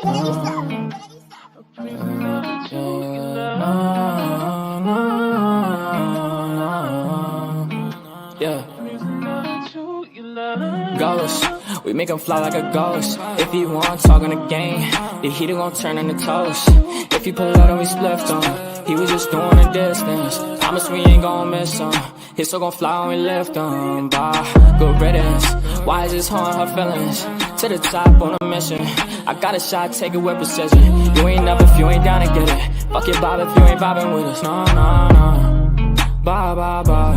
Yeah. Ghost, we make him fly like a ghost. If he want talking the game, the heater gon' turn into toast. If he pull out and we spliffed him, he was just doing a distance. Promise we ain't gon' miss him. His soul gon' fly when we lift him. Bye, good riddance. Why is this hard, her feelings? To the top on a mission. I got a shot, take it with precision. You ain't up if you ain't down to get it. Fuck your vibe if you ain't vibing with us. No, no, no. Bye, bye, bye.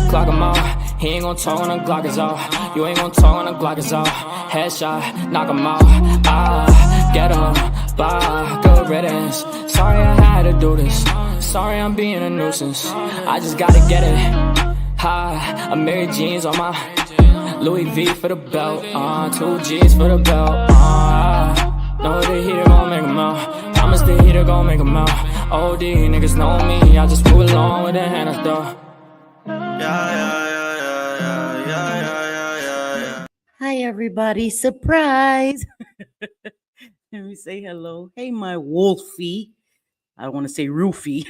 Clock him out. He ain't gon' talk when the Glock is off. You ain't gon' talk when the Glock is off. Headshot, knock him out. Ah, get him. Bye, good riddance. Sorry I had to do this. Sorry I'm being a nuisance. I just gotta get it. Ha, I'm Mary Jeans on my Louis V for the belt. 2 G's for the belt. Know the heater gon' make him out. Promise the heater gon' make him out. OD, niggas know me. I just move along with the hand of the. Hi, everybody. Surprise. Let me say hello. Hey, my wolfie. I want to say roofie.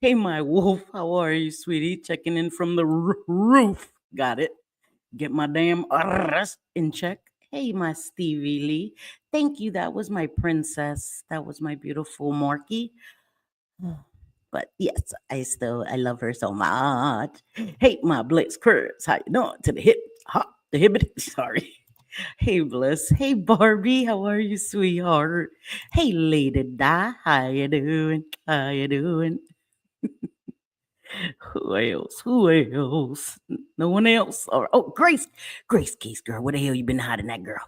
Hey, my wolf. How are you, sweetie? Checking in from the roof. Got it. Get my damn in check. Hey, my Stevie Lee. Thank you. That was my princess. That was my beautiful Marky. But yes, I love her so much. Hey, my Bliss Curves. How you doing? To the hip, hop, the hip. Sorry. Hey, Bliss. Hey, Barbie. How are you, sweetheart? Hey, Lady Di. How you doing? How you doing? Who else? Who else? No one else. Oh, Grace. Grace Case, girl. Where the hell you been hiding that girl?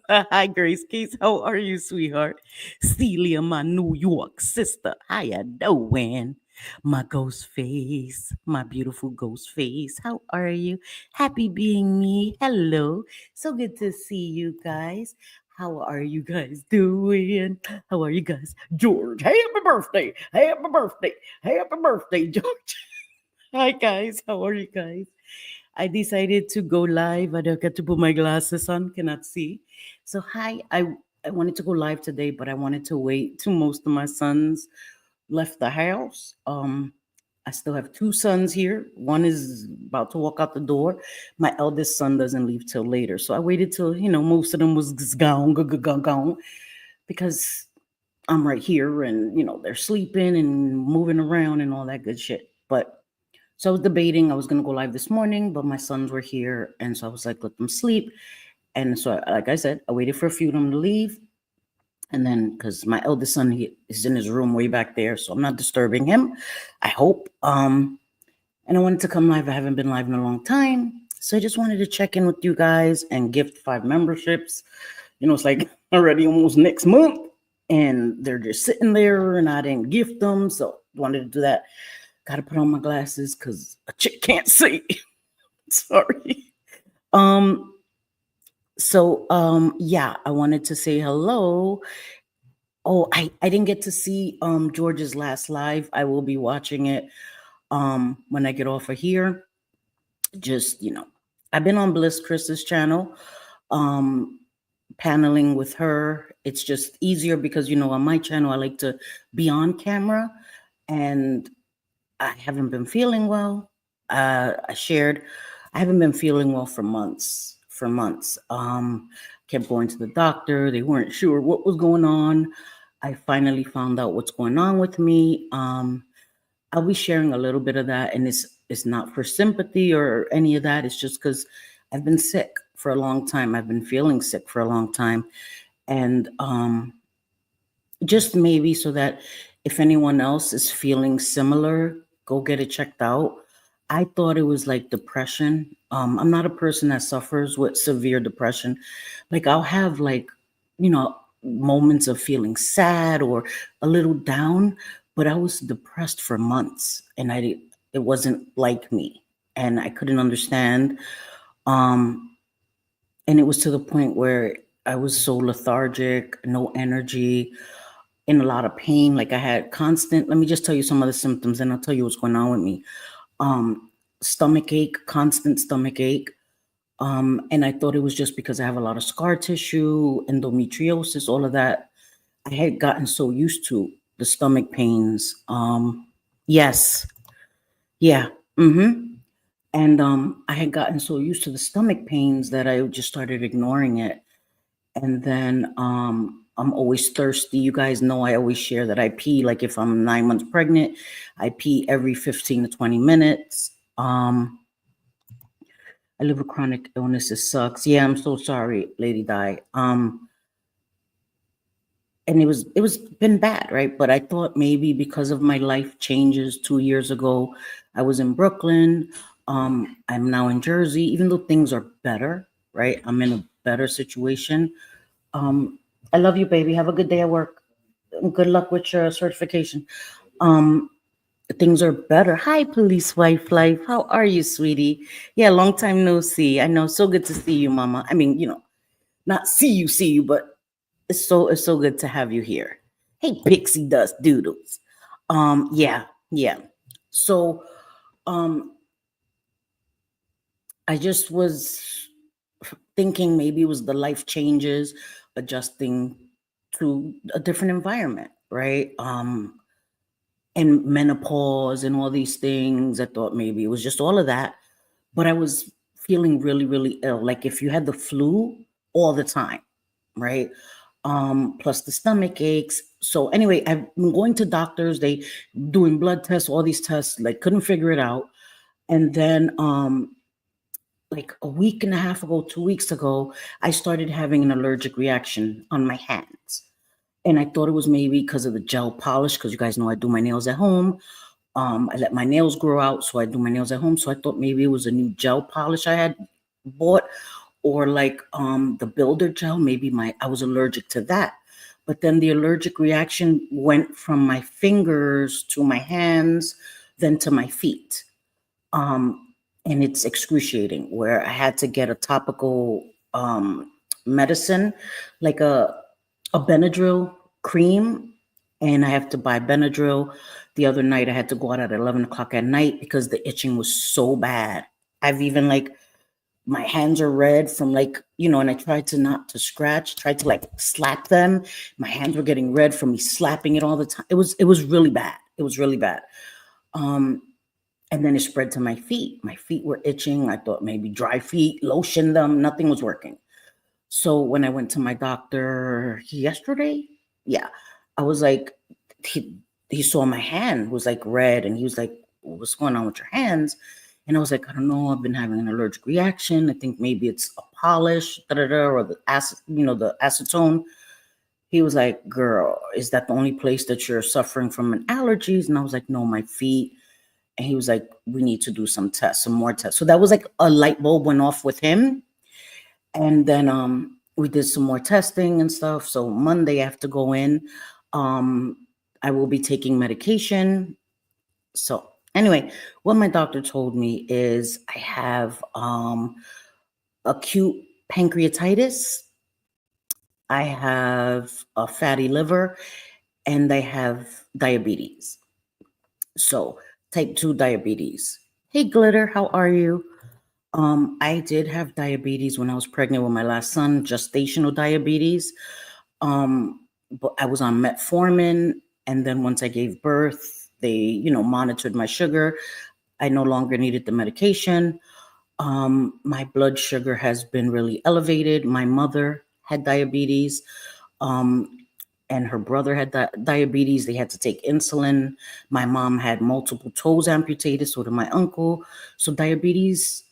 Hi, Grace Case. How are you, sweetheart? Celia, my New York sister. How you doing? My ghost face, my beautiful ghost face. How are you? Happy being me. Hello. So good to see you guys. How are you guys doing? How are you guys? George, happy birthday. Happy birthday. Happy birthday, George. Hi, guys. How are you guys? I decided to go live. I don't get to put my glasses on, cannot see. So hi, I wanted to go live today, but I wanted to wait till most of my sons left the house. I still have 2 sons here. One is about to walk out the door. My eldest son doesn't leave till later. So I waited till, most of them was gone, because I'm right here and, they're sleeping and moving around and all that good shit. So I was debating. I was going to go live this morning, but my sons were here. And so I was like, let them sleep. And so, like I said, I waited for a few of them to leave. And then, because my eldest son, he is in his room way back there, so I'm not disturbing him, I hope. And I wanted to come live. I haven't been live in a long time. So I just wanted to check in with you guys and gift 5 memberships. It's like already almost next month. And they're just sitting there and I didn't gift them. So I wanted to do that. Got to put on my glasses because a chick can't see. Sorry. Yeah, I wanted to say hello. Oh, I didn't get to see George's last live. I will be watching it when I get off of here. Just, I've been on Bliss Chris's channel, paneling with her. It's just easier because, on my channel, I like to be on camera and I haven't been feeling well. I haven't been feeling well for months. Kept going to the doctor. They weren't sure what was going on. I finally found out what's going on with me. I'll be sharing a little bit of that, and it's not for sympathy or any of that. It's just because I've been sick for a long time. I've been feeling sick for a long time. And just maybe so that if anyone else is feeling similar, go get it checked out. I thought it was like depression. I'm not a person that suffers with severe depression. Like I'll have moments of feeling sad or a little down, but I was depressed for months and it wasn't like me and I couldn't understand. And it was to the point where I was so lethargic, no energy, in a lot of pain. Like I had let me just tell you some of the symptoms and I'll tell you what's going on with me. Stomach ache, constant stomach ache, And I thought it was just because I have a lot of scar tissue, endometriosis, all of that. I had gotten so used to the stomach pains. Yes, yeah. And I had gotten so used to the stomach pains that I just started ignoring it. And then I'm always thirsty. You guys know I always share that I pee. Like if I'm 9 months pregnant, I pee every 15 to 20 minutes. I live with chronic illness. It sucks. Yeah, I'm so sorry, Lady Di. And it was been bad, right? But I thought maybe because of my life changes 2 years ago, I was in Brooklyn. I'm now in Jersey, even though things are better, right? I'm in a better situation. I love you, baby. Have a good day at work. Good luck with your certification. Um, things are better. Hi, police wife life. How are you, sweetie? Yeah, long time no see. I know. So good to see you, mama. I mean, not see you, but it's so good to have you here. Hey, pixie dust doodles. Yeah. So, um, I just was thinking maybe it was the life changes, adjusting to a different environment, right? And menopause and all these things. I thought maybe it was just all of that, but I was feeling really, really ill. Like if you had the flu all the time, right? Plus the stomach aches. So anyway, I've been going to doctors, they doing blood tests, all these tests, like couldn't figure it out. And then like a week and a half ago, 2 weeks ago, I started having an allergic reaction on my hands. And I thought it was maybe because of the gel polish, because you guys know I do my nails at home. I let my nails grow out, so I do my nails at home. So I thought maybe it was a new gel polish I had bought, or like the builder gel. Maybe I was allergic to that. But then the allergic reaction went from my fingers to my hands, then to my feet. And it's excruciating where I had to get a topical medicine, like a Benadryl cream, and I have to buy Benadryl. The other night I had to go out at 11 o'clock at night because the itching was so bad. I've even like my hands are red from like, and I tried to not to scratch, tried to like slap them. My hands were getting red from me slapping it all the time. It was really bad. It was really bad. And then it spread to my feet. My feet were itching. I thought maybe dry feet, lotion them, nothing was working. So when I went to my doctor yesterday, yeah, I was like, he saw my hand was like red, and he was like, "What's going on with your hands?" And I was like, "I don't know. I've been having an allergic reaction. I think maybe it's a polish, or the acid, the acetone." He was like, "Girl, is that the only place that you're suffering from an allergies?" And I was like, "No, my feet." And he was like, "We need to do some tests, some more tests." So that was like a light bulb went off with him. And then we did some more testing and stuff. So Monday I have to go in. I will be taking medication. So anyway, what my doctor told me is I have acute pancreatitis, I have a fatty liver, and I have diabetes. So type 2 diabetes. Hey, Glitter, how are you? I did have diabetes when I was pregnant with my last son, gestational diabetes. But I was on metformin, and then once I gave birth, they, monitored my sugar. I no longer needed the medication. My blood sugar has been really elevated. My mother had diabetes. And her brother had diabetes. They had to take insulin. My mom had multiple toes amputated, so did my uncle. So diabetes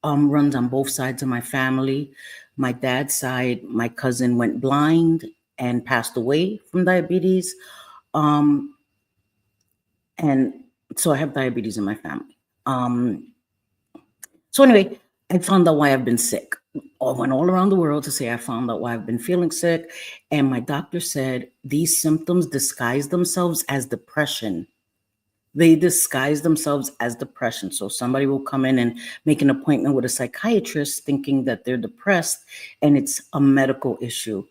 runs on both sides of my family. My dad's side, my cousin went blind and passed away from diabetes. And so I have diabetes in my family. So anyway, I found out why I've been sick. I went all around the world to say I found out why I've been feeling sick. And my doctor said these symptoms disguise themselves as depression. They disguise themselves as depression. So somebody will come in and make an appointment with a psychiatrist thinking that they're depressed, and it's a medical issue.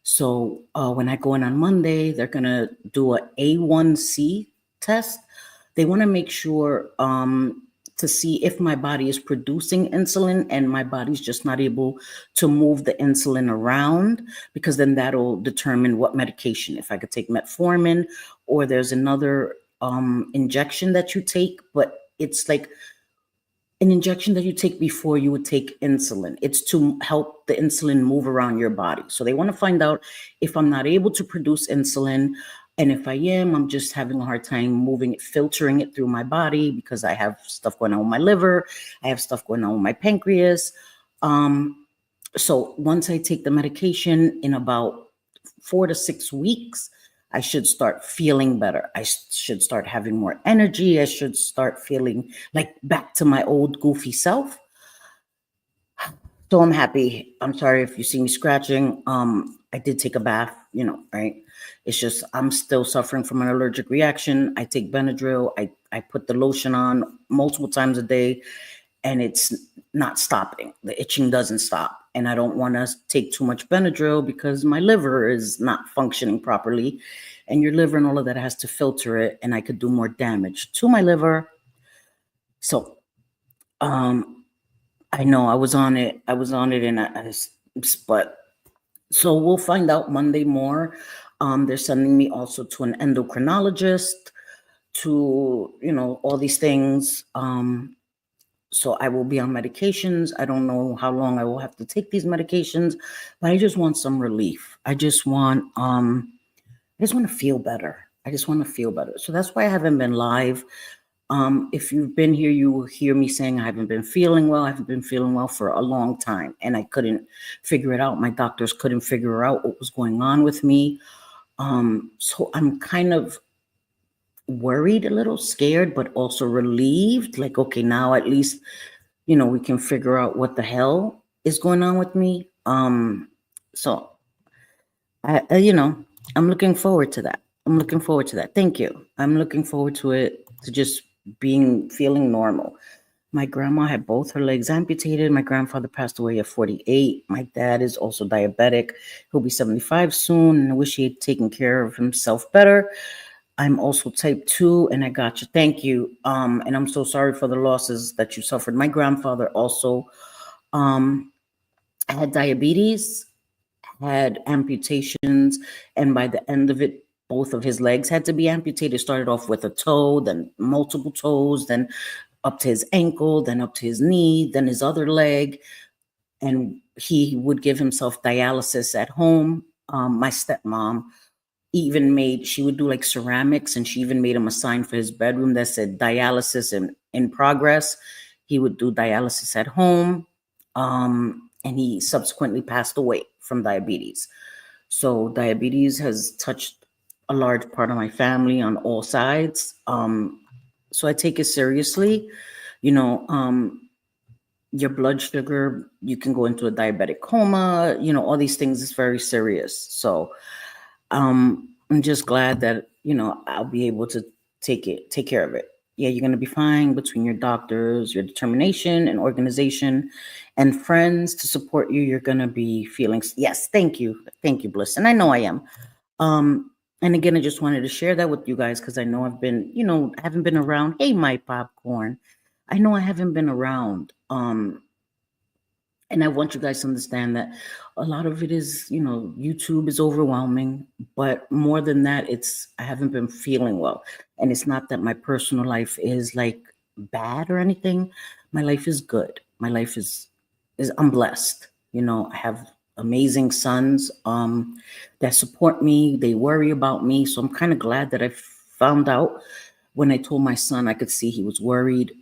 So when I go in on Monday, they're going to do a A1C test. They want to make sure to to see if my body is producing insulin and my body's just not able to move the insulin around, because then that'll determine what medication, if I could take metformin, or there's another injection that you take, but it's like an injection that you take before you would take insulin. It's to help the insulin move around your body. So they want to find out if I'm not able to produce insulin. And if I am, I'm just having a hard time moving it, filtering it through my body, because I have stuff going on with my liver. I have stuff going on with my pancreas. So once I take the medication, in about 4 to 6 weeks, I should start feeling better. I should start having more energy. I should start feeling like back to my old goofy self. So I'm happy. I'm sorry if you see me scratching. I did take a bath, right? It's just I'm still suffering from an allergic reaction. I take Benadryl. I put the lotion on multiple times a day, and it's not stopping. The itching doesn't stop. And I don't want to take too much Benadryl because my liver is not functioning properly. And your liver and all of that has to filter it, and I could do more damage to my liver. So I know I was on it, but so we'll find out Monday more. They're sending me also to an endocrinologist, to, all these things. So I will be on medications. I don't know how long I will have to take these medications, but I just want some relief. I just want to feel better. So that's why I haven't been live. If you've been here, you will hear me saying I haven't been feeling well. I haven't been feeling well for a long time, and I couldn't figure it out. My doctors couldn't figure out what was going on with me. So I'm kind of worried, a little scared, but also relieved. Like, okay, now at least, we can figure out what the hell is going on with me. So I'm looking forward to that. Thank you. I'm looking forward to it, to just feeling normal. My grandma had both her legs amputated. My grandfather passed away at 48. My dad is also diabetic. He'll be 75 soon, and I wish he had taken care of himself better. I'm also type 2, and I got you. Thank you. And I'm so sorry for the losses that you suffered. My grandfather also had diabetes, had amputations, and by the end of it, both of his legs had to be amputated. It started off with a toe, then multiple toes, then up to his ankle, then up to his knee, then his other leg. And he would give himself dialysis at home. My stepmom she would do like ceramics, and she even made him a sign for his bedroom that said dialysis in progress. He would do dialysis at home. And he subsequently passed away from diabetes. So diabetes has touched a large part of my family on all sides. So I take it seriously. Your blood sugar, you can go into a diabetic coma, all these things is very serious. So I'm just glad that, I'll be able to take care of it. Yeah, you're going to be fine. Between your doctors, your determination and organization and friends to support you, you're going to be feeling, yes, thank you, Bliss. And I know I am. And again, I just wanted to share that with you guys, because I know I've been, I haven't been around. Hey, my popcorn. I know I haven't been around. And I want you guys to understand that a lot of it is, YouTube is overwhelming, but more than that, I haven't been feeling well. And it's not that my personal life is like bad or anything. My life is good. My life is I'm blessed. I have amazing sons that support me. They worry about me. So I'm kind of glad that I found out. When I told my son, I could see he was worried.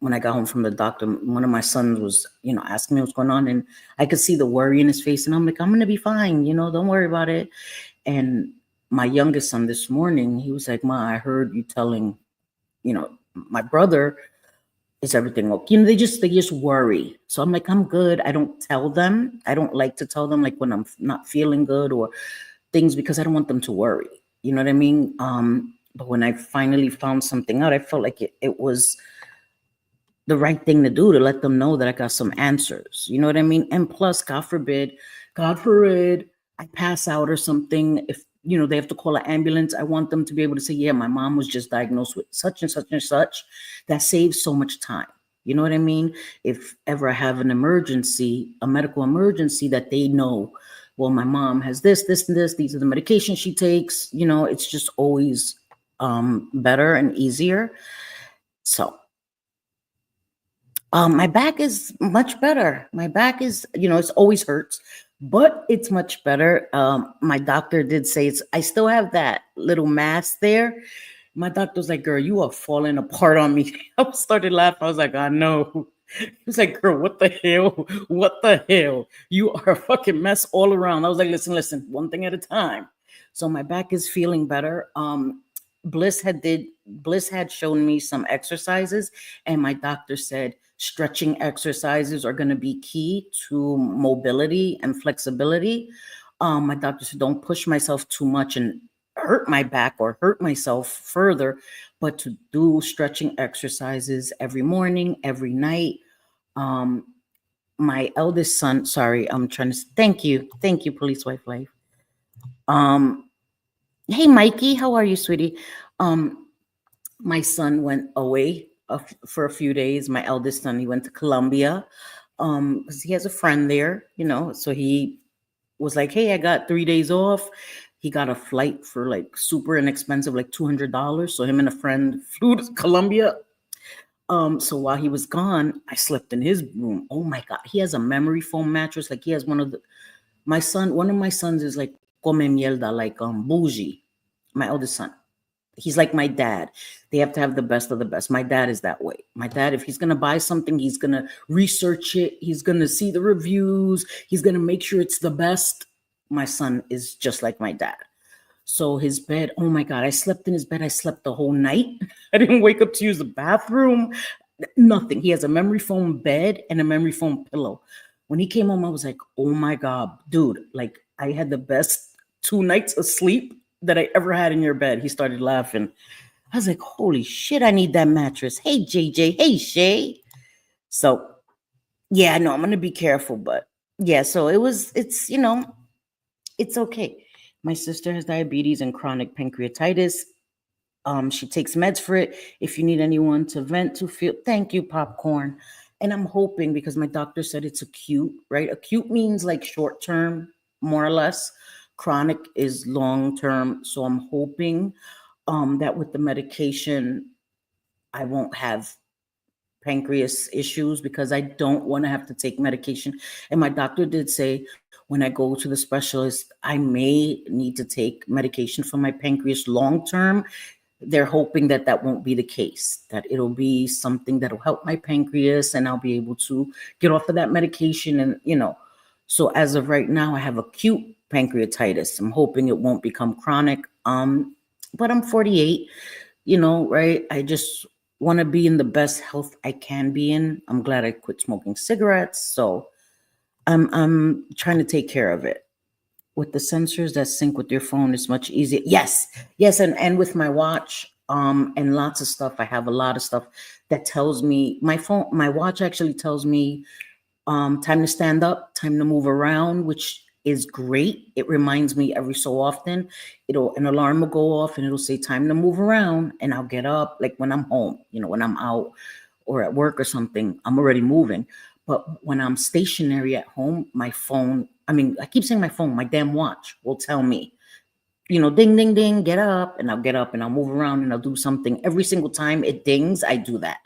When I got home from the doctor, one of my sons was, asking me what's going on, and I could see the worry in his face. And I'm like, I'm going to be fine. Don't worry about it. And my youngest son this morning, he was like, Ma, I heard you telling, my brother, is everything okay? They just worry. So I'm like, I'm good. I don't tell them. I don't like to tell them like when I'm not feeling good or things, because I don't want them to worry. You know what I mean? But when I finally found something out, I felt like it was the right thing to do, to let them know that I got some answers. You know what I mean? And plus, God forbid, I pass out or something. If they have to call an ambulance. I want them to be able to say, yeah, my mom was just diagnosed with such and such and such. That saves so much time. You know what I mean? If ever I have an emergency, a medical emergency, that they know, well, my mom has this, this, and this. These are the medications she takes. It's just always better and easier. So my back is much better. My back is, it's always hurts, but it's much better. My doctor did say I still have that little mass there. My doctor was like, girl, you are falling apart on me. I started laughing. I was like, I know. He was like, girl, what the hell? What the hell? You are a fucking mess all around. I was like, listen, one thing at a time. So my back is feeling better. Bliss had shown me some exercises, and my doctor said stretching exercises are going to be key to mobility and flexibility. My doctor said don't push myself too much and hurt my back or hurt myself further, but to do stretching exercises every morning, every night. My eldest son, sorry, I'm trying to thank you, Police Wife Life. Hey Mikey, how are you, sweetie? My son went away for a few days. My eldest son, he went to Colombia because he has a friend there, so he was like, hey, I got 3 days off. He got a flight for like super inexpensive, like $200. So him and a friend flew to Colombia. So while he was gone, I slept in his room. Oh my God. He has a memory foam mattress. Like he has one of my sons is like come mierda, like bougie. My eldest son. He's like my dad. They have to have the best of the best. My dad is that way. My dad, if he's going to buy something, he's going to research it. He's going to see the reviews. He's going to make sure it's the best. My son is just like my dad. So his bed, oh my God, I slept in his bed. I slept the whole night. I didn't wake up to use the bathroom. Nothing. He has a memory foam bed and a memory foam pillow. When he came home, I was like, oh my God, dude, like I had the best 2 nights of sleep that I ever had in your bed. He started laughing. I was like, holy shit, I need that mattress. Hey, JJ. Hey, Shay. So, yeah, no, I'm going to be careful. But yeah, so it's okay. My sister has diabetes and chronic pancreatitis. She takes meds for it. If you need anyone to vent to, feel, thank you, Popcorn. And I'm hoping, because my doctor said it's acute, right? Acute means like short term, more or less. Chronic is long term. So I'm hoping that with the medication, I won't have pancreas issues, because I don't want to have to take medication. And my doctor did say when I go to the specialist, I may need to take medication for my pancreas long term. They're hoping that that won't be the case, that it'll be something that'll help my pancreas and I'll be able to get off of that medication. And, so as of right now, I have acute pancreatitis. I'm hoping it won't become chronic. But I'm 48, right? I just want to be in the best health I can be in. I'm glad I quit smoking cigarettes. So I'm trying to take care of it. With the sensors that sync with your phone, it's much easier. Yes. And with my watch, and lots of stuff. I have a lot of stuff that tells me my watch actually tells me time to stand up, time to move around, which is great. It reminds me every so often. An alarm will go off and it'll say time to move around, and I'll get up. Like when I'm home, when I'm out or at work or something, I'm already moving. But when I'm stationary at home, my phone, I keep saying my phone, my damn watch will tell me, ding, ding, ding, get up. And I'll get up and I'll move around and I'll do something. Every single time it dings, I do that.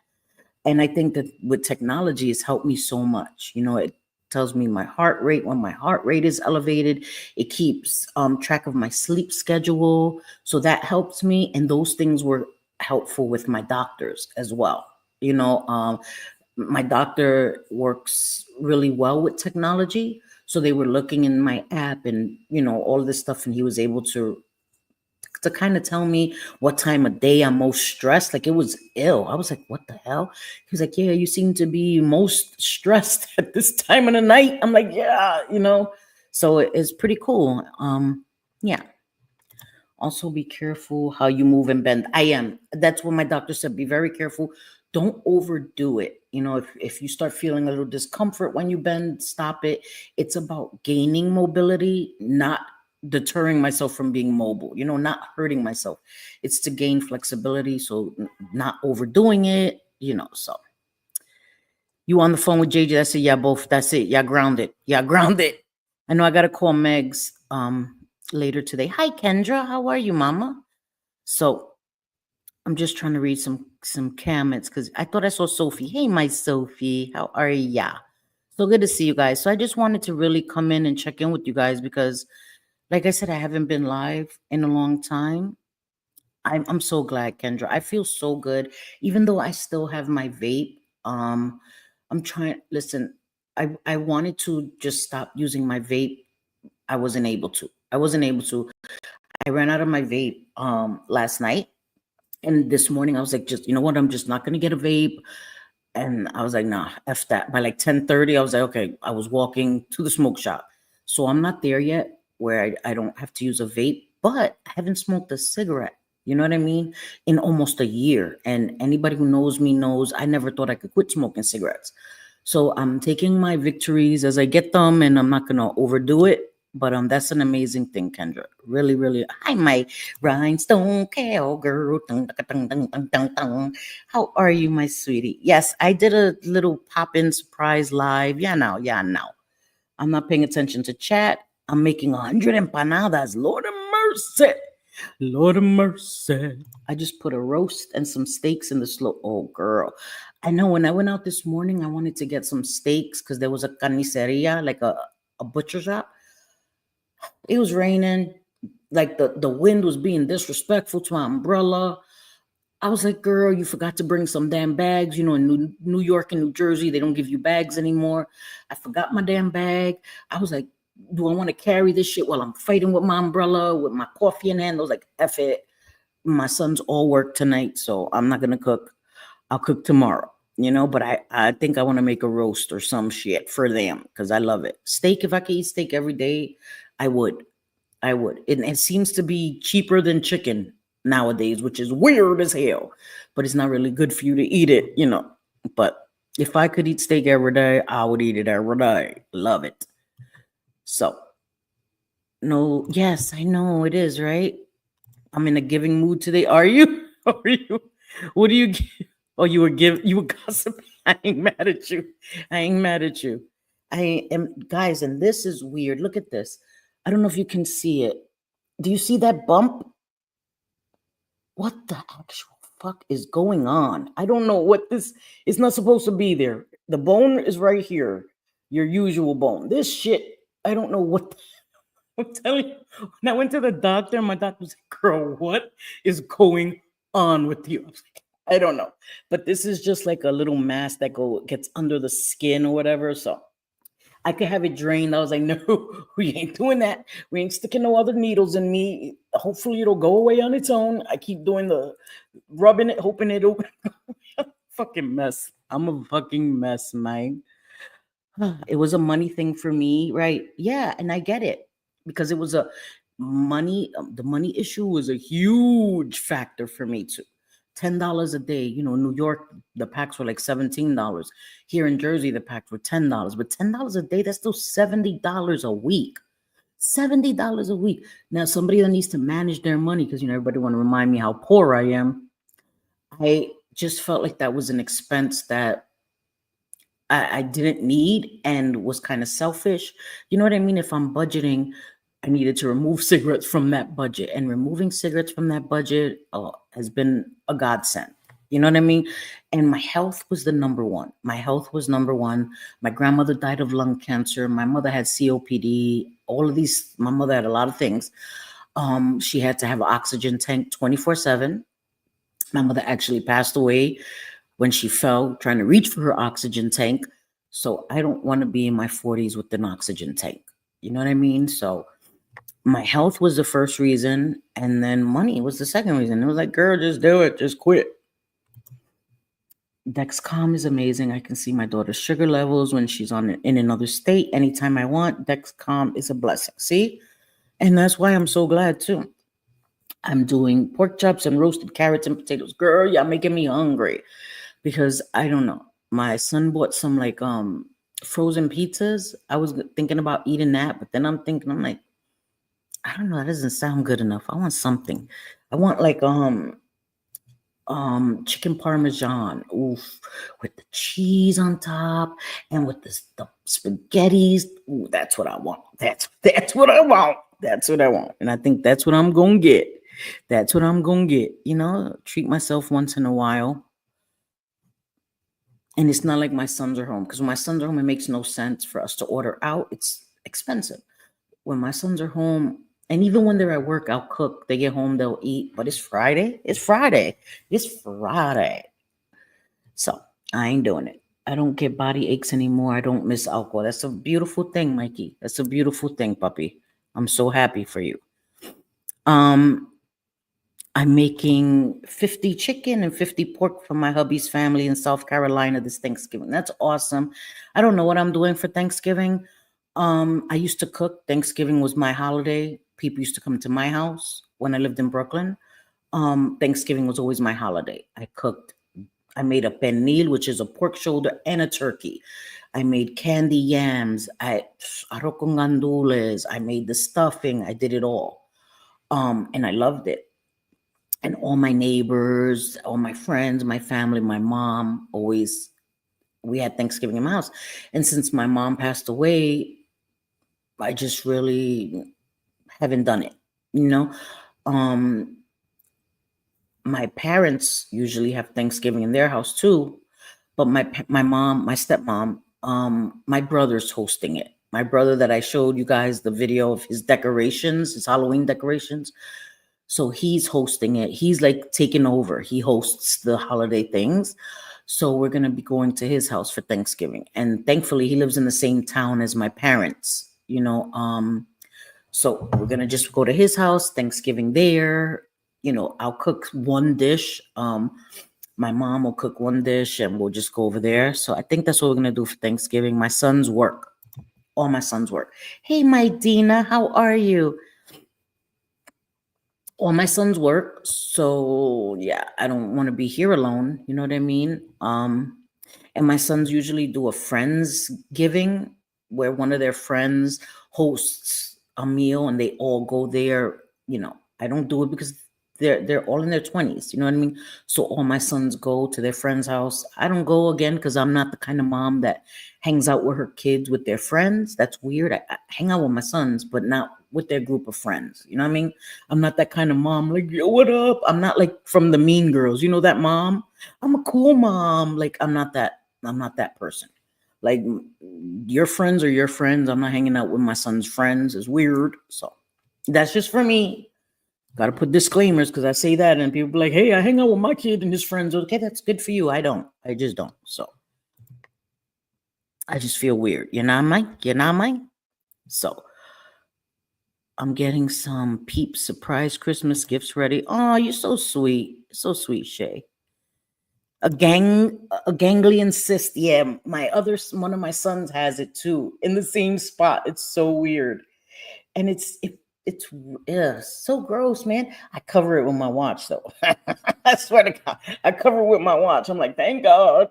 And I think that with technology, it's helped me so much. It tells me my heart rate. When my heart rate is elevated, it keeps track of my sleep schedule. So that helps me. And those things were helpful with my doctors as well. My doctor works really well with technology. So they were looking in my app and, all this stuff. And he was able to kind of tell me what time of day I'm most stressed. Like it was ill. I was like, what the hell? He was like, yeah, you seem to be most stressed at this time of the night. I'm like, yeah, so it's pretty cool. Yeah. Also be careful how you move and bend. I am. That's what my doctor said. Be very careful. Don't overdo it. If you start feeling a little discomfort when you bend, stop it. It's about gaining mobility, not deterring myself from being mobile, not hurting myself. It's to gain flexibility, so not overdoing it, so. You on the phone with JJ? That's it. Yeah, both. That's it. Yeah, grounded. Yeah, grounded. I know I gotta call Megs later today. Hi, Kendra. How are you, Mama? So I'm just trying to read some comments because I thought I saw Sophie. Hey, my Sophie. How are ya? So good to see you guys. So I just wanted to really come in and check in with you guys because, like I said, I haven't been live in a long time. I'm so glad, Kendra. I feel so good, even though I still have my vape. I'm trying. Listen, I wanted to just stop using my vape. I wasn't able to. I ran out of my vape last night, and this morning I was like, just you know what? I'm just not gonna get a vape. And I was like, nah, F that. By like 10:30, I was like, okay, I was walking to the smoke shop. So I'm not there yet where I don't have to use a vape, but I haven't smoked a cigarette. You know what I mean? In almost a year. And anybody who knows me knows I never thought I could quit smoking cigarettes. So I'm taking my victories as I get them, and I'm not gonna overdo it. But that's an amazing thing, Kendra. Really, really. Hi, my rhinestone cowgirl. Dun, dun, dun, dun, dun, dun. How are you, my sweetie? Yes, I did a little pop-in surprise live. Yeah, now. I'm not paying attention to chat. I'm making 100 empanadas. Lord of mercy. Lord of mercy. I just put a roast and some steaks in the slow. Oh, girl. I know when I went out this morning, I wanted to get some steaks because there was a carniceria, like a butcher shop. It was raining. Like the wind was being disrespectful to my umbrella. I was like, girl, you forgot to bring some damn bags. In New York and New Jersey, they don't give you bags anymore. I forgot my damn bag. I was like, do I want to carry this shit while I'm fighting with my umbrella, with my coffee in hand? I was like, F it. My sons all work tonight, so I'm not going to cook. I'll cook tomorrow, but I think I want to make a roast or some shit for them because I love it. Steak, if I could eat steak every day, I would. It seems to be cheaper than chicken nowadays, which is weird as hell, but it's not really good for you to eat it, But if I could eat steak every day, I would eat it every day. Love it. So, no, yes, I know it is, right? I'm in a giving mood today. Are you? Are you? What do you? Oh, you were gossiping. I ain't mad at you. I am, guys, and this is weird. Look at this. I don't know if you can see it. Do you see that bump? What the actual fuck is going on? I don't know what this is. Not supposed to be there. The bone is right here. Your usual bone. This shit, I don't know what. I'm telling you, when I went to the doctor, my doctor was like, girl, what is going on with you? I was like, I don't know. But this is just like a little mass that gets under the skin or whatever. So I could have it drained. I was like, no, we ain't doing that. We ain't sticking no other needles in me. Hopefully it'll go away on its own. I keep doing the rubbing it, hoping it'll fucking mess. I'm a fucking mess, man. It was a money thing for me, right? Yeah, and I get it because it was a the money issue was a huge factor for me too. $10 a day, New York, the packs were like $17. Here in Jersey, the packs were $10. But $10 a day, that's still $70 a week. $70 a week. Now, somebody that needs to manage their money, because everybody want to remind me how poor I am. I just felt like that was an expense that I didn't need and was kind of selfish. You know what I mean? If I'm budgeting, I needed to remove cigarettes from that budget. And removing cigarettes from that budget has been a godsend. You know what I mean? And my health was the number one. My health was number one. My grandmother died of lung cancer. My mother had COPD. All of these, my mother had a lot of things. She had to have an oxygen tank 24/7. My mother actually passed away when she fell trying to reach for her oxygen tank. So I don't want to be in my 40s with an oxygen tank. You know what I mean? So my health was the first reason, and then money was the second reason. It was like, girl, just do it. Just quit. Dexcom is amazing. I can see my daughter's sugar levels when she's in another state anytime I want. Dexcom is a blessing. See? And that's why I'm so glad too. I'm doing pork chops and roasted carrots and potatoes. Girl, y'all making me hungry. Because I don't know. My son bought some like frozen pizzas. I was thinking about eating that, but then I'm like, I don't know. That doesn't sound good enough. I want something. I want like chicken parmesan, oof, with the cheese on top and with the spaghettis. Ooh, that's what I want. That's what I want. That's what I want. And I think that's what I'm gonna get. That's what I'm gonna get. You know, treat myself once in a while. And it's not like my sons are home, because when my sons are home, it makes no sense for us to order out. It's expensive. When my sons are home, and even when they're at work, I'll cook. They get home, they'll eat. But it's Friday. It's Friday. It's Friday. So I ain't doing it. I don't get body aches anymore. I don't miss alcohol. That's a beautiful thing, Mikey. That's a beautiful thing, puppy. I'm so happy for you. I'm making 50 chicken and 50 pork for my hubby's family in South Carolina this Thanksgiving. That's awesome. I don't know what I'm doing for Thanksgiving. I used to cook. Thanksgiving was my holiday. People used to come to my house when I lived in Brooklyn. Thanksgiving was always my holiday. I cooked. I made a pernil, which is a pork shoulder and a turkey. I made candy yams. Arroz con gandules. I made the stuffing. I did it all. And I loved it. And all my neighbors, all my friends, my family, my mom, always, we had Thanksgiving in my house. And since my mom passed away, I just really haven't done it, you know? My parents usually have Thanksgiving in their house too, but my mom, my stepmom, my brother's hosting it. My brother that I showed you guys the video of his decorations, his Halloween decorations. So he's hosting it. He's like taking over. He hosts the holiday things. So we're going to be going to his house for Thanksgiving. And thankfully he lives in the same town as my parents, you know. So we're going to just go to his house, Thanksgiving there. You know, I'll cook one dish. My mom will cook one dish and we'll just go over there. So I think that's what we're going to do for Thanksgiving. My sons work. All my sons work. Hey, my Dina, how are you? All my sons work, so yeah, I don't want to be here alone. You know what I mean? And my sons usually do a friends giving where one of their friends hosts a meal and they all go there. You know, I don't do it because they're all in their 20s. You know what I mean? So all my sons go to their friend's house. I don't go again because I'm not the kind of mom that hangs out with her kids with their friends. That's weird. I hang out with my sons, but not with their group of friends. You know what I mean? I'm not that kind of mom, like, yo, what up? I'm not like from the Mean Girls. You know that mom? I'm a cool mom. Like, I'm not that person. Like, your friends are your friends. I'm not hanging out with my son's friends. It's weird. So that's just for me. Got to put disclaimers because I say that and people be like, hey, I hang out with my kid and his friends. Okay, that's good for you. I don't. I just don't. So I just feel weird. You know what I mean? You know what I mean? So I'm getting some Peep surprise Christmas gifts ready. Oh, you're so sweet. So sweet, Shay. A ganglion cyst. Yeah, one of my sons has it too in the same spot. It's so weird. And it's so gross, man. I cover it with my watch though. I swear to God, I cover it with my watch. I'm like, thank God.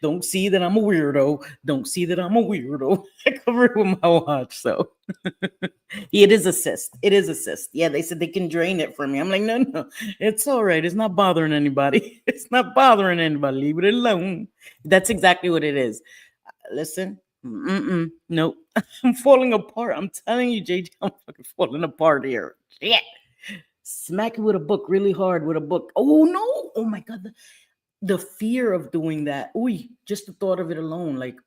Don't see that I'm a weirdo. Don't see that I'm a weirdo. I cover it with my watch. So it is a cyst. It is a cyst. Yeah, they said they can drain it for me. I'm like, no, it's all right. It's not bothering anybody. It's not bothering anybody. Leave it alone. That's exactly what it is. Listen, nope. I'm falling apart. I'm telling you, JJ, I'm fucking falling apart here. Shit. Smack it with a book really hard with a book. Oh no. Oh my God. The fear of doing that. Just the thought of it alone. Like,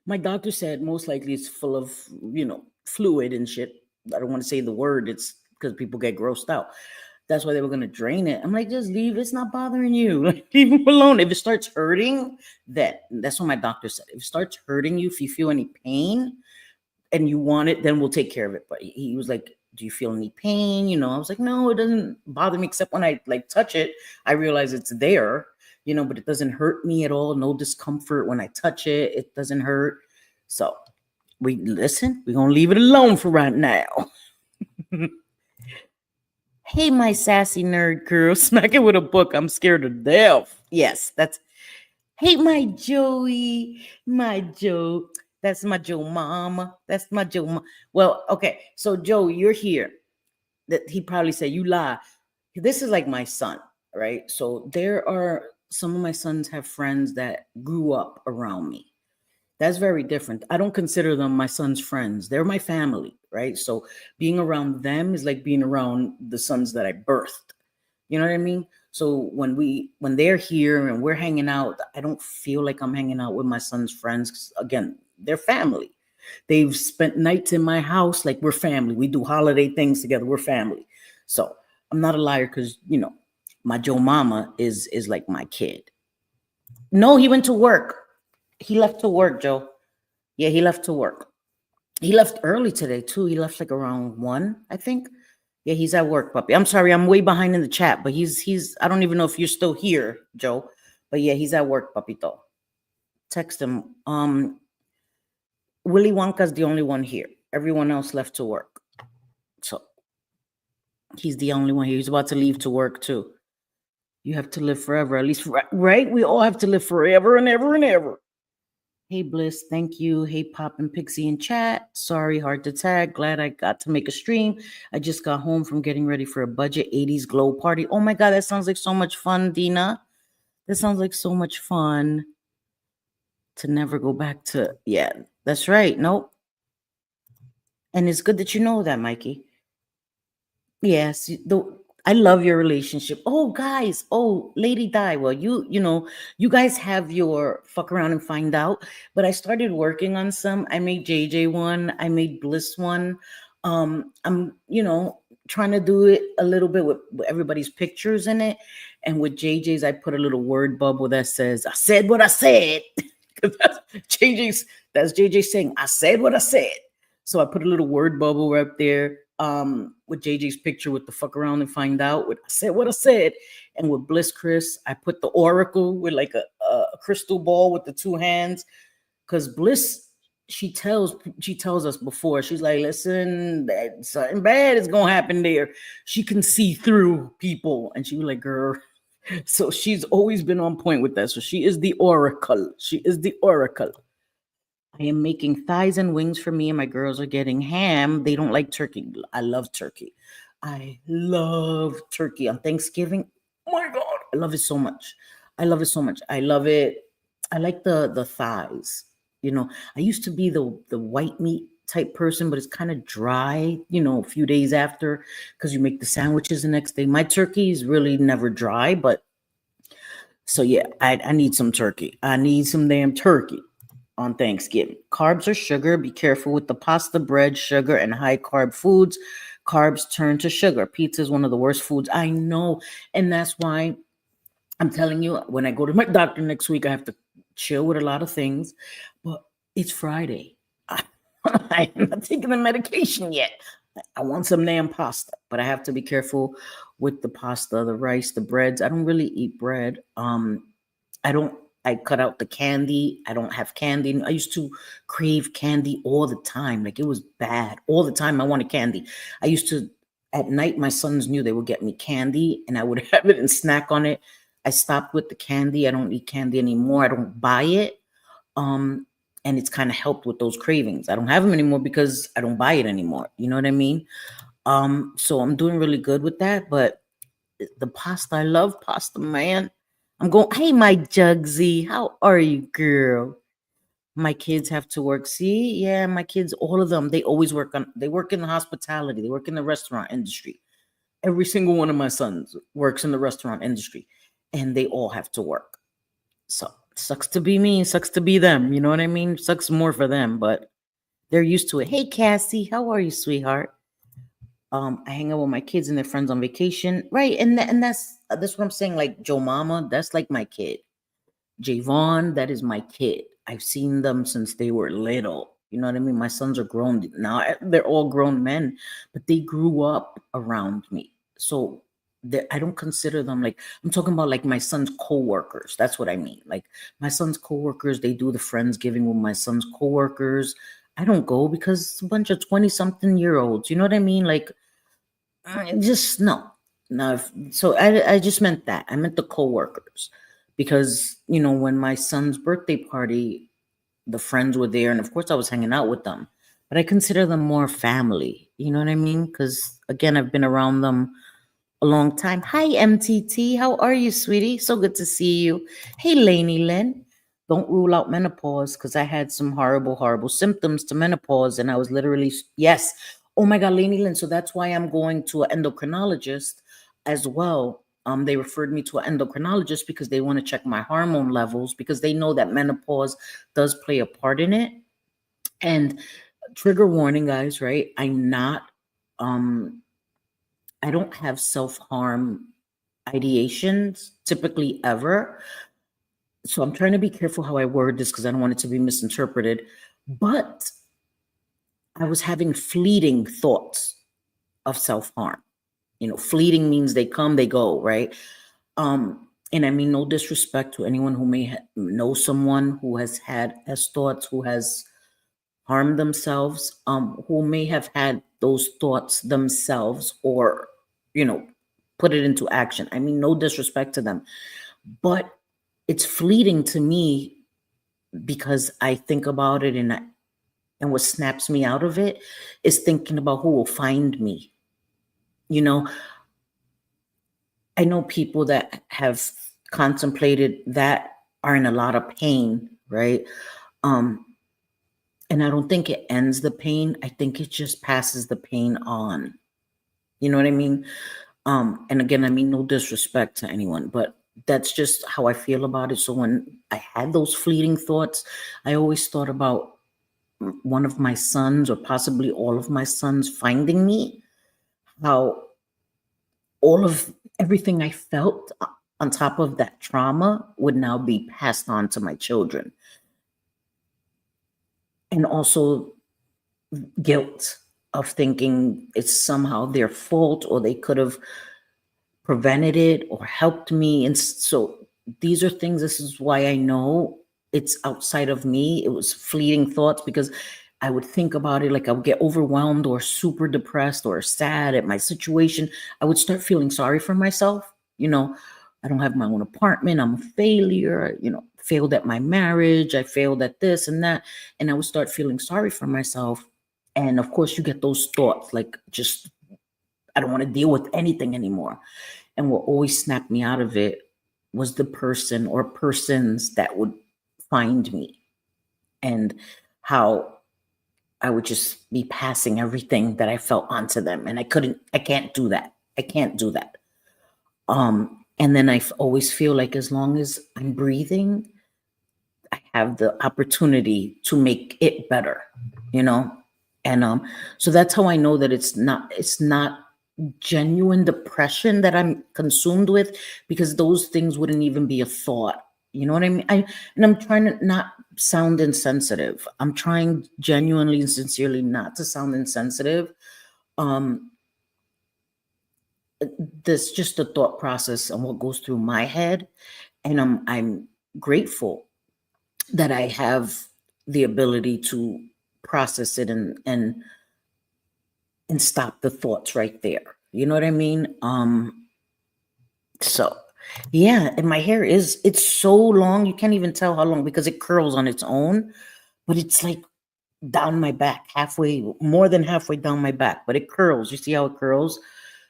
my doctor said most likely it's full of, fluid and shit. I don't want to say the word. It's because people get grossed out. That's why they were going to drain it. I'm like, just leave. It's not bothering you. Like, leave it alone. If it starts hurting, that's what my doctor said. If it starts hurting you, if you feel any pain and you want it, then we'll take care of it. But he was like, do you feel any pain? I was like, no, it doesn't bother me, except when I like touch it, I realize it's there, but it doesn't hurt me at all. No discomfort when I touch it. It doesn't hurt. So we're going to leave it alone for right now. Hey, my sassy nerd girl, smack it with a book. I'm scared to death. Yes, hey, my Joey, my Joe. That's my Joe mama. That's my Joe mama. Well, okay. So Joe, you're here. That he probably said you lie. This is like my son, right? So there are some of my sons have friends that grew up around me. That's very different. I don't consider them my son's friends. They're my family, right? So being around them is like being around the sons that I birthed. You know what I mean? So when they're here and we're hanging out, I don't feel like I'm hanging out with my son's friends. 'Cause again, they're family. They've spent nights in my house like we're family. We do holiday things together. We're family. So I'm not a liar because my Joe mama is like my kid. No, he went to work. He left to work, Joe. Yeah, he left to work. He left early today too. He left like around 1, I think. Yeah, he's at work, puppy. I'm sorry, I'm way behind in the chat, but he's I don't even know if you're still here, Joe. But yeah, he's at work, papito. Text him. Willy Wonka's the only one here. Everyone else left to work. So he's the only one here. He's about to leave to work too. You have to live forever, at least, right? We all have to live forever and ever and ever. Hey, Bliss, thank you. Hey, Pop and Pixie in chat. Sorry, hard to tag. Glad I got to make a stream. I just got home from getting ready for a budget 80s glow party. Oh my God, that sounds like so much fun, Dina. That sounds like so much fun to never go back to. Yeah, that's right. Nope. And it's good that you know that, Mikey. Yes, I love your relationship. Oh, guys. Oh, Lady Di. Well, you guys have your fuck around and find out. But I started working on some. I made JJ one. I made Bliss one. I'm trying to do it a little bit with everybody's pictures in it. And with JJ's, I put a little word bubble that says, "I said what I said." Because that's JJ saying, "I said what I said." So I put a little word bubble right there. With JJ's picture with the fuck around and find out. With I said what I said. And with Bliss Chris, I put the oracle with like a crystal ball with the 2 hands. Because Bliss, she tells us before, she's like, listen, that something bad is gonna happen there. She can see through people. And she was like, girl. So she's always been on point with that. So she is the oracle. She is the oracle. I am making thighs and wings for me, and my girls are getting ham. They don't like turkey. I love turkey. I love turkey on Thanksgiving. Oh my God, I love it so much. I love it so much. I love it. I like the thighs. I used to be the white meat type person, but it's kind of dry, a few days after because you make the sandwiches the next day. My turkey is really never dry, but so yeah, I need some turkey. I need some damn turkey on Thanksgiving. Carbs are sugar. Be careful with the pasta, bread, sugar, and high carb foods. Carbs turn to sugar. Pizza is one of the worst foods. I know. And that's why I'm telling you, when I go to my doctor next week, I have to chill with a lot of things. But it's Friday. I'm not taking the medication yet. I want some damn pasta, but I have to be careful with the pasta, the rice, the breads. I don't really eat bread. I cut out the candy. I don't have candy. I used to crave candy all the time. Like it was bad. All the time I wanted candy. I used to, at night, my sons knew they would get me candy and I would have it and snack on it. I stopped with the candy. I don't eat candy anymore. I don't buy it. And it's kind of helped with those cravings. I don't have them anymore because I don't buy it anymore. You know what I mean? So I'm doing really good with that. But the pasta, I love pasta, man. I'm going, hey, my Jugsy, how are you, girl? My kids have to work. See, yeah, my kids, all of them, they work in the hospitality. They work in the restaurant industry. Every single one of my sons works in the restaurant industry and they all have to work. So sucks to be me, sucks to be them. You know what I mean? Sucks more for them, but they're used to it. Hey, Cassie, how are you, sweetheart? I hang out with my kids and their friends on vacation, right? And that's what I'm saying. Like Joe Mama, that's like my kid. Javon, that is my kid. I've seen them since they were little. You know what I mean? My sons are grown now. They're all grown men, but they grew up around me. So I don't consider them like, I'm talking about like my son's coworkers. That's what I mean. Like my son's coworkers, they do the Friendsgiving with my son's coworkers. I don't go because it's a bunch of 20-something-year-olds. You know what I mean? Like, just no. So I just meant that. I meant the coworkers because when my son's birthday party, the friends were there, and of course I was hanging out with them, but I consider them more family. You know what I mean? Because again, I've been around them a long time. Hi, MTT. How are you, sweetie? So good to see you. Hey, Lainey Lynn. Don't rule out menopause because I had some horrible, horrible symptoms to menopause. And I was literally, yes. Oh my God, Lainey Lynn. So that's why I'm going to an endocrinologist as well. They referred me to an endocrinologist because they want to check my hormone levels because they know that menopause does play a part in it. And trigger warning, guys, right? I don't have self-harm ideations typically ever. So I'm trying to be careful how I word this because I don't want it to be misinterpreted. But I was having fleeting thoughts of self-harm. You know, fleeting means they come, they go, right? And I mean no disrespect to anyone who may know someone who has thoughts, who has harmed themselves, who may have had those thoughts themselves, or put it into action. I mean, no disrespect to them, but it's fleeting to me because I think about it, and what snaps me out of it is thinking about who will find me. I know people that have contemplated that are in a lot of pain, right? And I don't think it ends the pain. I think it just passes the pain on. You know what I mean? And again, I mean no disrespect to anyone, but that's just how I feel about it. So when I had those fleeting thoughts, I always thought about one of my sons, or possibly all of my sons, finding me, how all of everything I felt on top of that trauma would now be passed on to my children. And also guilt of thinking it's somehow their fault, or they could have prevented it or helped me. And so these are things, this is why I know it's outside of me. It was fleeting thoughts because I would think about it, like I would get overwhelmed or super depressed or sad at my situation. I would start feeling sorry for myself. I don't have my own apartment. I'm a failure, failed at my marriage. I failed at this and that. And I would start feeling sorry for myself. And of course you get those thoughts like, just, I don't want to deal with anything anymore. And what always snapped me out of it was the person or persons that would find me, and how I would just be passing everything that I felt onto them. And I can't do that. I can't do that. And then I always feel like as long as I'm breathing, I have the opportunity to make it better, And so that's how I know that it's not genuine depression that I'm consumed with, because those things wouldn't even be a thought. You know what I mean? And I'm trying to not sound insensitive. I'm trying genuinely and sincerely not to sound insensitive. This just a thought process and what goes through my head. And I'm grateful that I have the ability to process it and stop the thoughts right there. You know what I mean? So yeah, and my hair it's so long, you can't even tell how long because it curls on its own, but it's like down my back, more than halfway down my back, but it curls. You see how it curls?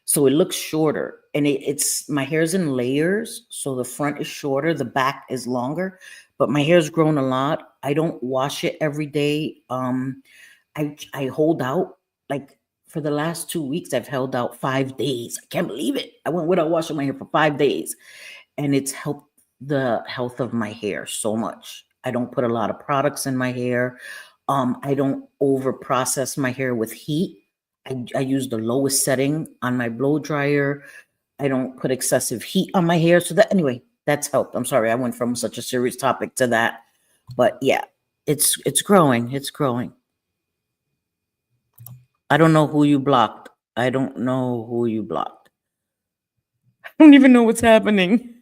So it looks shorter, and it's my hair's in layers. So the front is shorter, the back is longer, but my hair's grown a lot. I don't wash it every day. I hold out, like for the last 2 weeks, I've held out 5 days. I can't believe it. I went without washing my hair for 5 days, and it's helped the health of my hair so much. I don't put a lot of products in my hair. I don't over process my hair with heat. I use the lowest setting on my blow dryer. I don't put excessive heat on my hair. So that, anyway, that's helped. I'm sorry, I went from such a serious topic to that. But yeah, it's growing. It's growing. I don't know who you blocked. I don't know who you blocked. I don't even know what's happening.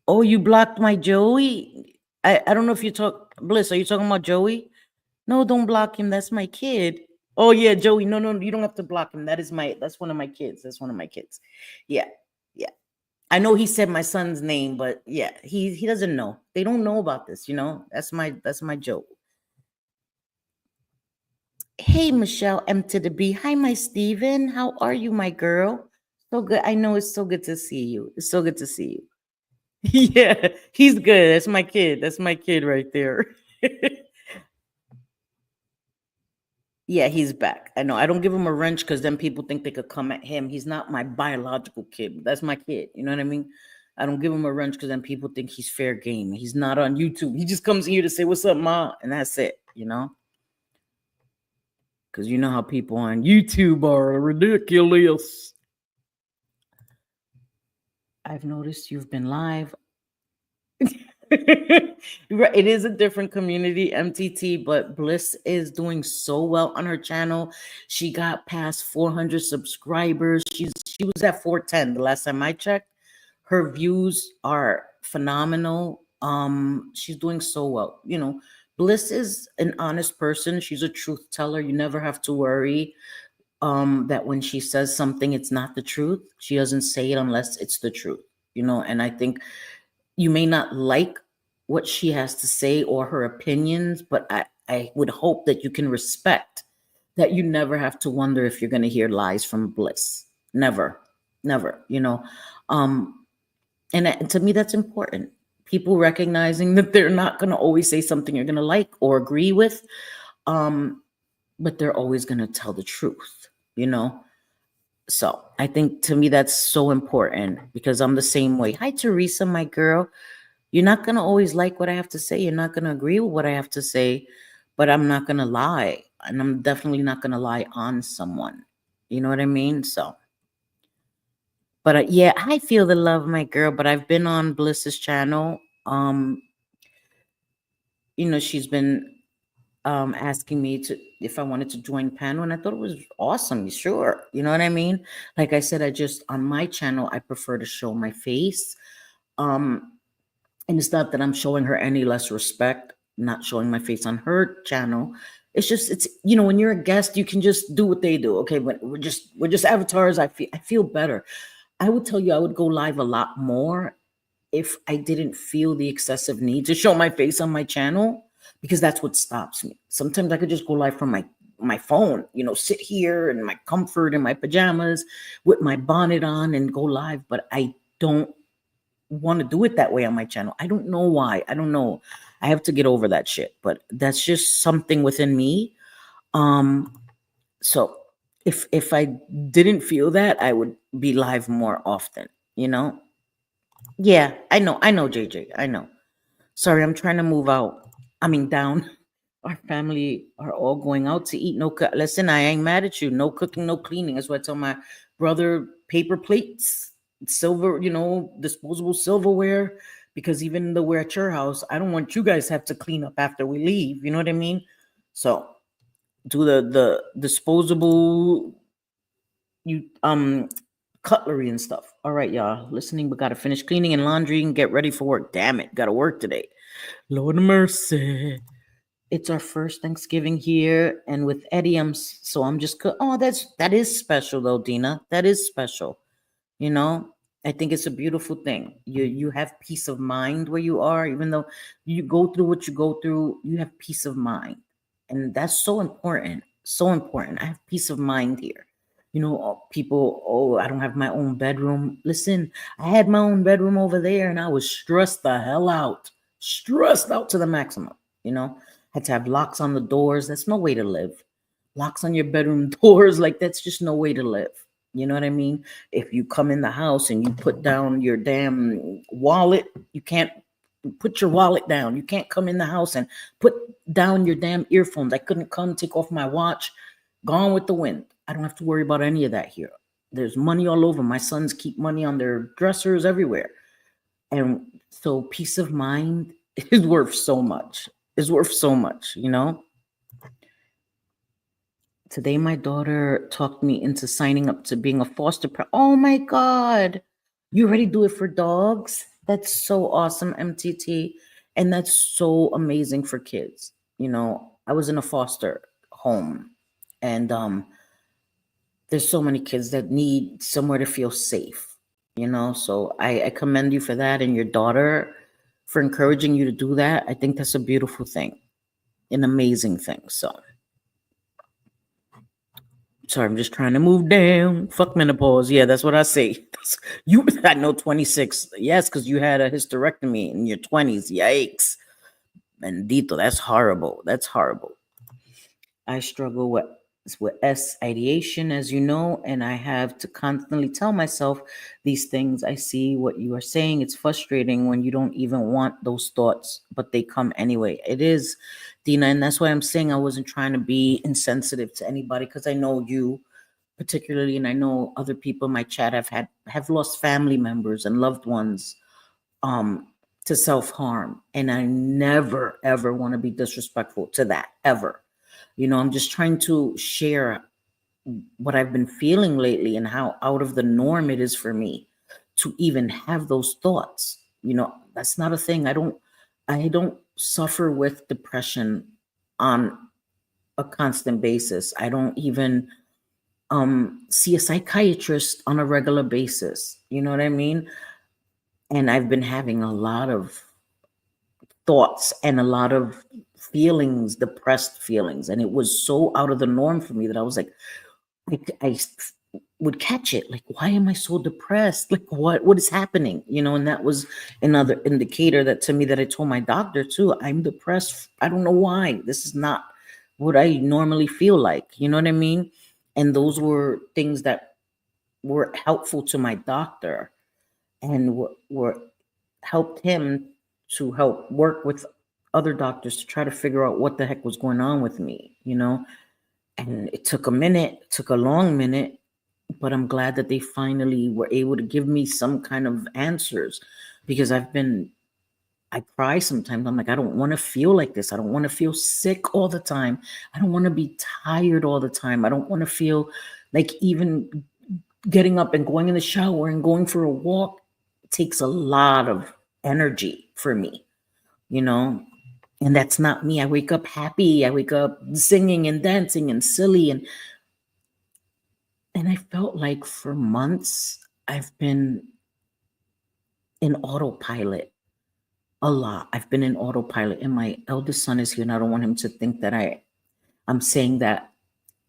Oh, you blocked my Joey? I don't know if you Bliss, are you talking about Joey? No, don't block him. That's my kid. Oh yeah, Joey. No, you don't have to block him. That's one of my kids. That's one of my kids. Yeah. Yeah. I know he said my son's name, but yeah, he doesn't know. They don't know about this, you know. That's my joke. Hey, Michelle M to the B. Hi, my Steven. How are you, my girl? So good. I know it's so good to see you. It's so good to see you. Yeah, he's good. That's my kid. That's my kid right there. Yeah, he's back. I know. I don't give him a wrench because then people think they could come at him. He's not my biological kid. That's my kid. You know what I mean? I don't give him a wrench because then people think he's fair game. He's not on YouTube. He just comes here to say, "What's up, Ma?" And that's it, you know? Because you know how people on YouTube are ridiculous. I've noticed you've been live. Right, it is a different community, MTT, but Bliss is doing so well on her channel. She got past 400 subscribers. She was at 410 the last time I checked. Her views are phenomenal. She's doing so well. You know, Bliss is an honest person. She's a truth teller. You never have to worry that when she says something, it's not the truth. She doesn't say it unless it's the truth. You know, and I think you may not like what she has to say or her opinions, but I would hope that you can respect that you never have to wonder if you're going to hear lies from Bliss. Never, never, you know. And to me, that's important. People recognizing that they're not going to always say something you're going to like or agree with, but they're always going to tell the truth, you know. So I think to me that's so important because I'm the same way. Hi, Teresa, my girl. You're not going to always like what I have to say. You're not going to agree with what I have to say, but I'm not going to lie. And I'm definitely not going to lie on someone. You know what I mean? So, but yeah, I feel the love, my girl, but I've been on Bliss's channel. You know, she's been asking me to if I wanted to join panel, and I thought it was awesome. Sure. You know what I mean? Like I said, I just on my channel, I prefer to show my face. And it's not that I'm showing her any less respect, not showing my face on her channel. It's just you know, when you're a guest, you can just do what they do. Okay, but we're just avatars. I feel better. I would tell you I would go live a lot more if I didn't feel the excessive need to show my face on my channel, because that's what stops me. Sometimes I could just go live from my phone, you know, sit here in my comfort in my pajamas with my bonnet on and go live, but I don't want to do it that way on my channel. I don't know why. I don't know. I have to get over that shit, but that's just something within me. So if I didn't feel that, I would be live more often, you know? Yeah, I know, JJ. I know. Sorry, I'm trying to move out. I mean down. Our family are all going out to eat. Listen, I ain't mad at you. No cooking, no cleaning. That's what I tell my brother. Paper plates, silver, you know, disposable silverware. Because even though we're at your house, I don't want you guys to have to clean up after we leave. You know what I mean? So do the disposable you cutlery and stuff. All right, y'all. Listening, but gotta finish cleaning and laundry and get ready for work. Damn it, gotta work today. Lord of mercy. It's our first Thanksgiving here, and with Eddie, so I'm just oh, that is special though, Dina. That is special. You know, I think it's a beautiful thing. You have peace of mind where you are, even though you go through what you go through. You have peace of mind, and that's so important. So important. I have peace of mind here. You know, people. Oh, I don't have my own bedroom. Listen, I had my own bedroom over there, and I was stressed the hell out, stressed out to the maximum. You know, had to have locks on the doors. That's no way to live. Locks on your bedroom doors, like that's just no way to live. You know what I mean? If you come in the house and you put down your damn wallet, you can't put your wallet down. You can't come in the house and put down your damn earphones. I couldn't come take off my watch. Gone with the wind. I don't have to worry about any of that here. There's money all over. My sons keep money on their dressers everywhere. And so peace of mind is worth so much. Is worth so much, you know? Today, my daughter talked me into signing up to being a foster parent. Oh my God. You already do it for dogs? That's so awesome, MTT. And that's so amazing for kids. You know, I was in a foster home, and there's so many kids that need somewhere to feel safe. So I commend you for that, and your daughter for encouraging you to do that. I think that's a beautiful thing, an amazing thing. So sorry, I'm just trying to move down. Fuck menopause. Yeah, that's what I say. You, I know 26. Yes, because you had a hysterectomy in your 20s. Yikes. Bendito, that's horrible. That's horrible. I struggle with ideation, as you know, and I have to constantly tell myself these things. I see what you are saying. It's frustrating when you don't even want those thoughts, but they come anyway. It is, Dina, and that's why I'm saying I wasn't trying to be insensitive to anybody, because I know you particularly, and I know other people in my chat have lost family members and loved ones to self-harm, and I never ever want to be disrespectful to that ever. I'm just trying to share what I've been feeling lately and how out of the norm it is for me to even have those thoughts. That's not a thing. I don't suffer with depression on a constant basis. I don't even see a psychiatrist on a regular basis. You know what I mean? And I've been having a lot of thoughts and a lot of feelings, depressed feelings. And it was so out of the norm for me that I was like, I would catch it. Like, why am I so depressed? Like, what is happening? And that was another indicator that to me that I told my doctor too, I'm depressed. I don't know why. This is not what I normally feel like. You know what I mean? And those were things that were helpful to my doctor and were helped him to help work with other doctors to try to figure out what the heck was going on with me, and it took a minute, it took a long minute, but I'm glad that they finally were able to give me some kind of answers, because I cry sometimes. I'm like, I don't want to feel like this. I don't want to feel sick all the time. I don't want to be tired all the time. I don't want to feel like even getting up and going in the shower and going for a walk takes a lot of energy for me, and that's not me. I wake up happy. I wake up singing and dancing and silly. And I felt like for months I've been in autopilot a lot. I've been in autopilot, and my eldest son is here, and I don't want him to think that I'm saying that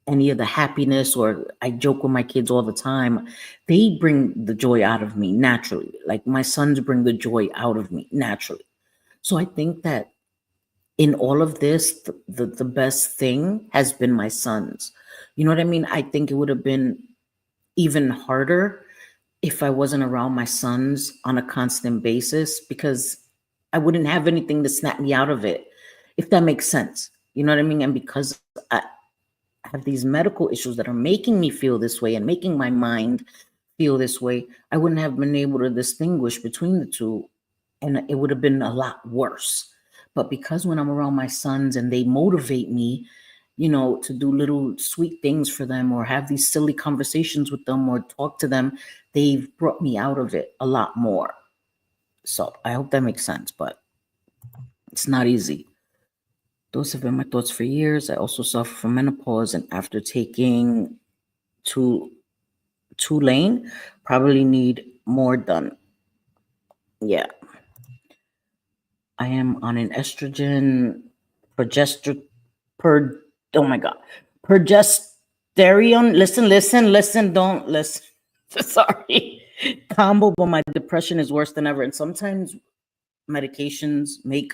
any of the happiness, or I joke with my kids all the time. They bring the joy out of me naturally. Like my sons bring the joy out of me naturally. So I think that in all of this, the best thing has been my sons. You know what I mean? I think it would have been even harder if I wasn't around my sons on a constant basis, because I wouldn't have anything to snap me out of it, if that makes sense. You know what I mean? And because I have these medical issues that are making me feel this way and making my mind feel this way, I wouldn't have been able to distinguish between the two, and it would have been a lot worse. But because when I'm around my sons and they motivate me, to do little sweet things for them, or have these silly conversations with them, or talk to them, they've brought me out of it a lot more. So I hope that makes sense, but it's not easy. Those have been my thoughts for years. I also suffer from menopause, and after taking two lane, probably need more done. Yeah. I am on an estrogen oh my God, progesterone. Listen, don't listen. Sorry. Combo, but my depression is worse than ever. And sometimes medications make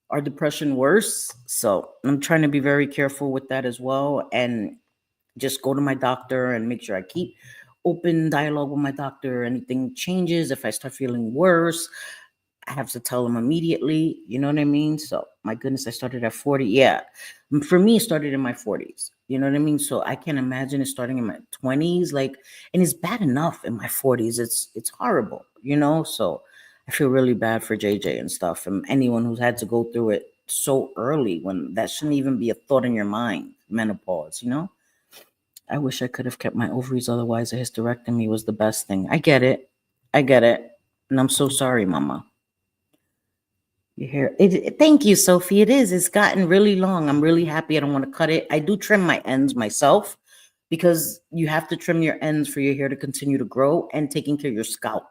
our depression worse. So I'm trying to be very careful with that as well. And just go to my doctor and make sure I keep open dialogue with my doctor. Anything changes, if I start feeling worse, I have to tell them immediately. You know what I mean? So my goodness, I started at 40. Yeah. For me, it started in my 40s. You know what I mean? So I can't imagine it starting in my 20s. And it's bad enough in my 40s. It's horrible, So I feel really bad for JJ and stuff, and anyone who's had to go through it so early, when that shouldn't even be a thought in your mind, menopause, I wish I could have kept my ovaries. Otherwise, a hysterectomy was the best thing. I get it. And I'm so sorry, Mama. You hear it? Thank you, Sophie. It is. It's gotten really long. I'm really happy. I don't want to cut it. I do trim my ends myself, because you have to trim your ends for your hair to continue to grow, and taking care of your scalp.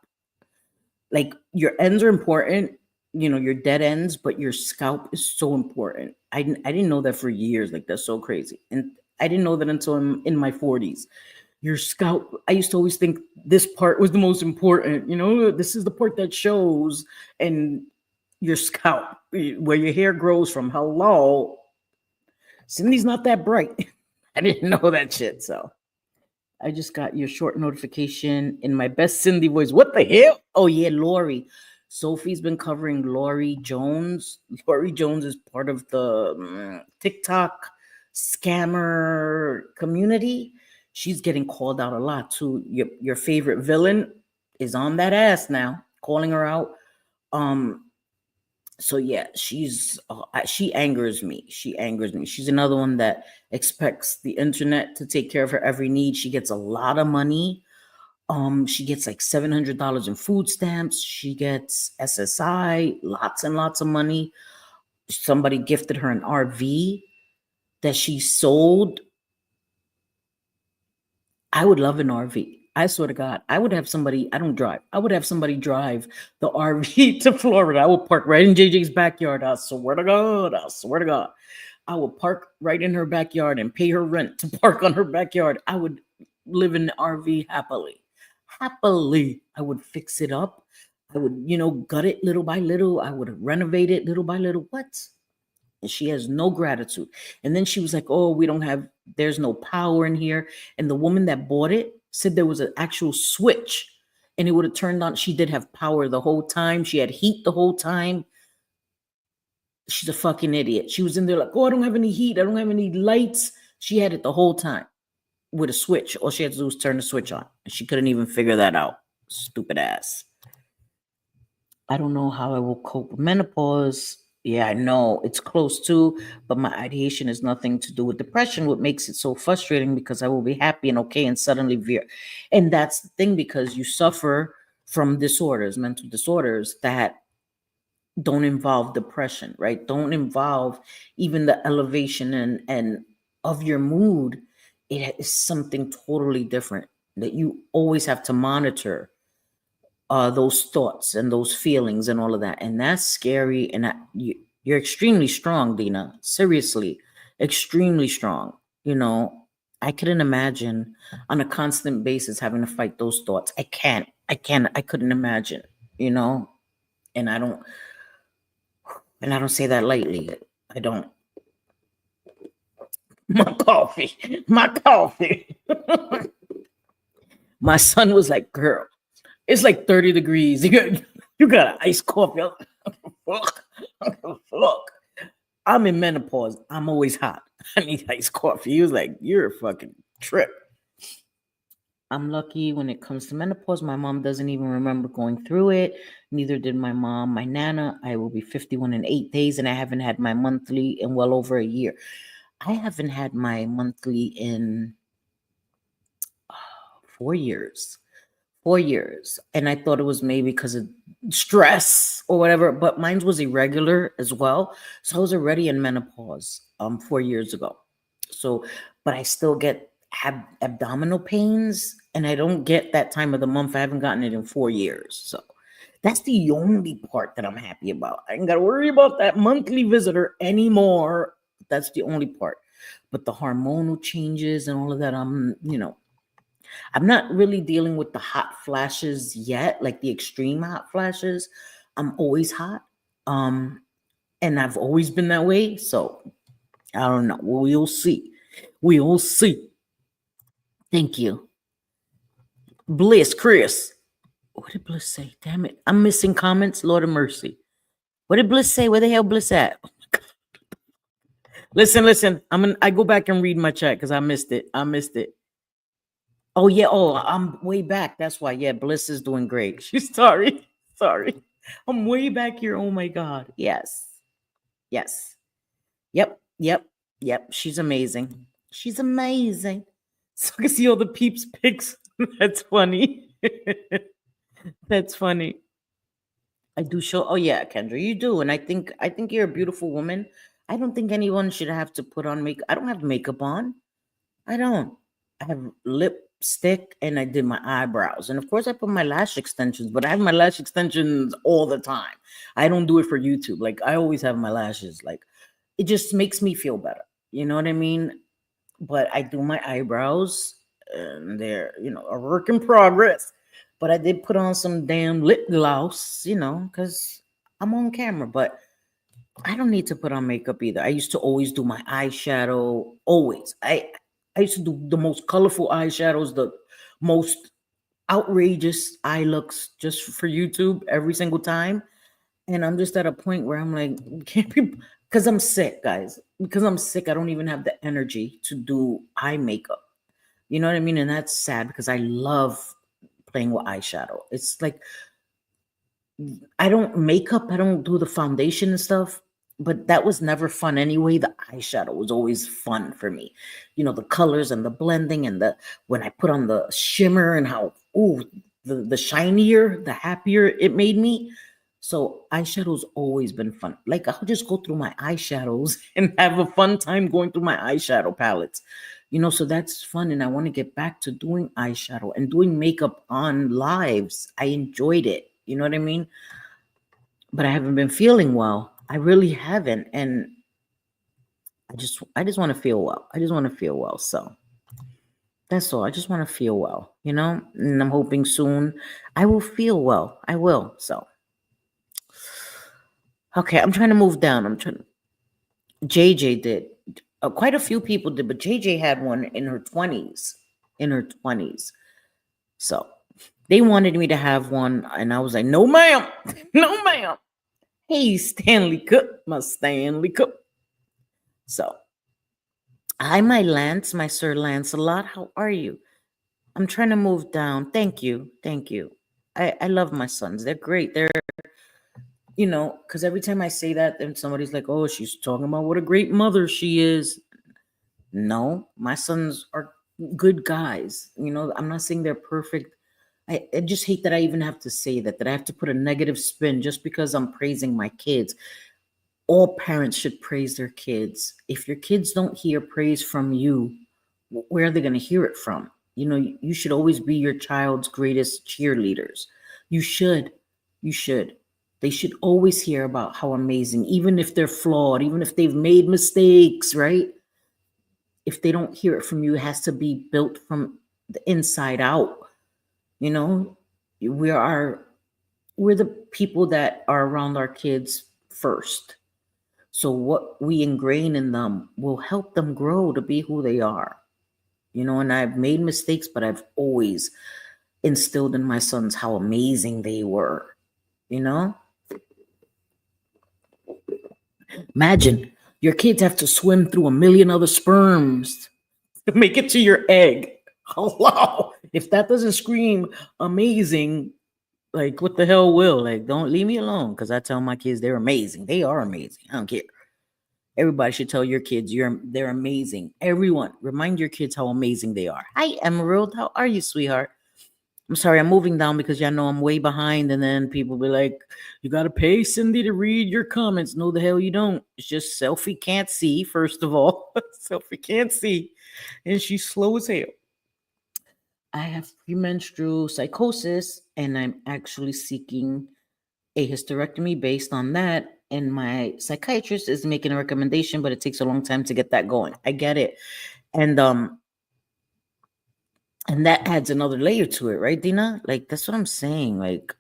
Like, your ends are important, your dead ends, but your scalp is so important. I didn't know that for years. Like, that's so crazy. And I didn't know that until I'm in my 40s. Your scalp, I used to always think this part was the most important. This is the part that shows. And your scalp, where your hair grows from. Hello. Cindy's not that bright. I didn't know that shit. So I just got your short notification in my best Cindy voice. What the hell? Oh, yeah, Lori. Sophie's been covering Lori Jones. Lori Jones is part of the TikTok scammer community. She's getting called out a lot too. Your favorite villain is on that ass now, calling her out. So yeah, she angers me. She's another one that expects the internet to take care of her every need. She gets a lot of money. She gets like $700 in food stamps. She gets SSI, lots and lots of money. Somebody gifted her an RV that she sold. I would love an RV. I swear to God, I would have somebody, I don't drive. I would have somebody drive the RV to Florida. I would park right in JJ's backyard. I swear to God. I would park right in her backyard and pay her rent to park on her backyard. I would live in the RV happily. I would fix it up. I would, gut it little by little. I would renovate it little by little. What? And she has no gratitude. And then she was like, oh, there's no power in here. And the woman that bought it said there was an actual switch and it would have turned on. She did have power the whole time. She had heat the whole time. She's a fucking idiot. She was in there like, oh, I don't have any heat. I don't have any lights. She had it the whole time with a switch. All she had to do was turn the switch on. And she couldn't even figure that out. Stupid ass. I don't know how I will cope with menopause. Yeah, I know it's close to, but my ideation has nothing to do with depression. What makes it so frustrating, because I will be happy and okay and suddenly veer. And that's the thing, because you suffer from disorders, mental disorders that don't involve depression, right? Don't involve even the elevation and of your mood. It is something totally different that you always have to monitor. Those thoughts and those feelings and all of that. And that's scary. And you're extremely strong, Dina. Seriously, extremely strong. I couldn't imagine on a constant basis having to fight those thoughts. I couldn't imagine, and I don't say that lightly. I don't. My coffee. My son was like, girl, it's like 30 degrees. You got an iced coffee. Look, I'm in menopause. I'm always hot. I need iced coffee. He was like, you're a fucking trip. I'm lucky when it comes to menopause. My mom doesn't even remember going through it. Neither did my mom. My nana, I will be 51 in 8 days, and I haven't had my monthly in well over a year. I haven't had my monthly in 4 years. 4 years. And I thought it was maybe because of stress or whatever, but mine was irregular as well. So I was already in menopause 4 years ago. So, but I still have abdominal pains, and I don't get that time of the month. I haven't gotten it in 4 years. So that's the only part that I'm happy about. I ain't got to worry about that monthly visitor anymore. That's the only part. But the hormonal changes and all of that, I'm not really dealing with the hot flashes yet, like the extreme hot flashes. I'm always hot. And I've always been that way. So I don't know. We'll see. We'll see. Thank you. Bliss, Chris. What did Bliss say? Damn it. I'm missing comments. Lord of mercy. What did Bliss say? Where the hell Bliss at? Listen. I go back and read my chat because I missed it. Oh, yeah. Oh, I'm way back. That's why. Yeah, Bliss is doing great. She's sorry. I'm way back here. Oh, my God. Yes. Yep. She's amazing. So I can see all the peeps pics. That's funny. That's funny. I do show. Oh, yeah, Kendra, you do. And I think you're a beautiful woman. I don't think anyone should have to put on makeup. I don't have makeup on. I don't. I have lipstick, and I did my eyebrows. And of course, I put my lash extensions, but I have my lash extensions all the time. I don't do it for YouTube. Like, I always have my lashes. Like, it just makes me feel better. You know what I mean? But I do my eyebrows, and they're, a work in progress. But I did put on some damn lip gloss, because I'm on camera. But I don't need to put on makeup either. I used to always do my eyeshadow. Always. I used to do the most colorful eyeshadows, the most outrageous eye looks just for YouTube every single time. And I'm just at a point where I'm like, can't be, because I'm sick, guys. Because I'm sick, I don't even have the energy to do eye makeup. You know what I mean? And that's sad because I love playing with eyeshadow. It's like, I don't do the foundation and stuff, but that was never fun anyway. The eyeshadow was always fun for me. The colors and the blending and when I put on the shimmer and how, the shinier, the happier it made me. So eyeshadow's always been fun. Like, I'll just go through my eyeshadows and have a fun time going through my eyeshadow palettes. So that's fun. And I want to get back to doing eyeshadow and doing makeup on lives. I enjoyed it. You know what I mean? But I haven't been feeling well. I really haven't. And I just want to feel well. I just want to feel well. So that's all. I just want to feel well, and I'm hoping soon I will feel well. I will. So, okay, I'm trying to move down. JJ did. Quite a few people did, but JJ had one in her 20s. So they wanted me to have one, and I was like, no, ma'am. No, ma'am. Hey, Stanley Cook, my Stanley Cook. So, hi, my Lance, my Sir Lancelot. How are you? I'm trying to move down. Thank you. I love my sons. They're great. They're, because every time I say that, then somebody's like, oh, she's talking about what a great mother she is. No, my sons are good guys. I'm not saying they're perfect. I just hate that I even have to say that I have to put a negative spin just because I'm praising my kids. All parents should praise their kids. If your kids don't hear praise from you, where are they going to hear it from? You should always be your child's greatest cheerleaders. You should. They should always hear about how amazing, even if they're flawed, even if they've made mistakes, right? If they don't hear it from you, it has to be built from the inside out. We're the people that are around our kids first. So what we ingrain in them will help them grow to be who they are. And I've made mistakes, but I've always instilled in my sons how amazing they were. Imagine your kids have to swim through a million other sperms to make it to your egg. Hello. If that doesn't scream amazing, like, what the hell will? Like, don't leave me alone, because I tell my kids they're amazing. They are amazing. I don't care. Everybody should tell your kids they're amazing. Everyone, remind your kids how amazing they are. Hi, Emerald. How are you, sweetheart? I'm sorry, I'm moving down because y'all know I'm way behind, and then people be like, you got to pay Cindy to read your comments. No, the hell you don't. It's just Selfie can't see, first of all. Selfie can't see, and she's slow as hell. I have premenstrual psychosis, and I'm actually seeking a hysterectomy based on that. And my psychiatrist is making a recommendation, but it takes a long time to get that going. I get it. And that adds another layer to it, right, Dina? Like, that's what I'm saying. Like,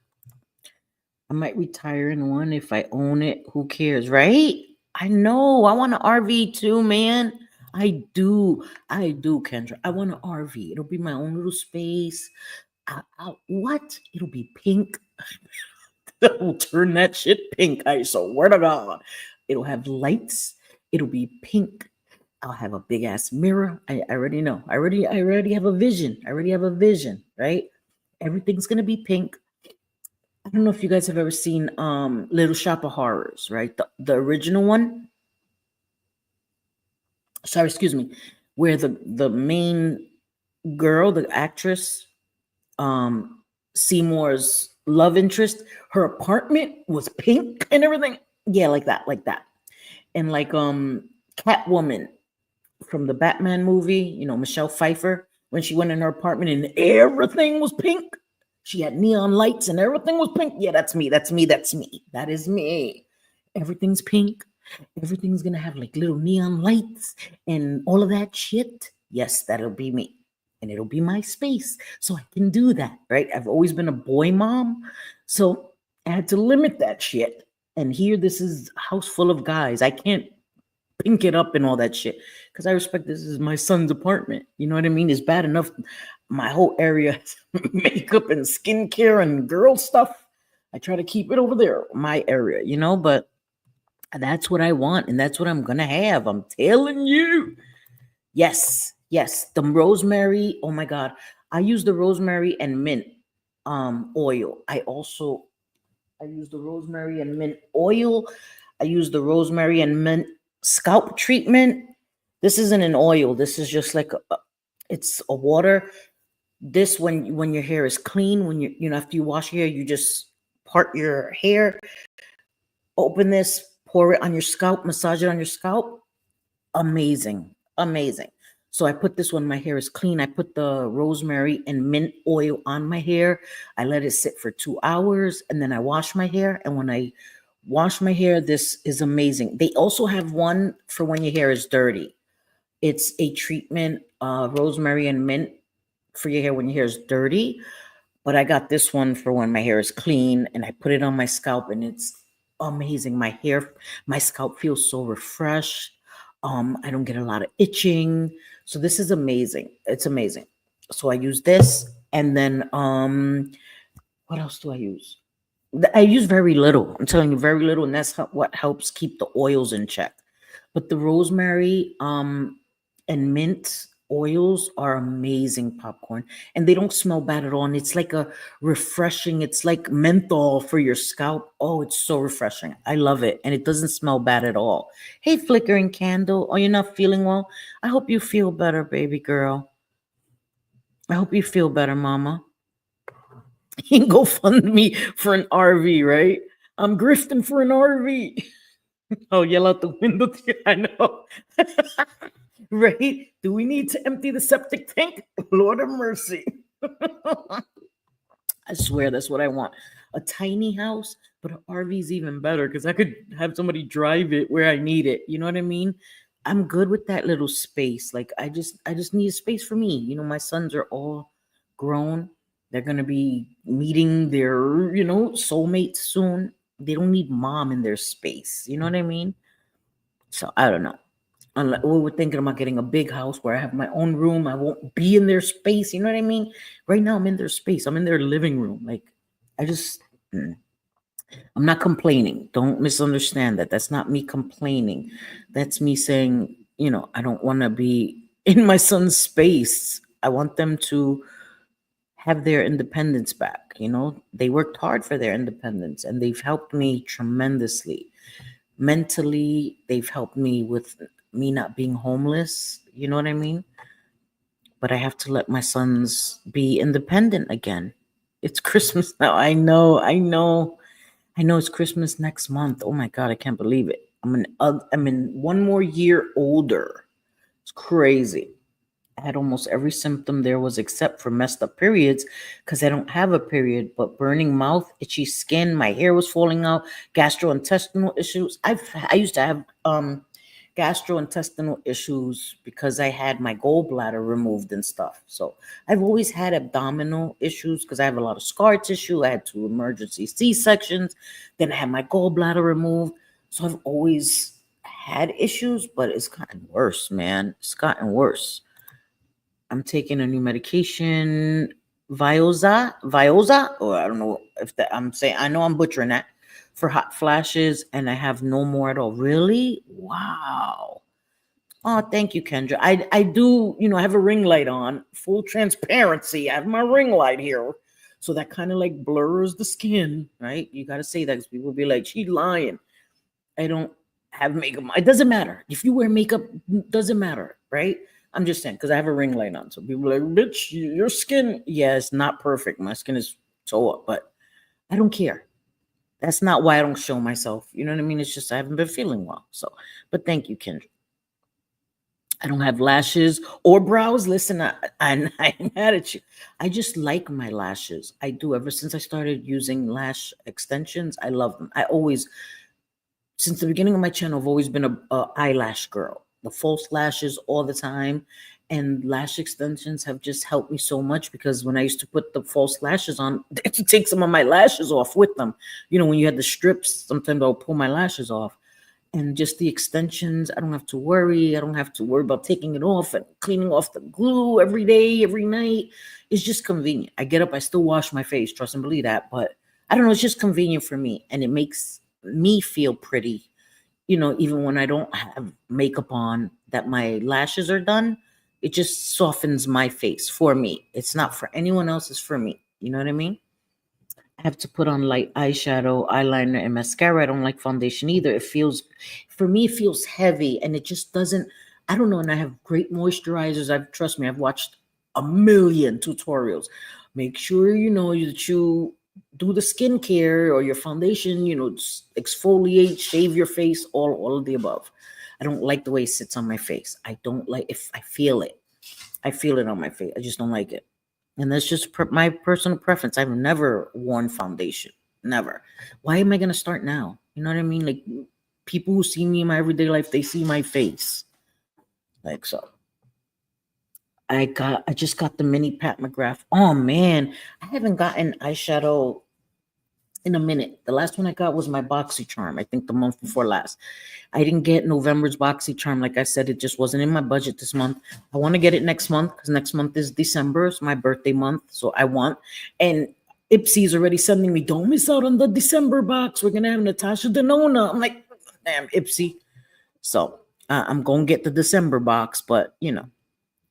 I might retire in one if I own it. Who cares, right? I know. I want an RV too, man. I do, Kendra. I want an RV. It'll be my own little space. What? It'll be pink. We'll turn that shit pink. I swear to God. It'll have lights. It'll be pink. I'll have a big ass mirror. I already know. I already have a vision. Right? Everything's gonna be pink. I don't know if you guys have ever seen Little Shop of Horrors, right? The original one. Sorry, excuse me. Where the main girl, the actress, Seymour's love interest, her apartment was pink and everything. Yeah, like that. And like Catwoman from the Batman movie, Michelle Pfeiffer, when she went in her apartment and everything was pink. She had neon lights and everything was pink. Yeah, that's me. That's me. That's me. That is me. Everything's pink. Everything's gonna have like little neon lights and all of that shit. Yes, that'll be me. And it'll be my space. So I can do that, right? I've always been a boy mom. So I had to limit that shit. And here, this is a house full of guys. I can't pink it up and all that shit because I respect this is my son's apartment. You know what I mean? It's bad enough my whole area makeup and skincare and girl stuff. I try to keep it over there, my area, you know, but that's what I want and that's what I'm gonna have. I'm telling you. Yes, the rosemary. Oh my god. I use the rosemary and mint oil. I use the rosemary and mint oil. I use the rosemary and mint scalp treatment. This isn't an oil. This is just like it's a water. This when your hair is clean, when you know after you wash your hair, you just part your hair, open this, pour it on your scalp, massage it on your scalp. Amazing. So I put this when my hair is clean. I put the rosemary and mint oil on my hair. I let it sit for 2 hours and then I wash my hair. And when I wash my hair, this is amazing. They also have one for when your hair is dirty. It's a treatment, rosemary and mint for your hair when your hair is dirty. But I got this one for when my hair is clean and I put it on my scalp and it's amazing. My scalp feels so refreshed. I don't get a lot of itching. So this is amazing. It's amazing. So I use this and then what else do I use? I use very little. I'm telling you, very little, and that's what helps keep the oils in check. But the rosemary and mint oils are amazing popcorn, and they don't smell bad at all. And it's like a refreshing. It's like menthol for your scalp. Oh, it's so refreshing. I love it, and it doesn't smell bad at all. Hey, flickering candle. Oh, you're not feeling well? I hope you feel better, baby girl. I hope you feel better, mama. You can go fund me for an RV, right? I'm grifting for an RV. Oh, yell out the window. I know. Right? Do we need to empty the septic tank? Lord of mercy. I swear that's what I want. A tiny house, but an RV is even better because I could have somebody drive it where I need it. You know what I mean? I'm good with that little space. Like I just need a space for me. You know, my sons are all grown. They're gonna be meeting their, soulmates soon. They don't need mom in their space. You know what I mean? So I don't know. Unless we were thinking about getting a big house where I have my own room. I won't be in their space. You know what I mean? Right now I'm in their space. I'm in their living room. Like I'm not complaining. Don't misunderstand that. That's not me complaining. That's me saying, I don't want to be in my son's space. I want them to have their independence back. They worked hard for their independence and they've helped me tremendously. Mentally, they've helped me with me not being homeless. You know what I mean? But I have to let my sons be independent again. It's Christmas now. I know it's Christmas next month. Oh my God, I can't believe it. I'm in 1 more year older. It's crazy. I had almost every symptom there was except for messed up periods because I don't have a period, but burning mouth, itchy skin, my hair was falling out, gastrointestinal issues. I used to have gastrointestinal issues because I had my gallbladder removed and stuff. So I've always had abdominal issues because I have a lot of scar tissue. I had 2 emergency C-sections. Then I had my gallbladder removed. So I've always had issues, but it's gotten worse, man. It's gotten worse. I'm taking a new medication, Vioza, or I don't know if that I'm saying, I know I'm butchering that, for hot flashes, and I have no more at all. Really? Wow. Oh, thank you, Kendra. I do, I have a ring light on, full transparency. I have my ring light here. So that kind of like blurs the skin, right? You got to say that because people be like, she's lying. I don't have makeup. It doesn't matter. If you wear makeup, doesn't matter, right? I'm just saying, because I have a ring light on. So people are like, bitch, your skin, yeah, it's not perfect. My skin is so up, but I don't care. That's not why I don't show myself. You know what I mean? It's just I haven't been feeling well. So, but thank you, Kendra. I don't have lashes or brows. Listen, I'm mad at you. I just like my lashes. I do. Ever since I started using lash extensions, I love them. I always, since the beginning of my channel, I've always been a eyelash girl. The false lashes all the time. And lash extensions have just helped me so much because when I used to put the false lashes on, they had to take some of my lashes off with them. You know, when you had the strips, sometimes I'll pull my lashes off. And just the extensions, I don't have to worry. I don't have to worry about taking it off and cleaning off the glue every day, every night. It's just convenient. I get up, I still wash my face, trust and believe that. But I don't know, it's just convenient for me. And it makes me feel pretty, you know, even when I don't have makeup on, that my lashes are done. It just softens my face for me. It's not for anyone else, it's for me. You know what I mean? I have to put on light eyeshadow, eyeliner, and mascara. I don't like foundation either. It feels, for me, it feels heavy and it just doesn't, I don't know. And I have great moisturizers. Trust me, I've watched a million tutorials. Make sure you know that you do the skincare or your foundation, you know, exfoliate, shave your face, all of the above. I don't like the way it sits on my face. I don't like, if I feel it. I feel it on my face. I just don't like it. And that's just my personal preference. I've never worn foundation. Never. Why am I going to start now? You know what I mean? Like, people who see me in my everyday life, they see my face. Like, so. I just got the mini Pat McGrath. Oh, man. I haven't gotten eyeshadow in a minute. The last one I got was my BoxyCharm. I think the month before last. I didn't get November's BoxyCharm. Like I said, it just wasn't in my budget this month. I want to get it next month because next month is December. It's my birthday month. So I want. And Ipsy's already sending me, don't miss out on the December box. We're going to have Natasha Denona. I'm like, damn, Ipsy. So I'm going to get the December box. But, you know,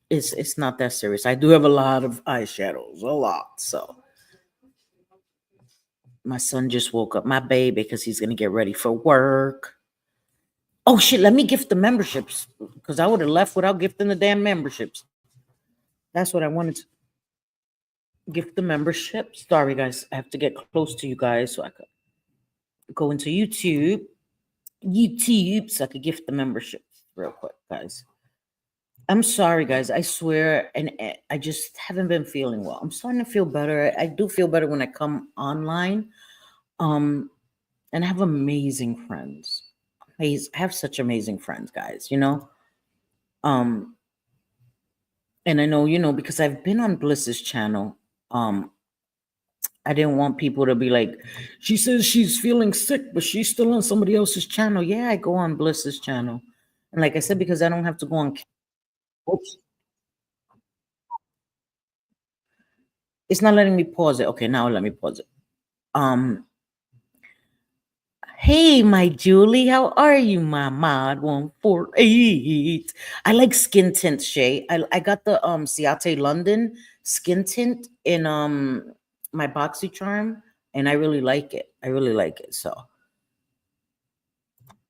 it's not that serious. I do have a lot of eyeshadows. A lot. So. My son just woke up, my baby, because he's going to get ready for work. Oh, shit, let me gift the memberships because I would have left without gifting the damn memberships. That's what I wanted to gift the memberships. Sorry, guys. I have to get close to you guys so I could go into YouTube so I could gift the memberships real quick, guys. I'm sorry, guys. I swear, and I just haven't been feeling well. I'm starting to feel better. I do feel better when I come online. And I have amazing friends. I have such amazing friends, guys, you know? And I know, you know, because I've been on Bliss's channel. I didn't want people to be like, she says she's feeling sick, but she's still on somebody else's channel. Yeah, I go on Bliss's channel. And like I said, because I don't have to go on. Oops. It's not letting me pause it. Okay, now let me pause it. Hey, my Julie, how are you, my mod 148? I like skin tint, Shay. I got the Ciate London skin tint in my BoxyCharm, and I really like it. I really like it. So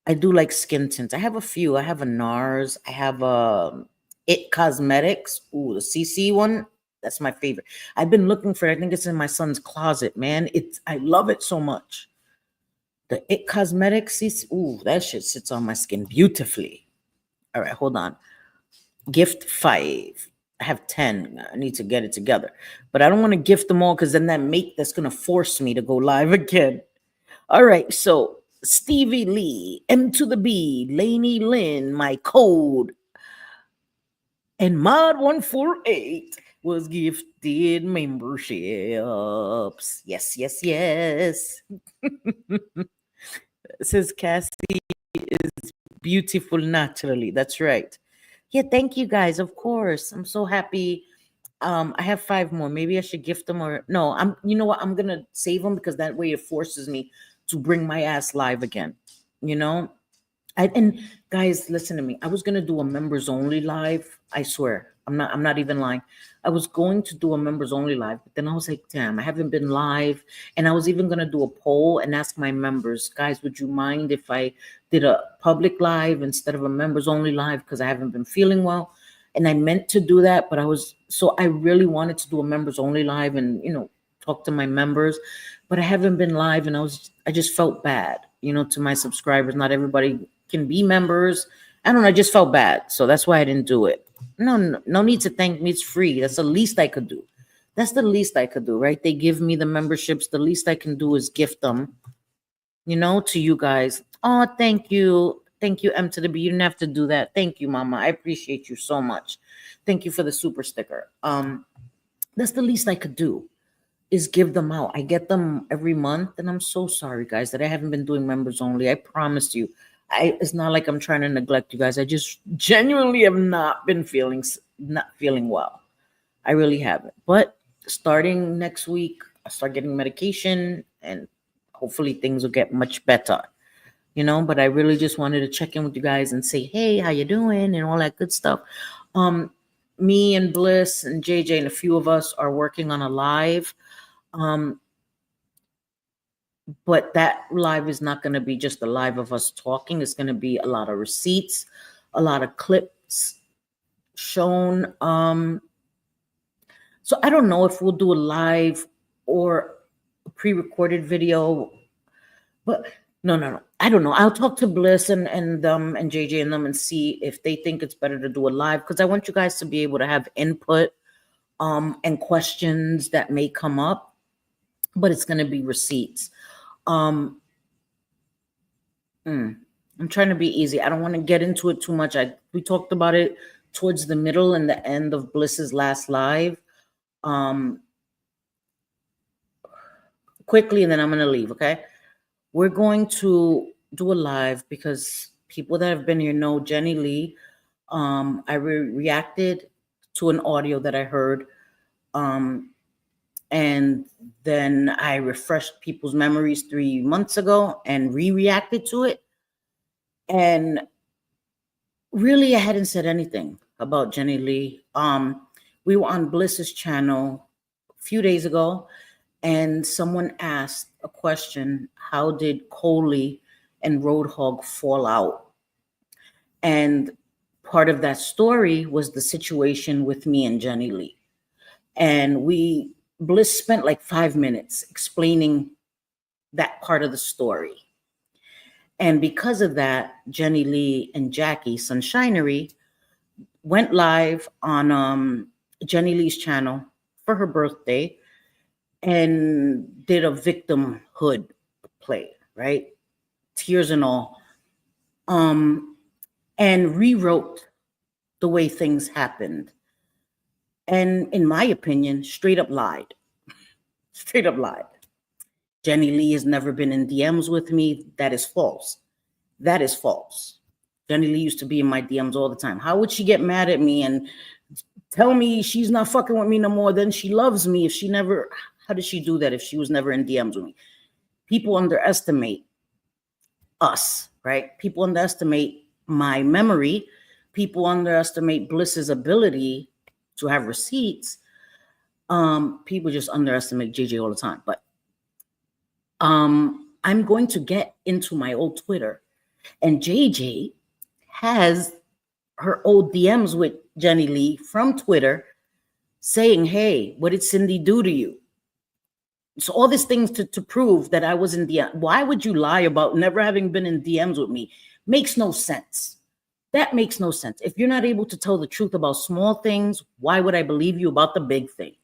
I do like skin tints. I have a few. I have a NARS. I have a It Cosmetics. Ooh, the CC one. That's my favorite. I've been looking for it. I think it's in my son's closet, man. I love it so much. The It Cosmetics, ooh, that shit sits on my skin beautifully. All right, hold on. Gift 5. I have 10. I need to get it together. But I don't want to gift them all because then that's going to force me to go live again. All right, so Stevie Lee, M to the B, Lainey Lynn, my code, and Mod148 was gifted memberships. Yes, yes, yes. Says Cassie is beautiful naturally. That's right. Yeah, thank you guys. Of course. I'm so happy. I have 5 more. Maybe I should gift them or no, you know what? I'm gonna save them because that way it forces me to bring my ass live again. You know? And guys, listen to me. I was gonna do a members only live. I swear. I'm not even lying. I was going to do a members only live, but then I was like, damn, I haven't been live. And I was even gonna do a poll and ask my members, guys, would you mind if I did a public live instead of a members only live? Because I haven't been feeling well. And I meant to do that, but I really wanted to do a members only live and, you know, talk to my members, but I haven't been live and I just felt bad, you know, to my subscribers. Not everybody can be members. I don't know. I just felt bad. So that's why I didn't do it. No need to thank me. It's free. That's the least I could do. That's the least I could do, right? They give me the memberships. The least I can do is gift them, to you guys. Oh, thank you. Thank you, M to the B. You didn't have to do that. Thank you, Mama. I appreciate you so much. Thank you for the super sticker. That's the least I could do is give them out. I get them every month, and I'm so sorry, guys, that I haven't been doing members only. I promise you. It's not like I'm trying to neglect you guys. I just genuinely have not feeling well. I really haven't. But starting next week, I'll start getting medication, and hopefully things will get much better. But I really just wanted to check in with you guys and say, hey, how you doing? And all that good stuff. Me and Bliss and JJ and a few of us are working on a live. But that live is not going to be just a live of us talking. It's going to be a lot of receipts, a lot of clips shown. So I don't know if we'll do a live or a pre-recorded video, but no. I don't know. I'll talk to Bliss and JJ and them and see if they think it's better to do a live, because I want you guys to be able to have input and questions that may come up, but it's going to be receipts. I'm trying to be easy. I don't want to get into it too much. We talked about it towards the middle and the end of Bliss's last live. Quickly, and then I'm going to leave, okay? We're going to do a live because people that have been here know Jenny Lee. I reacted to an audio that I heard. And then I refreshed people's memories 3 months ago and reacted to it. And really, I hadn't said anything about Jenny Lee. We were on Bliss's channel a few days ago, and someone asked a question: how did Coley and Roadhog fall out? And part of that story was the situation with me and Jenny Lee. And Bliss spent like 5 minutes explaining that part of the story. And because of that, Jenny Lee and Jackie Sunshinery went live on Jenny Lee's channel for her birthday and did a victimhood play, right? Tears and all. And rewrote the way things happened. And in my opinion, straight up lied. Straight up lied. Jenny Lee has never been in DMs with me. That is false. That is false. Jenny Lee used to be in my DMs all the time. How would she get mad at me and tell me she's not fucking with me no more? Then she loves me. How did she do that if she was never in DMs with me? People underestimate us, right? People underestimate my memory. People underestimate Bliss's ability to have receipts. People just underestimate JJ all the time. But I'm going to get into my old Twitter, and JJ has her old DMs with Jenny Lee from Twitter saying, hey, what did Cindy do to you? So all these things to prove that I was in DM. Why would you lie about never having been in DMs with me? Makes no sense. That makes no sense. If you're not able to tell the truth about small things, why would I believe you about the big thing?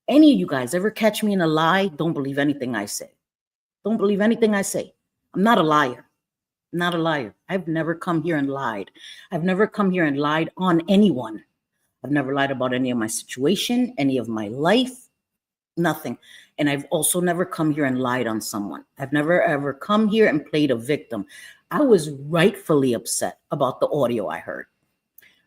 Any of you guys ever catch me in a lie? Don't believe anything I say. Don't believe anything I say. I'm not a liar. I'm not a liar. I've never come here and lied. I've never come here and lied on anyone. I've never lied about any of my situation, any of my life, nothing. And I've also never come here and lied on someone. I've never ever come here and played a victim. I was rightfully upset about the audio I heard.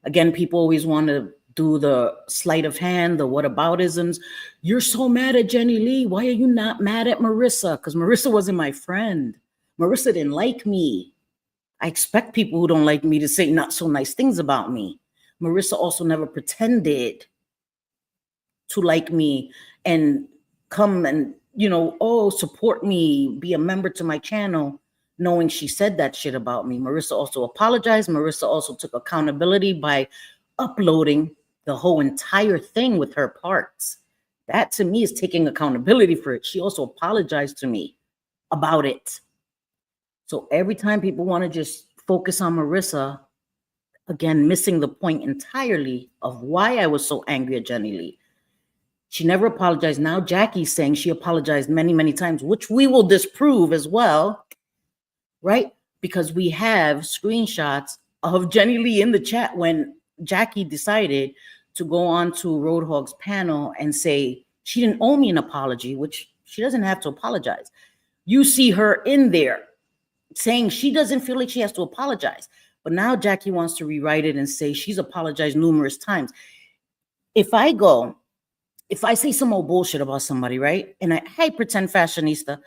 Again, people always want to do the sleight of hand, the whataboutisms. You're so mad at Jenny Lee. Why are you not mad at Marissa? Because Marissa wasn't my friend. Marissa didn't like me. I expect people who don't like me to say not so nice things about me. Marissa also never pretended to like me and come and, support me, be a member to my channel, knowing she said that shit about me. Marissa also apologized. Marissa also took accountability by uploading the whole entire thing with her parts. That to me is taking accountability for it. She also apologized to me about it. So every time people want to just focus on Marissa, again, missing the point entirely of why I was so angry at Jenny Lee. She never apologized. Now Jackie's saying she apologized many, many times, which we will disprove as well, right? Because we have screenshots of Jenny Lee in the chat when Jackie decided to go on to Roadhog's panel and say she didn't owe me an apology, which she doesn't have to apologize. You see her in there saying she doesn't feel like she has to apologize. But now Jackie wants to rewrite it and say she's apologized numerous times. If I say some old bullshit about somebody, right? And I pretend fashionista,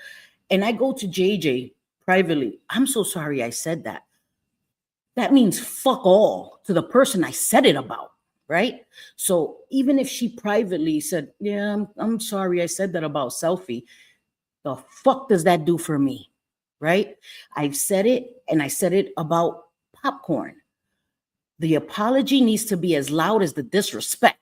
and I go to JJ privately, I'm so sorry I said that. That means fuck all to the person I said it about, right? So even if she privately said, yeah, I'm sorry I said that about Selfie, the fuck does that do for me, right? I've said it, and I said it about Popcorn. The apology needs to be as loud as the disrespect,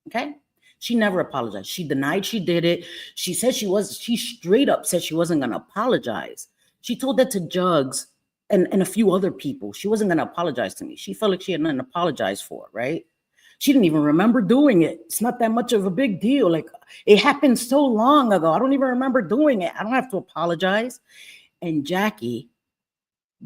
okay? She never apologized. She denied she did it. She said she straight up said she wasn't going to apologize. She told that to Jugs and a few other people. She wasn't going to apologize to me. She felt like she had nothing to apologize for, right? She didn't even remember doing it. It's not that much of a big deal. Like, it happened so long ago. I don't even remember doing it. I don't have to apologize. And Jackie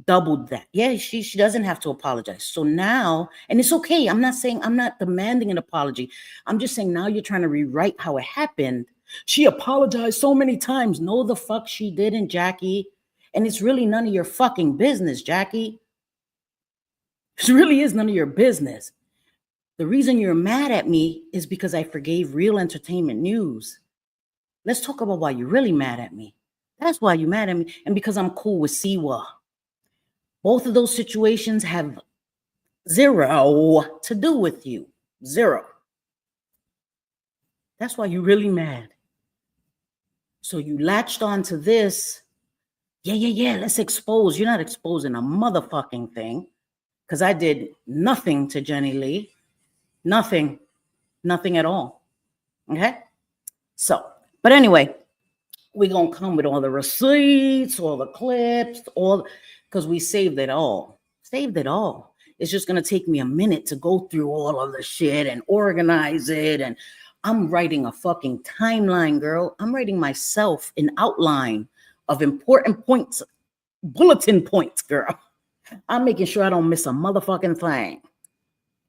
doubled that. Yeah, she doesn't have to apologize. So now, and it's okay. I'm not demanding an apology. I'm just saying now you're trying to rewrite how it happened. She apologized so many times. No, the fuck she didn't, Jackie. And it's really none of your fucking business, Jackie. It really is none of your business. The reason you're mad at me is because I forgave Real Entertainment News. Let's talk about why you're really mad at me. That's why you're mad at me. And because I'm cool with Siwa. Both of those situations have zero to do with you. Zero. That's why you're really mad. So you latched onto this. Yeah, let's expose. You're not exposing a motherfucking thing. Because I did nothing to Jenny Lee. Nothing at all. Okay? So, but anyway, we're going to come with all the receipts, all the clips, because we saved it all. It's just going to take me a minute to go through all of the shit and organize it. And I'm writing a fucking timeline, girl. I'm writing myself an outline of important points, bulletin points, girl. I'm making sure I don't miss a motherfucking thing.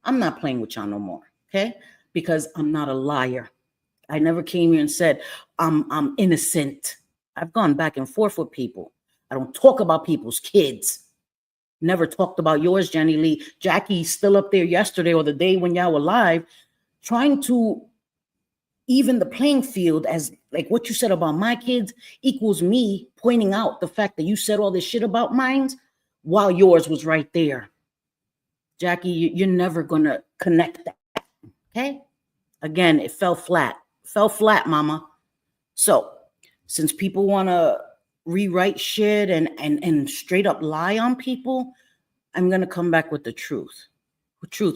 I'm not playing with y'all no more, okay? Because I'm not a liar. I never came here and said I'm innocent. I've gone back and forth with people. I don't talk about people's kids. Never talked about yours, Jenny Lee. Jackie's still up there yesterday or the day when y'all were live, trying to even the playing field as like what you said about my kids equals me pointing out the fact that you said all this shit about mine while yours was right there. Jackie, you're never going to connect that, okay? Again, it fell flat. Fell flat, mama. So, since people want to rewrite shit and straight up lie on people, I'm going to come back with the truth.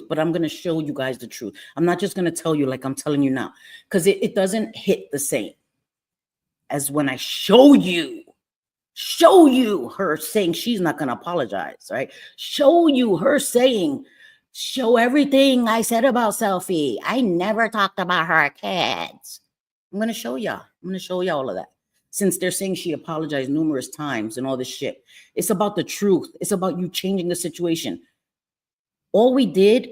But I'm going to show you guys the truth. I'm not just going to tell you like I'm telling you now, because it doesn't hit the same as when I show you her saying she's not going to apologize, right? Show you her saying, show everything I said about Selfie. I never talked about her kids. I'm going to show y'all. All of that. Since they're saying she apologized numerous times and all this shit. It's about the truth. It's about you changing the situation. All we did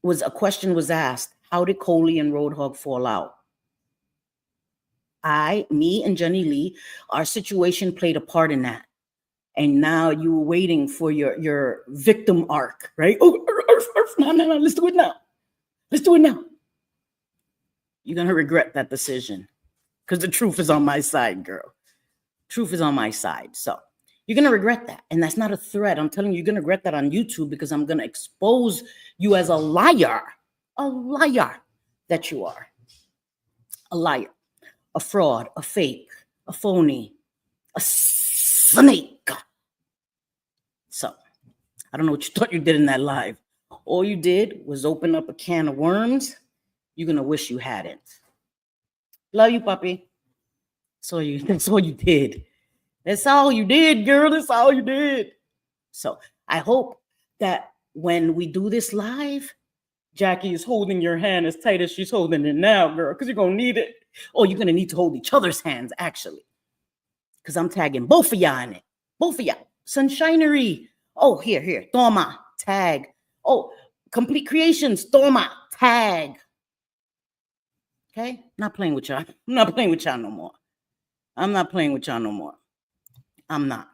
was a question was asked. How did Coley and Roadhog fall out? Me and Jenny Lee, our situation played a part in that. And now you were waiting for your victim arc, right? Oh, no, let's do it now. You're going to regret that decision because the truth is on my side, girl. Truth is on my side. So you're going to regret that. And that's not a threat. I'm telling you, you're going to regret that on YouTube because I'm going to expose you as a liar that you are. A liar. A fraud, a fake, a phony, a snake. So, I don't know what you thought you did in that live. All you did was open up a can of worms. You're going to wish you hadn't. Love you, puppy. That's all you did. That's all you did, girl. That's all you did. So, I hope that when we do this live, Jackie is holding your hand as tight as she's holding it now, girl, because you're going to need it. Oh, you're going to need to hold each other's hands, actually, because I'm tagging both of y'all in it. Both of y'all. Sunshinery. Oh, here. Toma. Tag. Oh, Complete Creations. Toma. Tag. Okay? Not playing with y'all. I'm not playing with y'all no more. I'm not.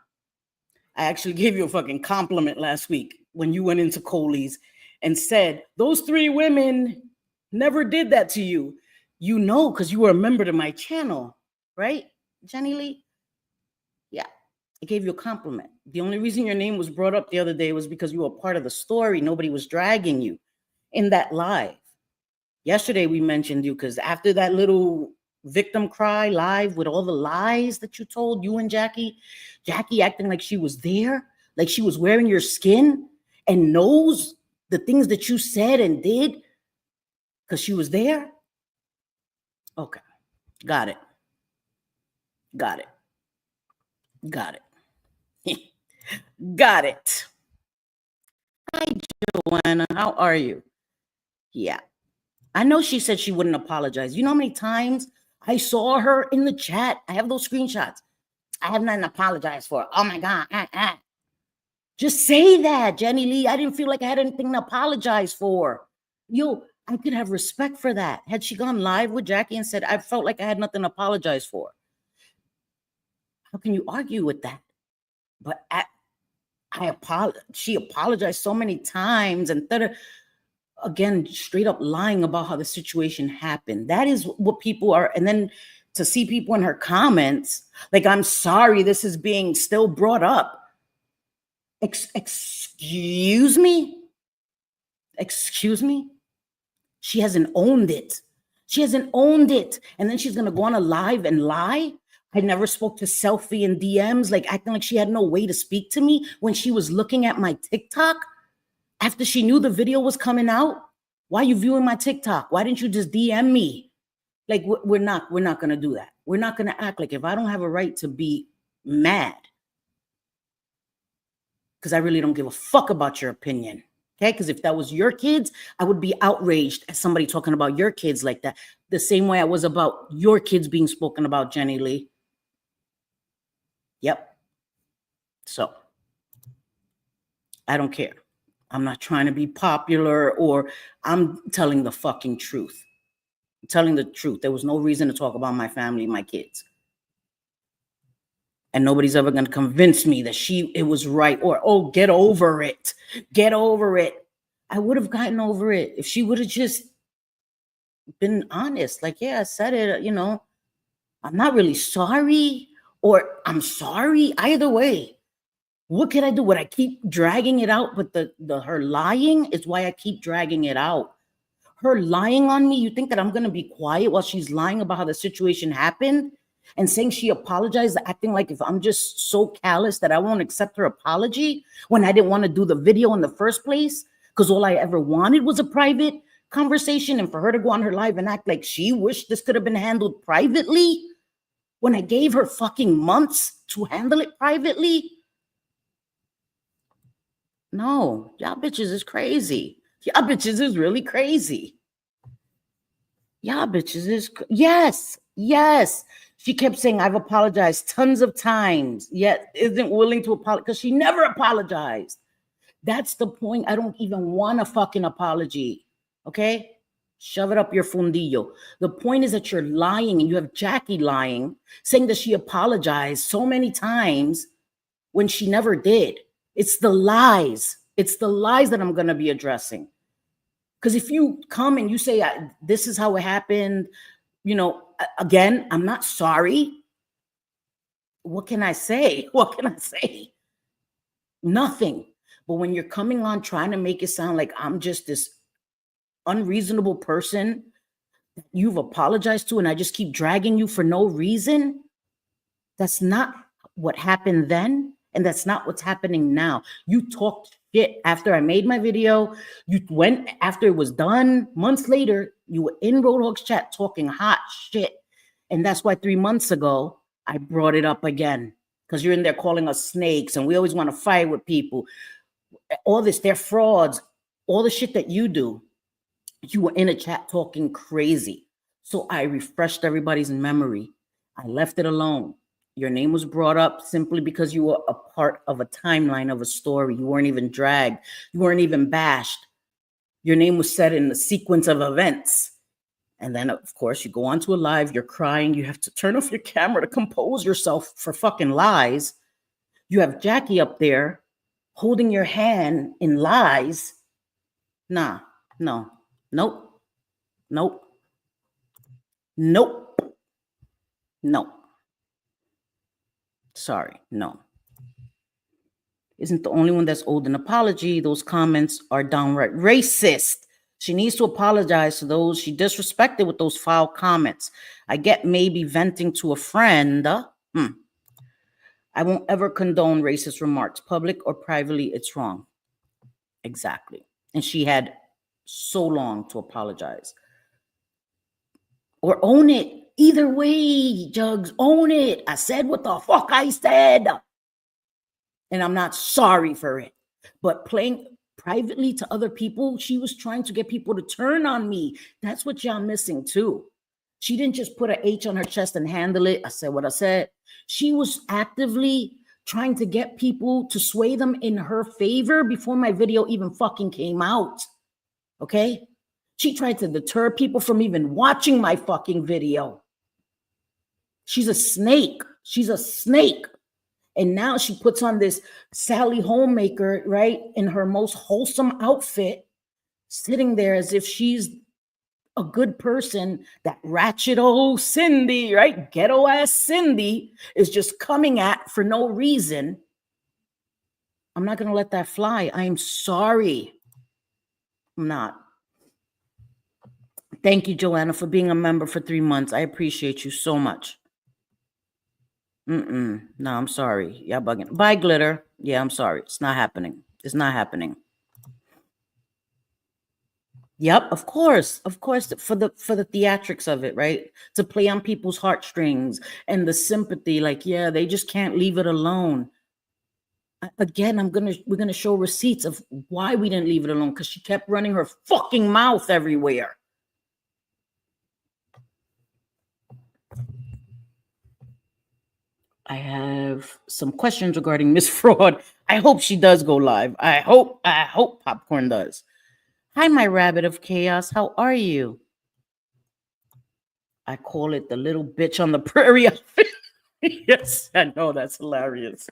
I actually gave you a fucking compliment last week when you went into Coley's and said, those 3 women never did that to you. You know, because you were a member to my channel, right, Jenny Lee? Yeah, I gave you a compliment. The only reason your name was brought up the other day was because you were part of the story. Nobody was dragging you in that live. Yesterday, we mentioned you because after that little victim cry live with all the lies that you told, you and Jackie acting like she was there, like she was wearing your skin and knows the things that you said and did because she was there. Okay, got it. Got it. Hi, Joanna. How are you? Yeah. I know she said she wouldn't apologize. You know how many times I saw her in the chat? I have those screenshots. I have nothing to apologize for. Oh my God. Just say that, Jenny Lee. I didn't feel like I had anything to apologize for. Yo, I could have respect for that. Had she gone live with Jackie and said, I felt like I had nothing to apologize for. How can you argue with that? But she apologized so many times and again, straight up lying about how the situation happened. That is what people are. And then to see people in her comments, like, I'm sorry, this is being still brought up. Excuse me? She hasn't owned it. And then she's going to go on a live and lie. I never spoke to Selfie in DMs, like acting like she had no way to speak to me when she was looking at my TikTok after she knew the video was coming out. Why are you viewing my TikTok? Why didn't you just DM me? Like, we're not going to do that. We're not going to act like if I don't have a right to be mad, because I really don't give a fuck about your opinion. Okay, because if that was your kids, I would be outraged at somebody talking about your kids like that. The same way I was about your kids being spoken about, Jenny Lee. Yep. So I don't care. I'm not trying to be popular, or I'm telling the fucking truth. I'm telling the truth. There was no reason to talk about my family, my kids. And nobody's ever going to convince me that it was right, or, oh, get over it. Get over it. I would have gotten over it if she would have just been honest. Like, yeah, I said it, I'm not really sorry, or I'm sorry. Either way, what can I do? Would I keep dragging it out? But her lying is why I keep dragging it out. Her lying on me, you think that I'm going to be quiet while she's lying about how the situation happened? And saying she apologized, acting like if I'm just so callous that I won't accept her apology when I didn't want to do the video in the first place, because all I ever wanted was a private conversation, and for her to go on her live and act like she wished this could have been handled privately when I gave her fucking months to handle it privately. No, y'all bitches is crazy. Y'all bitches is really crazy. Y'all bitches is, yes. She kept saying, I've apologized tons of times, yet isn't willing to apologize because she never apologized. That's the point. I don't even want a fucking apology. Okay? Shove it up your fundillo. The point is that you're lying, and you have Jackie lying, saying that she apologized so many times when she never did. It's the lies. It's the lies that I'm going to be addressing. Because if you come and you say, this is how it happened, again, I'm not sorry. What can I say? Nothing. But when you're coming on trying to make it sound like I'm just this unreasonable person that you've apologized to, and I just keep dragging you for no reason, that's not what happened then, and that's not what's happening now. You talked shit after I made my video. You went after it was done. Months later, you were in Roadhog's chat talking hot shit. And that's why 3 months ago, I brought it up again, because you're in there calling us snakes, and we always want to fight with people. all this, they're frauds, all the shit that you do. You were in a chat talking crazy. So I refreshed everybody's memory. I left it alone. Your name was brought up simply because you were a part of a timeline of a story. You weren't even dragged. You weren't even bashed. Your name was said in the sequence of events. And then, of course, you go onto a live, you're crying. You have to turn off your camera to compose yourself for fucking lies. You have Jackie up there holding your hand in lies. Nah, no, nope, nope, nope, no. Sorry, no. Isn't the only one that's owed an apology. Those comments are downright racist. She needs to apologize to those she disrespected with those foul comments. I get maybe venting to a friend. I won't ever condone racist remarks, public or privately. It's wrong. Exactly. And she had so long to apologize. Or own it. Either way, Jugs, own it. I said what the fuck I said. And I'm not sorry for it. But playing privately to other people, she was trying to get people to turn on me. That's what y'all missing too. She didn't just put an H on her chest and handle it. I said what I said. She was actively trying to get people to sway them in her favor before my video even fucking came out. Okay? She tried to deter people from even watching my fucking video. She's a snake. She's a snake. And now she puts on this Sally Homemaker, right, in her most wholesome outfit, sitting there as if she's a good person. That ratchet old Cindy, right, ghetto ass Cindy is just coming at for no reason. I'm not going to let that fly. I am sorry. I'm not. Thank you, Joanna, for being a member for 3 months. I appreciate you so much. No, I'm sorry. Y'all bugging. Bye, Glitter. Yeah, I'm sorry. It's not happening. It's not happening. Yep, of course, for the theatrics of it, right? To play on people's heartstrings and the sympathy, like, yeah, they just can't leave it alone. Again, we're gonna show receipts of why we didn't leave it alone, because she kept running her fucking mouth everywhere. I have some questions regarding Miss Fraud. I hope she does go live. I hope Popcorn does. Hi, my rabbit of chaos. How are you? I call it the little bitch on the prairie outfit. Yes, I know, that's hilarious.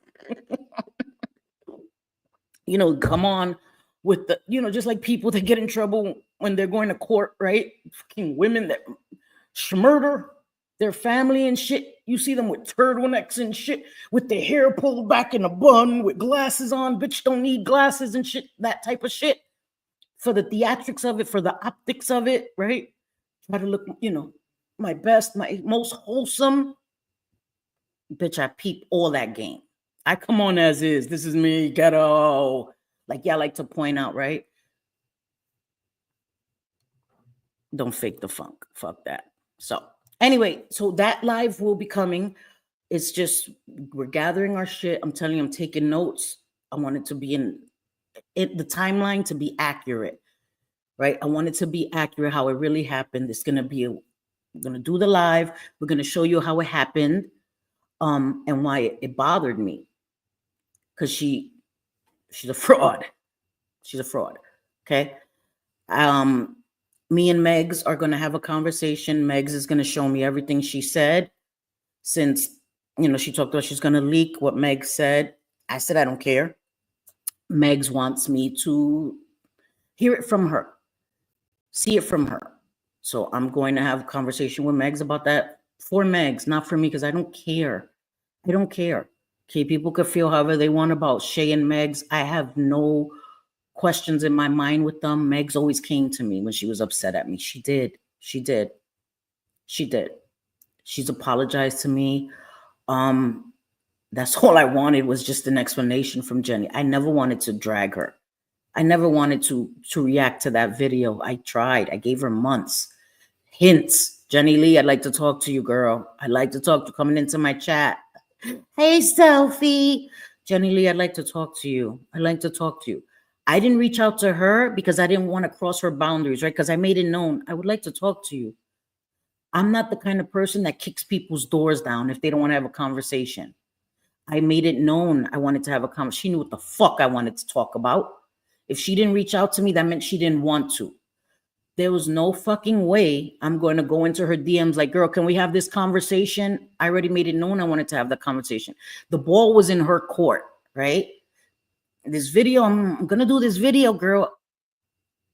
Come on with the, just like people that get in trouble when they're going to court, right? Fucking women that murder their family and shit. You see them with turtlenecks and shit, with their hair pulled back in a bun, with glasses on. Bitch don't need glasses and shit, that type of shit. For the theatrics of it, for the optics of it, right? Try to look, my best, my most wholesome. Bitch, I peep all that game. I come on as is. This is me, ghetto. Like y'all like to point out, right? Don't fake the funk. Fuck that. So anyway, so that live will be coming. It's just, we're gathering our shit. I'm telling you, I'm taking notes. I want it to be the timeline to be accurate, right? I want it to be accurate, how it really happened. It's going to be, we're going to do the live. We're going to show you how it happened, and why it bothered me. Because she's a fraud. She's a fraud. Okay. Me and Megs are going to have a conversation. Megs is going to show me everything she said. Since, she talked about she's going to leak what Megs said. I said, I don't care. Megs wants me to hear it from her, see it from her. So I'm going to have a conversation with Megs about that, for Megs, not for me, because I don't care. I don't care. Okay, people could feel however they want about Shay and Megs. I have no questions in my mind with them. Megs always came to me when she was upset at me. She did. She's apologized to me. That's all I wanted, was just an explanation from Jenny. I never wanted to drag her. I never wanted to react to that video. I tried. I gave her months. Hints. Jenny Lee, I'd like to talk to you, girl. I'd like to talk to coming into my chat. Hey, Selfie. Jenny Lee, I'd like to talk to you. I'd like to talk to you. I didn't reach out to her because I didn't want to cross her boundaries, right? Because I made it known I would like to talk to you. I'm not the kind of person that kicks people's doors down if they don't want to have a conversation. I made it known I wanted to have a conversation. She knew what the fuck I wanted to talk about. If she didn't reach out to me, that meant she didn't want to. There was no fucking way I'm going to go into her DMs like, girl, can we have this conversation? I already made it known I wanted to have the conversation. The ball was in her court, right? This video, I'm going to do this video, girl.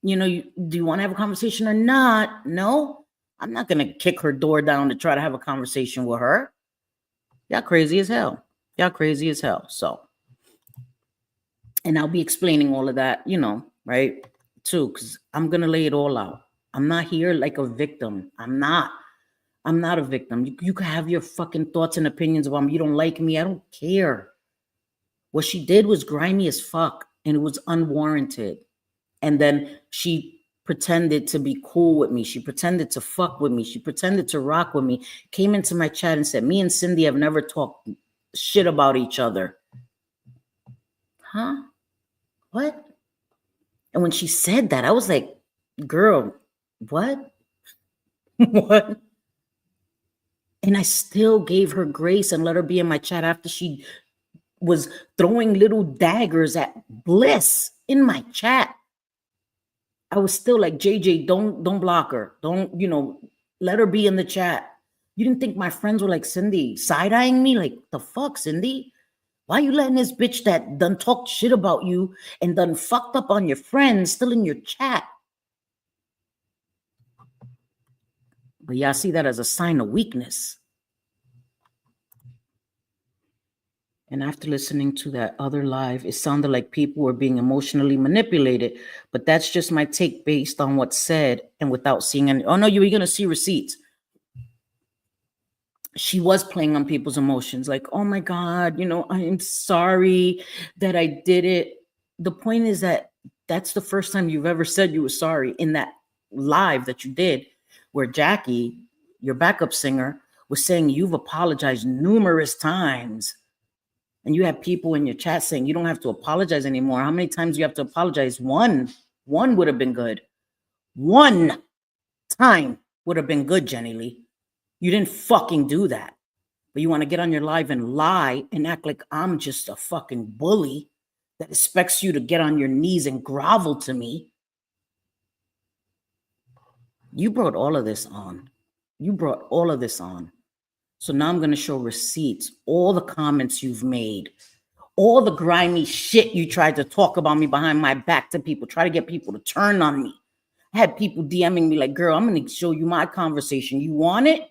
Do you want to have a conversation or not? No, I'm not going to kick her door down to try to have a conversation with her. Y'all crazy as hell. So, and I'll be explaining all of that, right? Too, because I'm going to lay it all out. I'm not here like a victim. I'm not a victim. You can have your fucking thoughts and opinions about me. You don't like me. I don't care. What she did was grimy as fuck, and it was unwarranted. And then she pretended to be cool with me. She pretended to fuck with me. She pretended to rock with me. Came into my chat and said, me and Cindy have never talked shit about each other. Huh? What? And when she said that, I was like, girl, what? What? And I still gave her grace and let her be in my chat after she was throwing little daggers at Bliss in my chat. I was still like, JJ, don't block her. Don't, let her be in the chat. You didn't think my friends were like, Cindy, side-eyeing me? Like, the fuck, Cindy? Why you letting this bitch that done talked shit about you and done fucked up on your friends still in your chat? But y'all see that as a sign of weakness. And after listening to that other live, it sounded like people were being emotionally manipulated. But that's just my take based on what's said and without seeing any. Oh, no, you were going to see receipts. She was playing on people's emotions. Like, oh, my God, I'm sorry that I did it. The point is that that's the first time you've ever said you were sorry in that live that you did, where Jackie, your backup singer, was saying you've apologized numerous times. And you have people in your chat saying you don't have to apologize anymore. How many times do you have to apologize? One would have been good. One time would have been good, Jenny Lee. You didn't fucking do that. But you want to get on your live and lie and act like I'm just a fucking bully that expects you to get on your knees and grovel to me. You brought all of this on. So now I'm going to show receipts, all the comments you've made, all the grimy shit you tried to talk about me behind my back to people, try to get people to turn on me. I had people DMing me like, girl, I'm going to show you my conversation. You want it?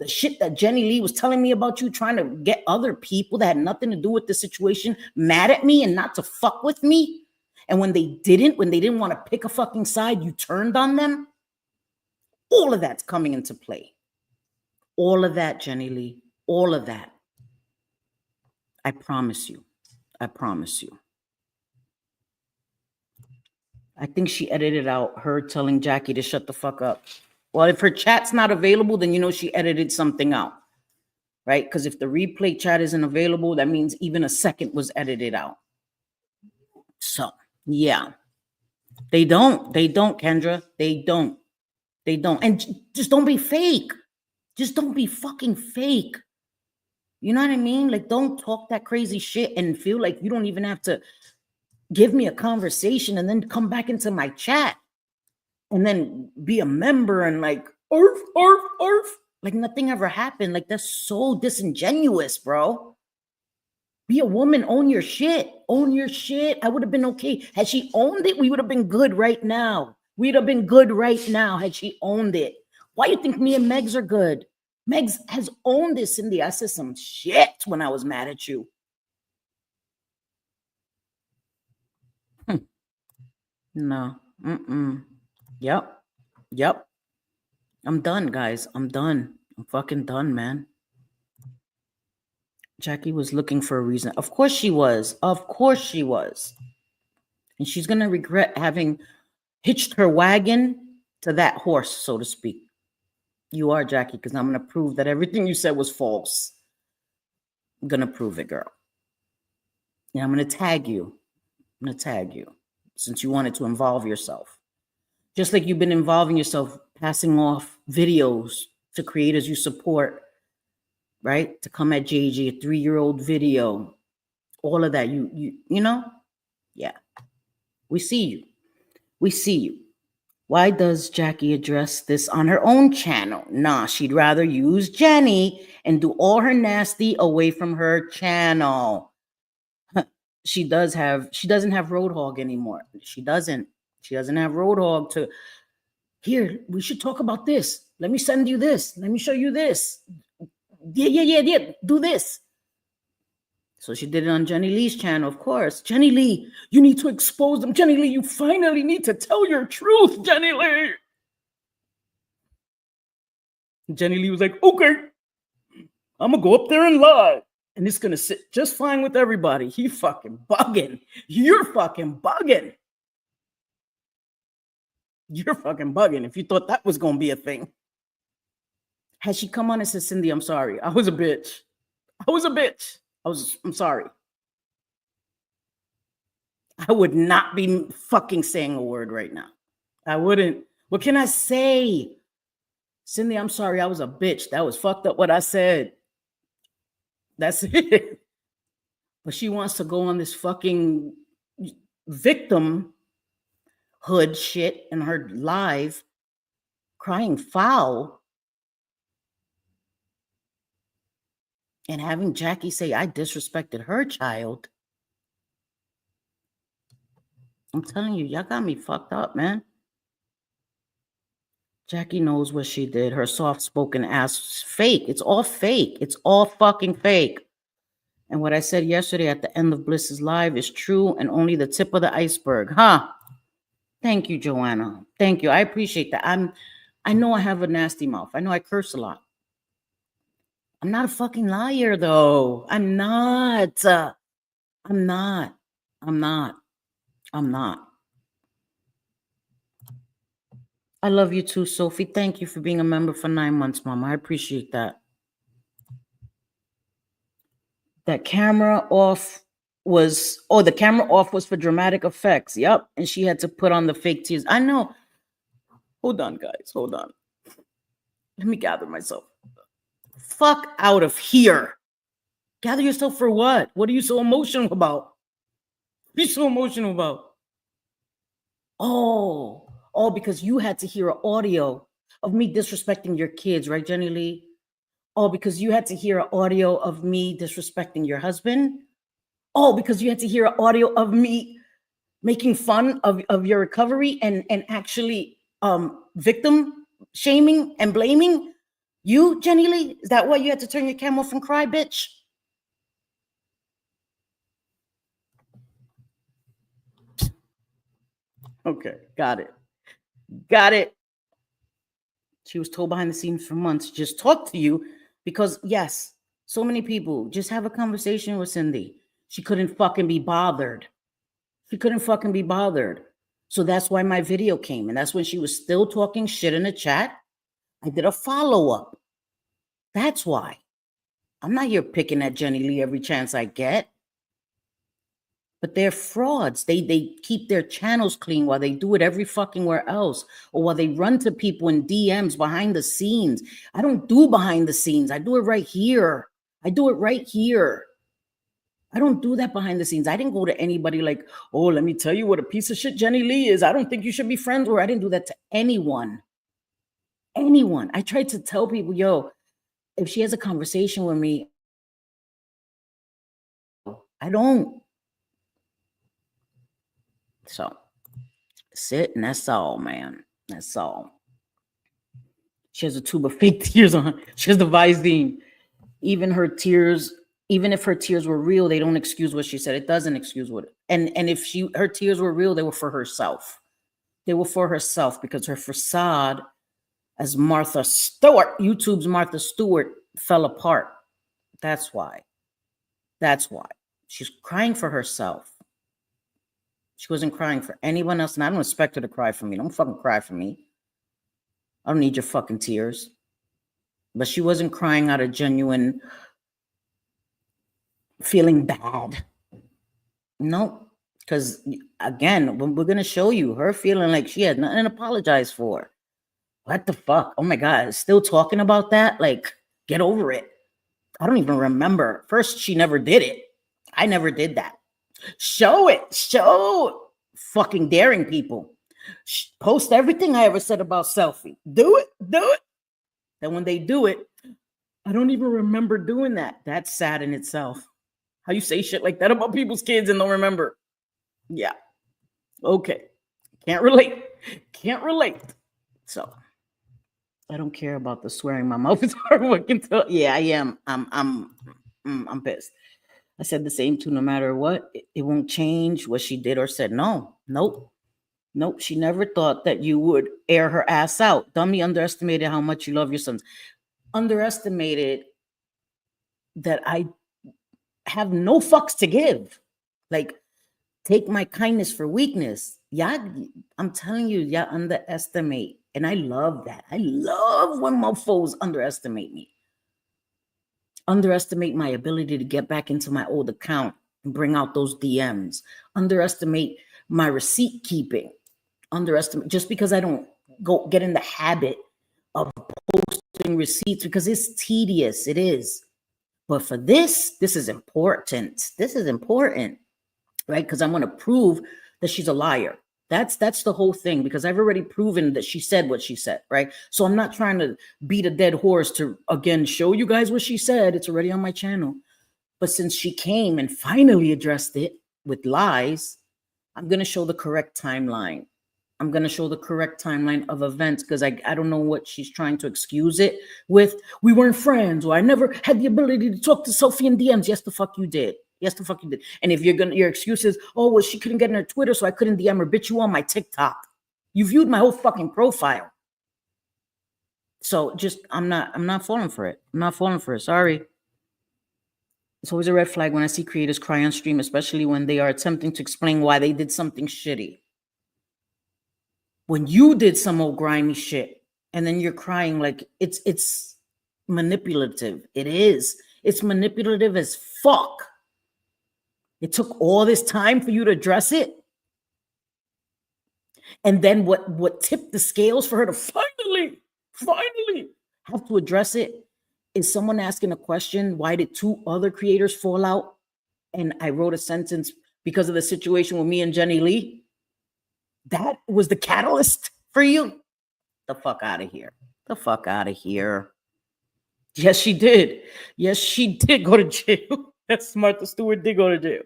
The shit that Jenny Lee was telling me about you, trying to get other people that had nothing to do with the situation mad at me and not to fuck with me. And when they didn't want to pick a fucking side, you turned on them. All of that's coming into play. All of that, Jenny Lee, all of that. I promise you. I think she edited out her telling Jackie to shut the fuck up. Well, if her chat's not available, then she edited something out, right? Because if the replay chat isn't available, that means even a second was edited out. So, yeah. They don't, Kendra. They don't. And just don't be fake. Just don't be fucking fake. You know what I mean? Like, don't talk that crazy shit and feel like you don't even have to give me a conversation and then come back into my chat and then be a member and like, arf, arf, arf. Like nothing ever happened. Like, that's so disingenuous, bro. Be a woman, own your shit. I would have been okay. Had she owned it, we would have been good right now. Had she owned it. Why you think me and Megs are good? Megs has owned this, Cindy. I said some shit when I was mad at you. No. Yep. I'm done, guys. I'm fucking done, man. Jackie was looking for a reason. Of course she was. And she's going to regret having hitched her wagon to that horse, so to speak. You are, Jackie, because I'm going to prove that everything you said was false. I'm going to prove it, girl. And I'm going to tag you. since you wanted to involve yourself. Just like you've been involving yourself, passing off videos to creators you support, right? To come at JJ, a 3-year-old video, all of that. You know? Yeah. We see you. We see you. Why does Jackie address this on her own channel? Nah, she'd rather use Jenny and do all her nasty away from her channel. She doesn't have Roadhog anymore. She doesn't have Roadhog to, here, we should talk about this. Let me send you this. Let me show you this. Yeah. Do this. So she did it on Jenny Lee's channel, of course. Jenny Lee, you need to expose them. Jenny Lee, you finally need to tell your truth, Jenny Lee. Jenny Lee was like, okay, I'm going to go up there and lie. And it's going to sit just fine with everybody. He fucking bugging. You're fucking bugging. You're fucking bugging if you thought that was going to be a thing. Had she come on and said, Cindy, I'm sorry. I was a bitch. I'm sorry. I would not be fucking saying a word right now. I wouldn't. What can I say? Cindy, I'm sorry. I was a bitch. That was fucked up what I said. That's it. But she wants to go on this fucking victimhood shit in her live, crying foul. And having Jackie say, I disrespected her child. I'm telling you, y'all got me fucked up, man. Jackie knows what she did. Her soft-spoken ass fake. It's all fake. It's all fucking fake. And what I said yesterday at the end of Bliss's live is true and only the tip of the iceberg. Huh? Thank you, Joanna. Thank you. I appreciate that. I know I have a nasty mouth. I know I curse a lot. I'm not a fucking liar, though. I'm not. I love you too, Sophie. Thank you for being a member for 9 months, Mama. I appreciate that. That camera off was, the camera off was for dramatic effects. Yep. And she had to put on the fake tears. I know. Hold on, guys. Hold on. Let me gather myself. Fuck out of here. Gather yourself for what? What are you so emotional about? What are you so emotional about? Oh, because you had to hear an audio of me disrespecting your kids, right, Jenny Lee? Oh, because you had to hear an audio of me disrespecting your husband? Oh, because you had to hear an audio of me making fun of your recovery and actually victim shaming and blaming you, Jenny Lee? Is that why you had to turn your camera off and cry, bitch? Okay, got it. She was told behind the scenes for months, just talk to you because, yes, so many people just have a conversation with Cindy. She couldn't fucking be bothered. So that's why my video came. And that's when she was still talking shit in the chat. I did a follow-up. That's why. I'm not here picking at Jenny Lee every chance I get. But they're frauds. They keep their channels clean while they do it every fucking where else. Or while they run to people in DMs behind the scenes. I don't do behind the scenes. I do it right here. I don't do that behind the scenes. I didn't go to anybody like, oh, let me tell you what a piece of shit Jenny Lee is. I don't think you should be friends with her. I didn't do that to anyone. I tried to tell people, yo, if she has a conversation with me, I don't. So, sit and that's all, man. That's all. She has a tube of fake tears on her. She has the Visine. Even if her tears were real, they don't excuse what she said. It doesn't excuse what. And if her tears were real, they were for herself. They were for herself because her facade as Martha Stewart, YouTube's Martha Stewart, fell apart. That's why. She's crying for herself. She wasn't crying for anyone else, and I don't expect her to cry for me. Don't fucking cry for me. I don't need your fucking tears. But she wasn't crying out of genuine feeling bad. Nope. Because again, when we're gonna show you her feeling like she had nothing to apologize for. What the fuck? Oh my God, still talking about that? Like, get over it. I don't even remember. First, she never did it. I never did that. Show it. Show fucking daring people. Post everything I ever said about selfie. Do it. Do it. Then when they do it, I don't even remember doing that. That's sad in itself. How you say shit like that about people's kids and don't remember. Yeah. Okay. Can't relate. Can't relate. So I don't care about the swearing. My mouth is hard working. Yeah, I am. I'm pissed. I said the same too, no matter what. It won't change what she did or said. No, nope. Nope. She never thought that you would air her ass out. Dummy underestimated how much you love your sons. Underestimated that I have no fucks to give. Like, take my kindness for weakness. Yeah, I'm telling you, yeah, underestimate. And I love that. I love when mofos underestimate me. Underestimate my ability to get back into my old account and bring out those DMs. Underestimate my receipt keeping. Underestimate just because I don't go get in the habit of posting receipts because it's tedious. It is. But for this is important. This is important, right? Because I'm going to prove that she's a liar. That's the whole thing, because I've already proven that she said what she said, right? So I'm not trying to beat a dead horse to, again, show you guys what she said. It's already on my channel. But since she came and finally addressed it with lies, I'm going to show the correct timeline. I'm going to show the correct timeline of events, because I don't know what she's trying to excuse it with. We weren't friends, or I never had the ability to talk to Sophie in DMs. Yes, the fuck you did. Yes, the fuck you did. And if your excuse is, oh, well, she couldn't get in her Twitter, so I couldn't DM her. Bitch, you on my TikTok. You viewed my whole fucking profile. So just, I'm not falling for it. I'm not falling for it. Sorry. It's always a red flag when I see creators cry on stream, especially when they are attempting to explain why they did something shitty. When you did some old grimy shit and then you're crying, like it's manipulative. It is. It's manipulative as fuck. It took all this time for you to address it. And then what tipped the scales for her to finally have to address it is someone asking a question, why did two other creators fall out? And I wrote a sentence because of the situation with me and Jenny Lee. That was the catalyst for you? The fuck out of here. The fuck out of here. Yes, she did. Yes, she did go to jail. That's smart. The Stewart did go to jail.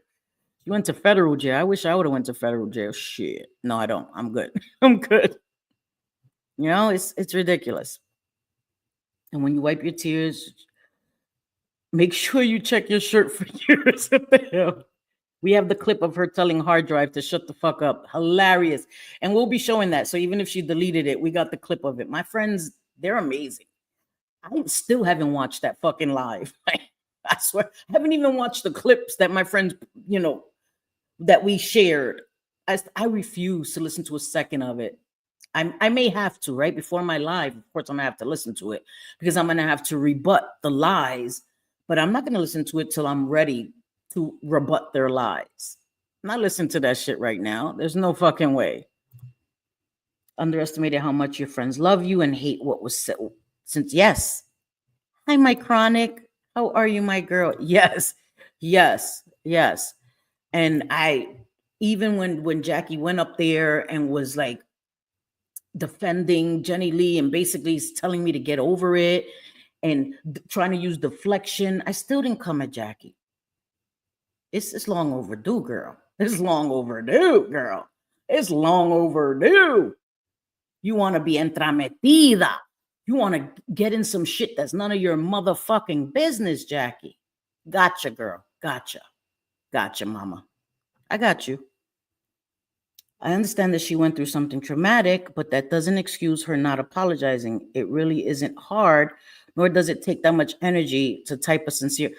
She went to federal jail. I wish I would have went to federal jail. Shit. No, I don't. I'm good. I'm good. You know, it's ridiculous. And when you wipe your tears, make sure you check your shirt for yours. What the hell? We have the clip of her telling hard drive to shut the fuck up. Hilarious. And we'll be showing that. So even if she deleted it, we got the clip of it. My friends, they're amazing. I still haven't watched that fucking live. I swear. I haven't even watched the clips that my friends, that we shared. I refuse to listen to a second of it. I may have to, right? Before my live, of course, I'm going to have to listen to it because I'm going to have to rebut the lies. But I'm not going to listen to it till I'm ready to rebut their lies. I'm not listening to that shit right now. There's no fucking way. Underestimated how much your friends love you and hate what was said. Since, yes. Hi, my chronic. How are you, my girl? Yes. And even when Jackie went up there and was like defending Jenny Lee and basically telling me to get over it and trying to use deflection, I still didn't come at Jackie. It's long overdue, girl. It's long overdue, girl. It's long overdue. You want to be entrametida. You want to get in some shit that's none of your motherfucking business, Jackie. Gotcha, girl. Gotcha, mama. I got you. I understand that she went through something traumatic, but that doesn't excuse her not apologizing. It really isn't hard, nor does it take that much energy to type a sincere.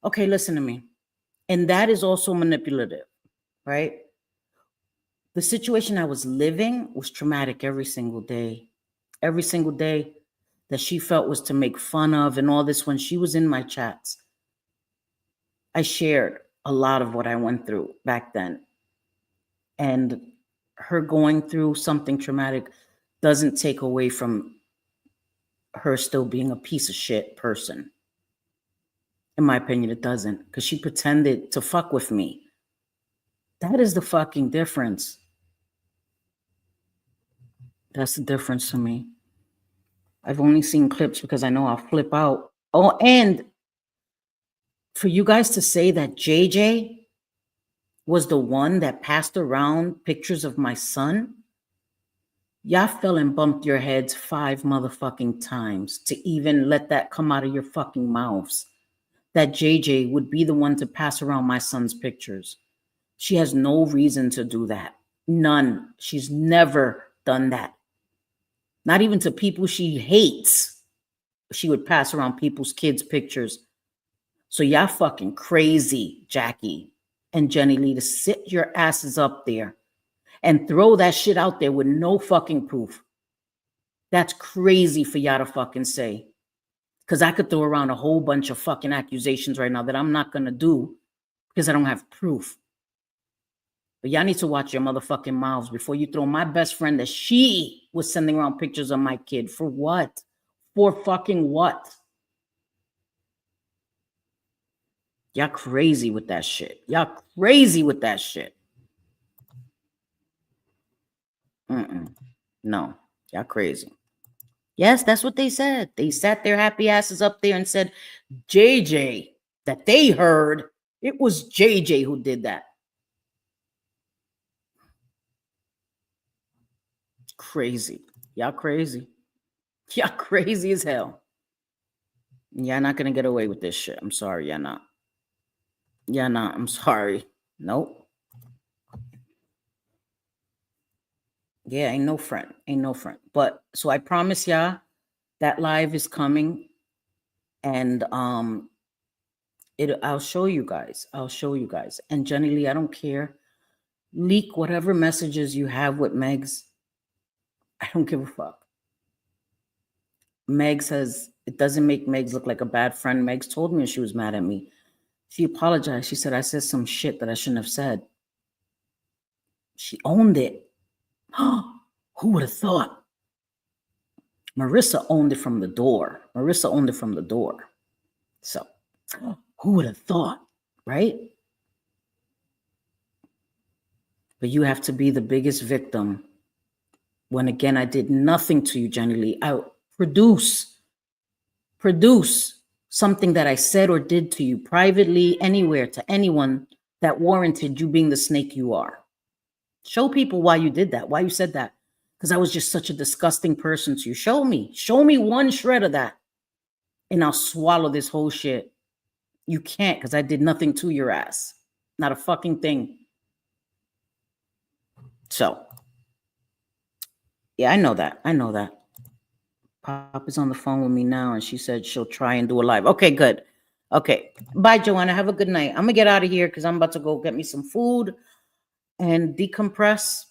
Okay, listen to me. And that is also manipulative, right? The situation I was living was traumatic every single day. Every single day that she felt was to make fun of and all this. When she was in my chats, I shared a lot of what I went through back then. And her going through something traumatic doesn't take away from her still being a piece of shit person. In my opinion, it doesn't, because she pretended to fuck with me. That is the fucking difference. That's the difference to me. I've only seen clips because I know I'll flip out. Oh, and for you guys to say that JJ was the one that passed around pictures of my son, y'all fell and bumped your heads 5 motherfucking times to even let that come out of your fucking mouths. That JJ would be the one to pass around my son's pictures. She has no reason to do that. None. She's never done that. Not even to people she hates. She would pass around people's kids' pictures. So y'all fucking crazy, Jackie and Jenny Lee, to sit your asses up there and throw that shit out there with no fucking proof. That's crazy for y'all to fucking say. Because I could throw around a whole bunch of fucking accusations right now that I'm not going to do because I don't have proof. But y'all need to watch your motherfucking mouths before you throw my best friend that she was sending around pictures of my kid. For what? For fucking what? Y'all crazy with that shit. Y'all crazy with that shit. No, y'all crazy. Yes, that's what they said. They sat their happy asses up there and said, JJ, that they heard, it was JJ who did that. Crazy. Y'all crazy. Y'all crazy as hell. Y'all not going to get away with this shit. I'm sorry, y'all not. Y'all not. I'm sorry. Nope. Yeah, ain't no friend. Ain't no friend. But so I promise y'all that live is coming. And I'll show you guys. I'll show you guys. And Jenny Lee, I don't care. Leak whatever messages you have with Megs. I don't give a fuck. Meg says it doesn't make Megs look like a bad friend. Megs told me she was mad at me. She apologized. She said I said some shit that I shouldn't have said. She owned it. Who would have thought? Marissa owned it from the door. Marissa owned it from the door. So who would have thought, right? But you have to be the biggest victim when, again, I did nothing to you, Jenny Lee. I produce something that I said or did to you privately, anywhere, to anyone that warranted you being the snake you are. Show people why you did that, why you said that. Because I was just such a disgusting person to you. Show me one shred of that. And I'll swallow this whole shit. You can't, because I did nothing to your ass. Not a fucking thing. So, yeah, I know that. I know that. Pop is on the phone with me now, and she said she'll try and do a live. Okay, good. Okay. Bye, Joanna. Have a good night. I'm going to get out of here because I'm about to go get me some food and decompress.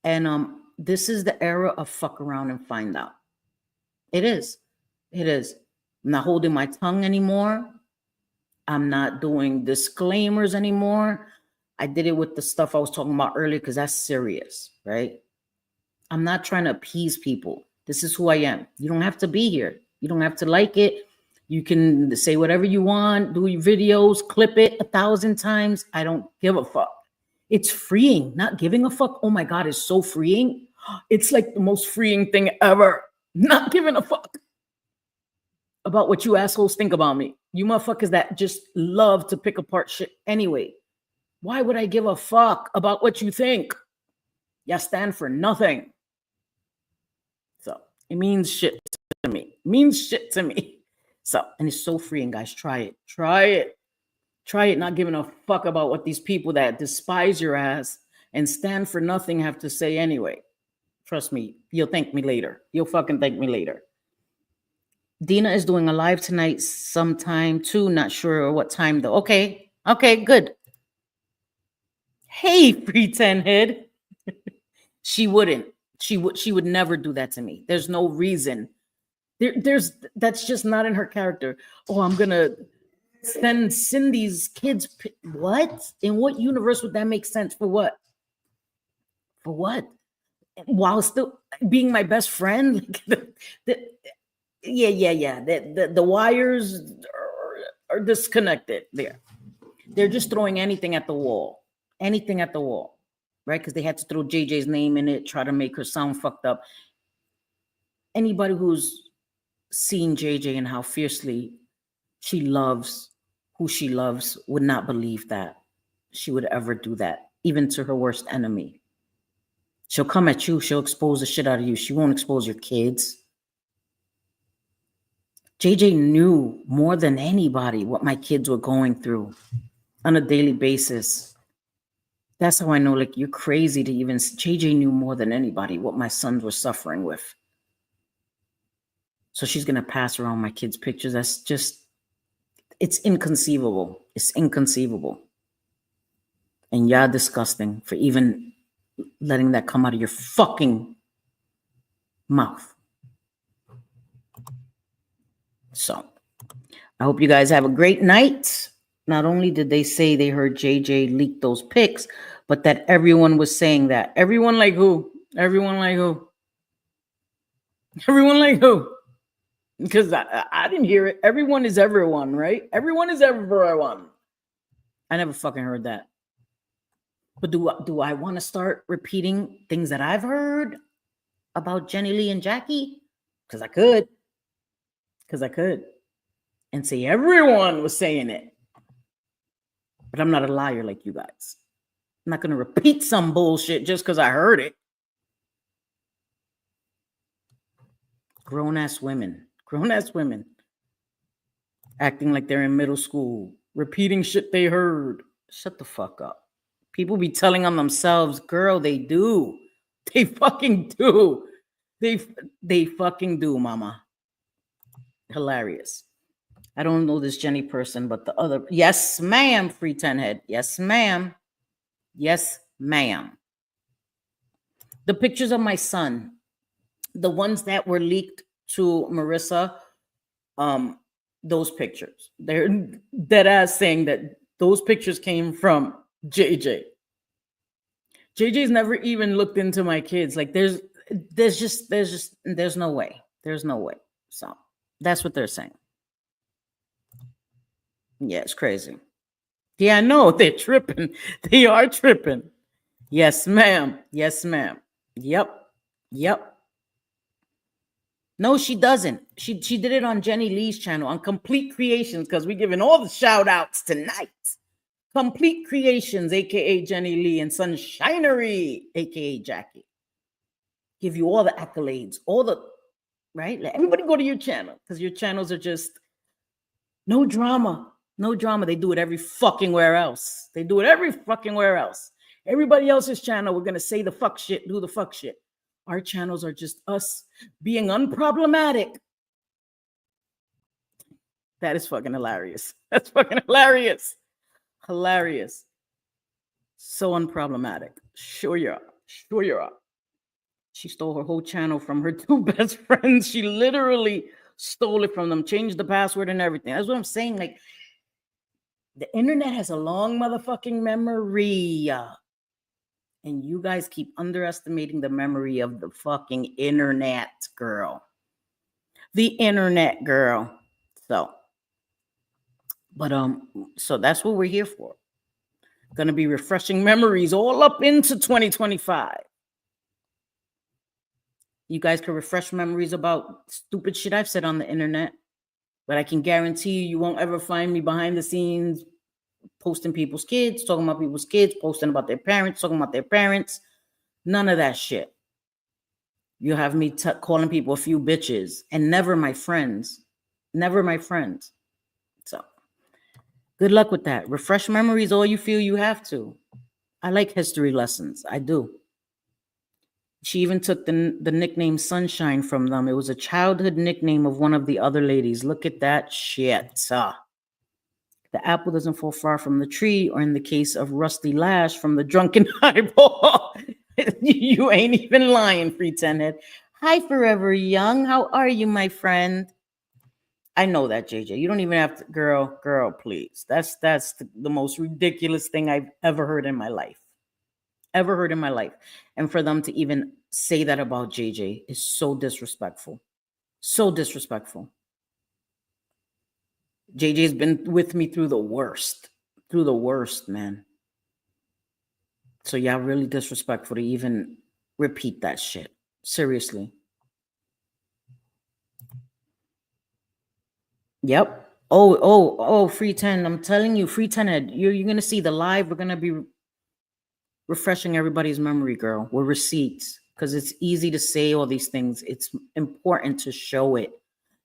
And this is the era of fuck around and find out. It is. It is. I'm not holding my tongue anymore. I'm not doing disclaimers anymore. I did it with the stuff I was talking about earlier because that's serious, right? I'm not trying to appease people. This is who I am. You don't have to be here. You don't have to like it. You can say whatever you want, do your videos, clip it 1,000 times. I don't give a fuck. It's freeing. Not giving a fuck. Oh my God, it's so freeing. It's like the most freeing thing ever. Not giving a fuck about what you assholes think about me. You motherfuckers that just love to pick apart shit anyway. Why would I give a fuck about what you think? Y'all stand for nothing. So it means shit to me. It means shit to me. So, and it's so freeing, guys. Try it. Try it. Try it, not giving a fuck about what these people that despise your ass and stand for nothing have to say anyway. Trust me, you'll thank me later. You'll fucking thank me later. Dina is doing a live tonight sometime too. Not sure what time though. Okay. Okay, good. Hey, pretend head. She wouldn't. She would never do that to me. There's no reason. That's just not in her character. Oh, I'm gonna Send Cindy's kids. What? In what universe would that make sense? For what? For what? While still being my best friend? Yeah. The wires are disconnected there. They're just throwing anything at the wall. Anything at the wall. Right? Because they had to throw JJ's name in it, try to make her sound fucked up. Anybody who's seen JJ and how fiercely she loves who she loves would not believe that she would ever do that, even to her worst enemy. She'll come at you. She'll expose the shit out of you. She won't expose your kids. JJ knew more than anybody what my kids were going through on a daily basis. That's how I know, like, you're crazy to even... JJ knew more than anybody what my sons were suffering with. So she's going to pass around my kids' pictures. That's just... It's inconceivable. It's inconceivable. And y'all disgusting for even letting that come out of your fucking mouth. So, I hope you guys have a great night. Not only did they say they heard JJ leak those pics, but that everyone was saying that. Everyone like who? Everyone like who? Everyone like who? Because I didn't hear it. Everyone is everyone, right? Everyone is everyone. I never fucking heard that. But do I want to start repeating things that I've heard about Jenny Lee and Jackie? Because I could. And say everyone was saying it. But I'm not a liar like you guys. I'm not going to repeat some bullshit just because I heard it. Grown-ass women acting like they're in middle school, repeating shit they heard. Shut the fuck up. People be telling on themselves, girl, they do. They fucking do. They fucking do, mama. Hilarious. I don't know this Jenny person, but the other. Yes, ma'am, Free 10 Head. Yes, ma'am. Yes, ma'am. The pictures of my son, the ones that were leaked to Marissa, those pictures, they're dead ass saying that those pictures came from JJ. JJ's never even looked into my kids. Like there's no way. There's no way. So that's what they're saying. Yeah, it's crazy. Yeah, I know they're tripping. They are tripping. Yes, ma'am. Yes, ma'am. Yep. No, she doesn't. She did it on Jenny Lee's channel, on Complete Creations, because we're giving all the shout outs tonight. Complete Creations, aka Jenny Lee, and Sunshinery, aka Jackie. Give you all the accolades, all the right. Let everybody go to your channel because your channels are just no drama. No drama. They do it every fucking where else. Everybody else's channel, we're gonna say the fuck shit, do the fuck shit. Our channels are just us being unproblematic. That is fucking hilarious. That's fucking hilarious. Hilarious. So unproblematic. Sure you are. She stole her whole channel from her two best friends. She literally stole it from them, changed the password and everything. That's what I'm saying. Like, the internet has a long motherfucking memory. And you guys keep underestimating the memory of the fucking internet, girl. The internet, girl. So that's what we're here for. Gonna be refreshing memories all up into 2025. You guys can refresh memories about stupid shit I've said on the internet. But I can guarantee you won't ever find me behind the scenes posting people's kids, talking about people's kids, posting about their parents, talking about their parents. None of that shit. You have me calling people a few bitches and never my friends. So good luck with that. Refresh memories all you feel you have to. I like history lessons. I do. She even took the nickname Sunshine from them. It was a childhood nickname of one of the other ladies. Look at that shit. The apple doesn't fall far from the tree, or in the case of Rusty Lash, from the drunken eyeball. You ain't even lying, Free 10 Head. Hi, Forever Young. How are you, my friend? I know that, JJ. You don't even have to, girl, please. That's the most ridiculous thing I've ever heard in my life. Ever heard in my life. And for them to even say that about JJ is so disrespectful. So disrespectful. JJ's been with me through the worst. Through the worst, man. So yeah, really disrespectful to even repeat that shit. Seriously. Yep. Oh, free 10. I'm telling you, free 10 Ed. You're gonna see the live. We're gonna be refreshing everybody's memory, girl, with receipts. Because it's easy to say all these things. It's important to show it.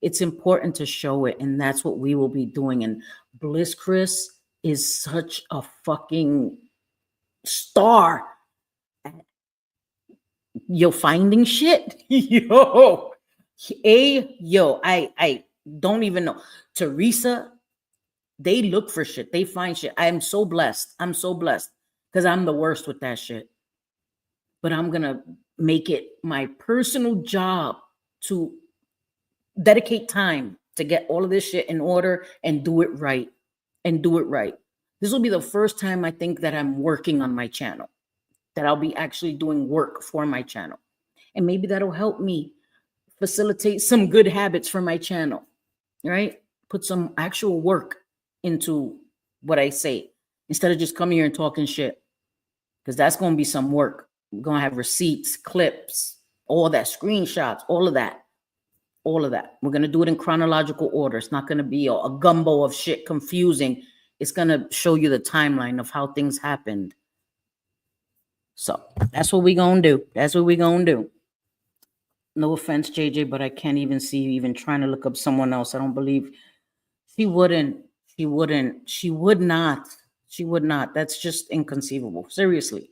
It's important to show it. And that's what we will be doing. And Bliss Chris is such a fucking star at finding shit. I don't even know. Teresa, they look for shit. They find shit. I'm so blessed. I'm so blessed because I'm the worst with that shit. But I'm going to make it my personal job to dedicate time to get all of this shit in order and do it right. And do it right. This will be the first time I think that I'm working on my channel, that I'll be actually doing work for my channel. And maybe that'll help me facilitate some good habits for my channel, right? Put some actual work into what I say instead of just coming here and talking shit, because that's going to be some work. We're going to have receipts, clips, all that, screenshots, all of that. All of that. We're going to do it in chronological order. It's not going to be a gumbo of shit, confusing. It's going to show you the timeline of how things happened. So that's what we're going to do. That's what we're going to do. No offense, JJ, but I can't even see you even trying to look up someone else. I don't believe she wouldn't. She wouldn't. She would not. She would not. That's just inconceivable. Seriously.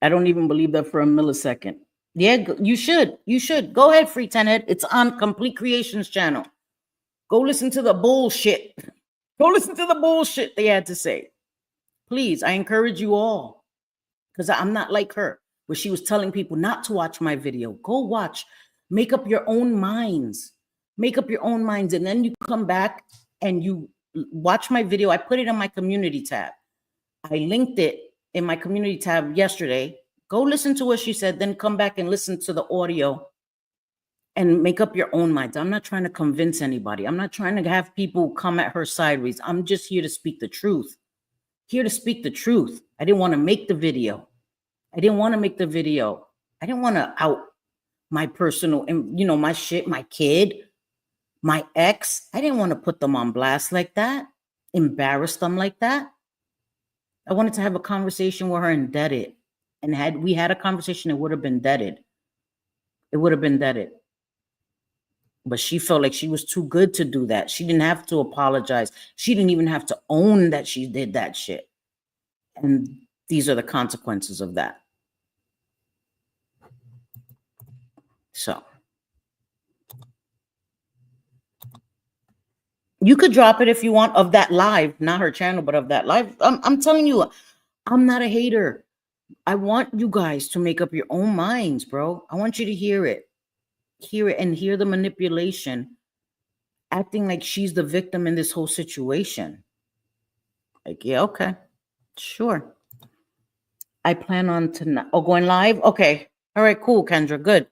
I don't even believe that for a millisecond. Yeah, you should. You should. Go ahead, Free 10 Head. It's on Complete Creations channel. Go listen to the bullshit. Go listen to the bullshit they had to say. Please, I encourage you all. Because I'm not like her, where she was telling people not to watch my video. Go watch. Make up your own minds. Make up your own minds. And then you come back and you watch my video. I put it in my community tab. I linked it in my community tab yesterday. Go listen to what she said, then come back and listen to the audio and make up your own minds. I'm not trying to convince anybody. I'm not trying to have people come at her sideways. I'm just here to speak the truth. Here to speak the truth. I didn't want to make the video. I didn't want to out my personal, my shit, my kid, my ex. I didn't want to put them on blast like that, embarrass them like that. I wanted to have a conversation with her and dead it. And had we had a conversation, it would have been deaded. It would have been deaded. But she felt like she was too good to do that. She didn't have to apologize. She didn't even have to own that she did that shit. And these are the consequences of that. So you could drop it if you want of that live, not her channel, but of that live. I'm telling you, I'm not a hater. I want you guys to make up your own minds, bro. I want you to hear it and hear the manipulation, acting like she's the victim in this whole situation. Like, yeah, okay, sure. I plan on tonight. Oh, going live? Okay. All right, cool, Kendra, good.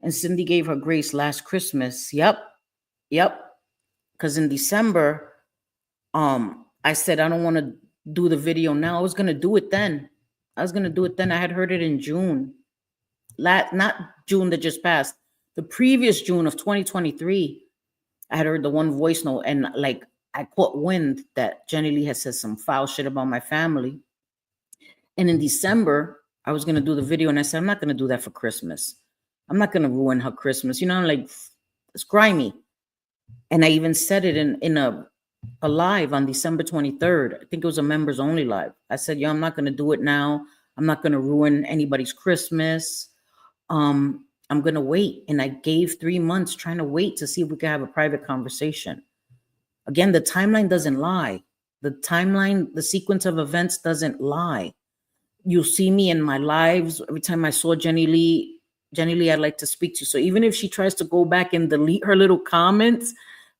And Cindy gave her grace last Christmas. Yep. Because in December, I said I don't want to do the video now. I was gonna do it then. I had heard it in June. Not June that just passed. The previous June of 2023, I had heard the one voice note, and like I caught wind that Jenny Lee had said some foul shit about my family. And in December, I was gonna do the video, and I said I'm not gonna do that for Christmas. I'm not gonna ruin her Christmas. Like it's grimy. And I even said it in a live on December 23rd. I think it was a members only live. I said, I'm not going to do it now. I'm not going to ruin anybody's Christmas. I'm going to wait. And I gave 3 months trying to wait to see if we could have a private conversation. Again, the timeline doesn't lie. The sequence of events doesn't lie. You'll see me in my lives. Every time I saw Jenny Lee, Jenny Lee, I'd like to speak to you. So even if she tries to go back and delete her little comments,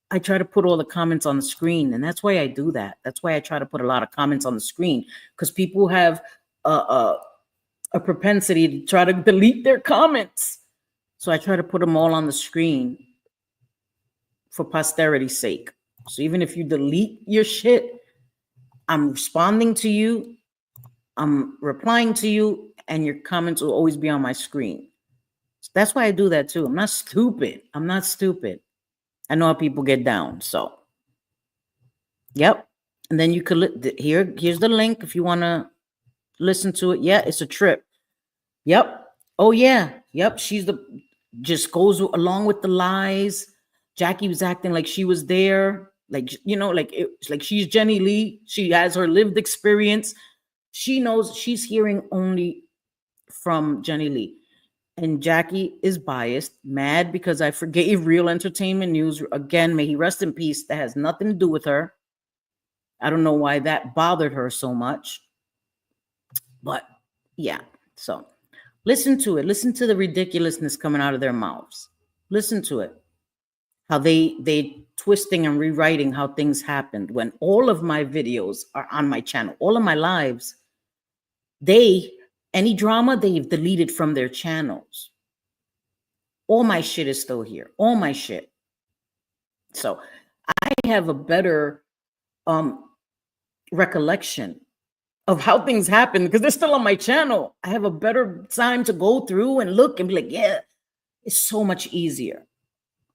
I try to put all the comments on the screen. And that's why I do that. That's why I try to put a lot of comments on the screen, because people have a propensity to try to delete their comments. So I try to put them all on the screen for posterity's sake. So even if you delete your shit, I'm responding to you, I'm replying to you, and your comments will always be on my screen. So that's why I do that too. I'm not stupid. I'm not stupid. I know how people get down. So, yep. And then you could here's the link if you want to listen to it. Yeah, it's a trip. Yep. Oh yeah. Yep. Just goes along with the lies. Jackie was acting like she was there, like, you know, like she's Jenny Lee. She has her lived experience. She knows she's hearing only from Jenny Lee. And Jackie is biased, mad because I forgave Real Entertainment News. Again, may he rest in peace. That has nothing to do with her. I don't know why that bothered her so much. But yeah, so listen to it. Listen to the ridiculousness coming out of their mouths. Listen to it. How they twisting and rewriting how things happened when all of my videos are on my channel, all of my lives. Any drama they've deleted from their channels. All my shit is still here. All my shit. So I have a better recollection of how things happen because they're still on my channel. I have a better time to go through and look and be like, yeah, it's so much easier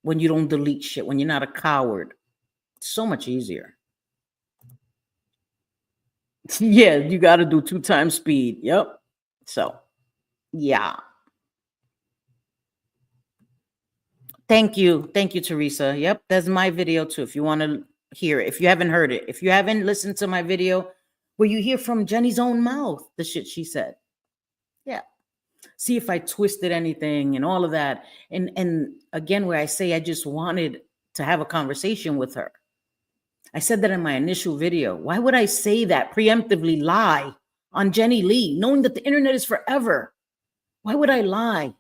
when you don't delete shit, when you're not a coward. It's so much easier. Yeah, you got to do 2 times speed. Yep. So, yeah. Thank you. Thank you, Teresa. Yep, that's my video too. If you want to hear it, if you haven't heard it, if you haven't listened to my video where you hear from Jenny's own mouth the shit she said. Yeah. See if I twisted anything and all of that. And again, where I say I just wanted to have a conversation with her. I said that in my initial video. Why would I say that, preemptively lie on Jenny Lee, knowing that the internet is forever? Why would I lie?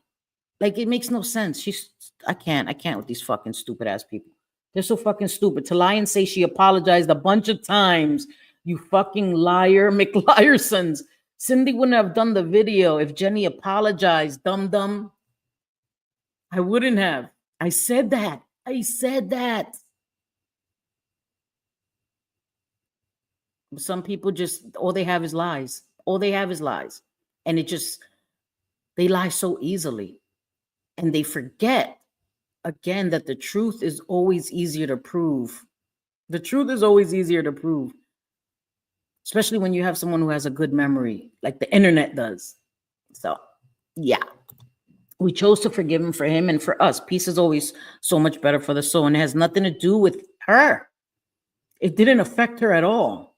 Like, it makes no sense. I can't with these fucking stupid ass people. They're so fucking stupid. To lie and say she apologized a bunch of times, you fucking liar, McLiersons. Cindy wouldn't have done the video if Jenny apologized, dum-dum. I wouldn't have. I said that. Some people just, all they have is lies. And they lie so easily. And they forget, again, that the truth is always easier to prove. The truth is always easier to prove. Especially when you have someone who has a good memory, like the internet does. So, yeah. We chose to forgive him for him and for us. Peace is always so much better for the soul. And it has nothing to do with her. It didn't affect her at all.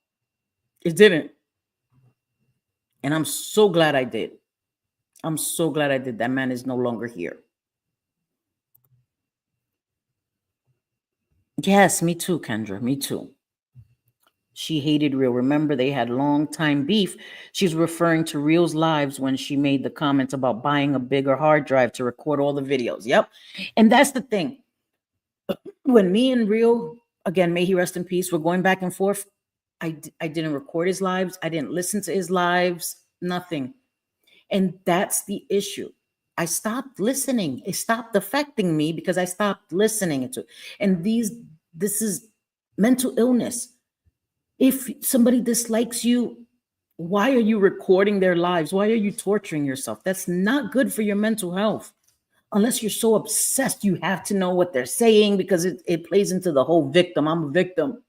It didn't. And I'm so glad I did. That man is no longer here. Yes, me too, Kendra. Me too. She hated Real. Remember, they had long time beef. She's referring to Real's lives when she made the comments about buying a bigger hard drive to record all the videos. Yep. And that's the thing. When me and Real, again, may he rest in peace, we're going back and forth. I didn't record his lives. I didn't listen to his lives. Nothing. And that's the issue. I stopped listening. It stopped affecting me because I stopped listening to it. And this is mental illness. If somebody dislikes you, why are you recording their lives? Why are you torturing yourself? That's not good for your mental health. Unless you're so obsessed, you have to know what they're saying because it plays into the whole victim. I'm a victim.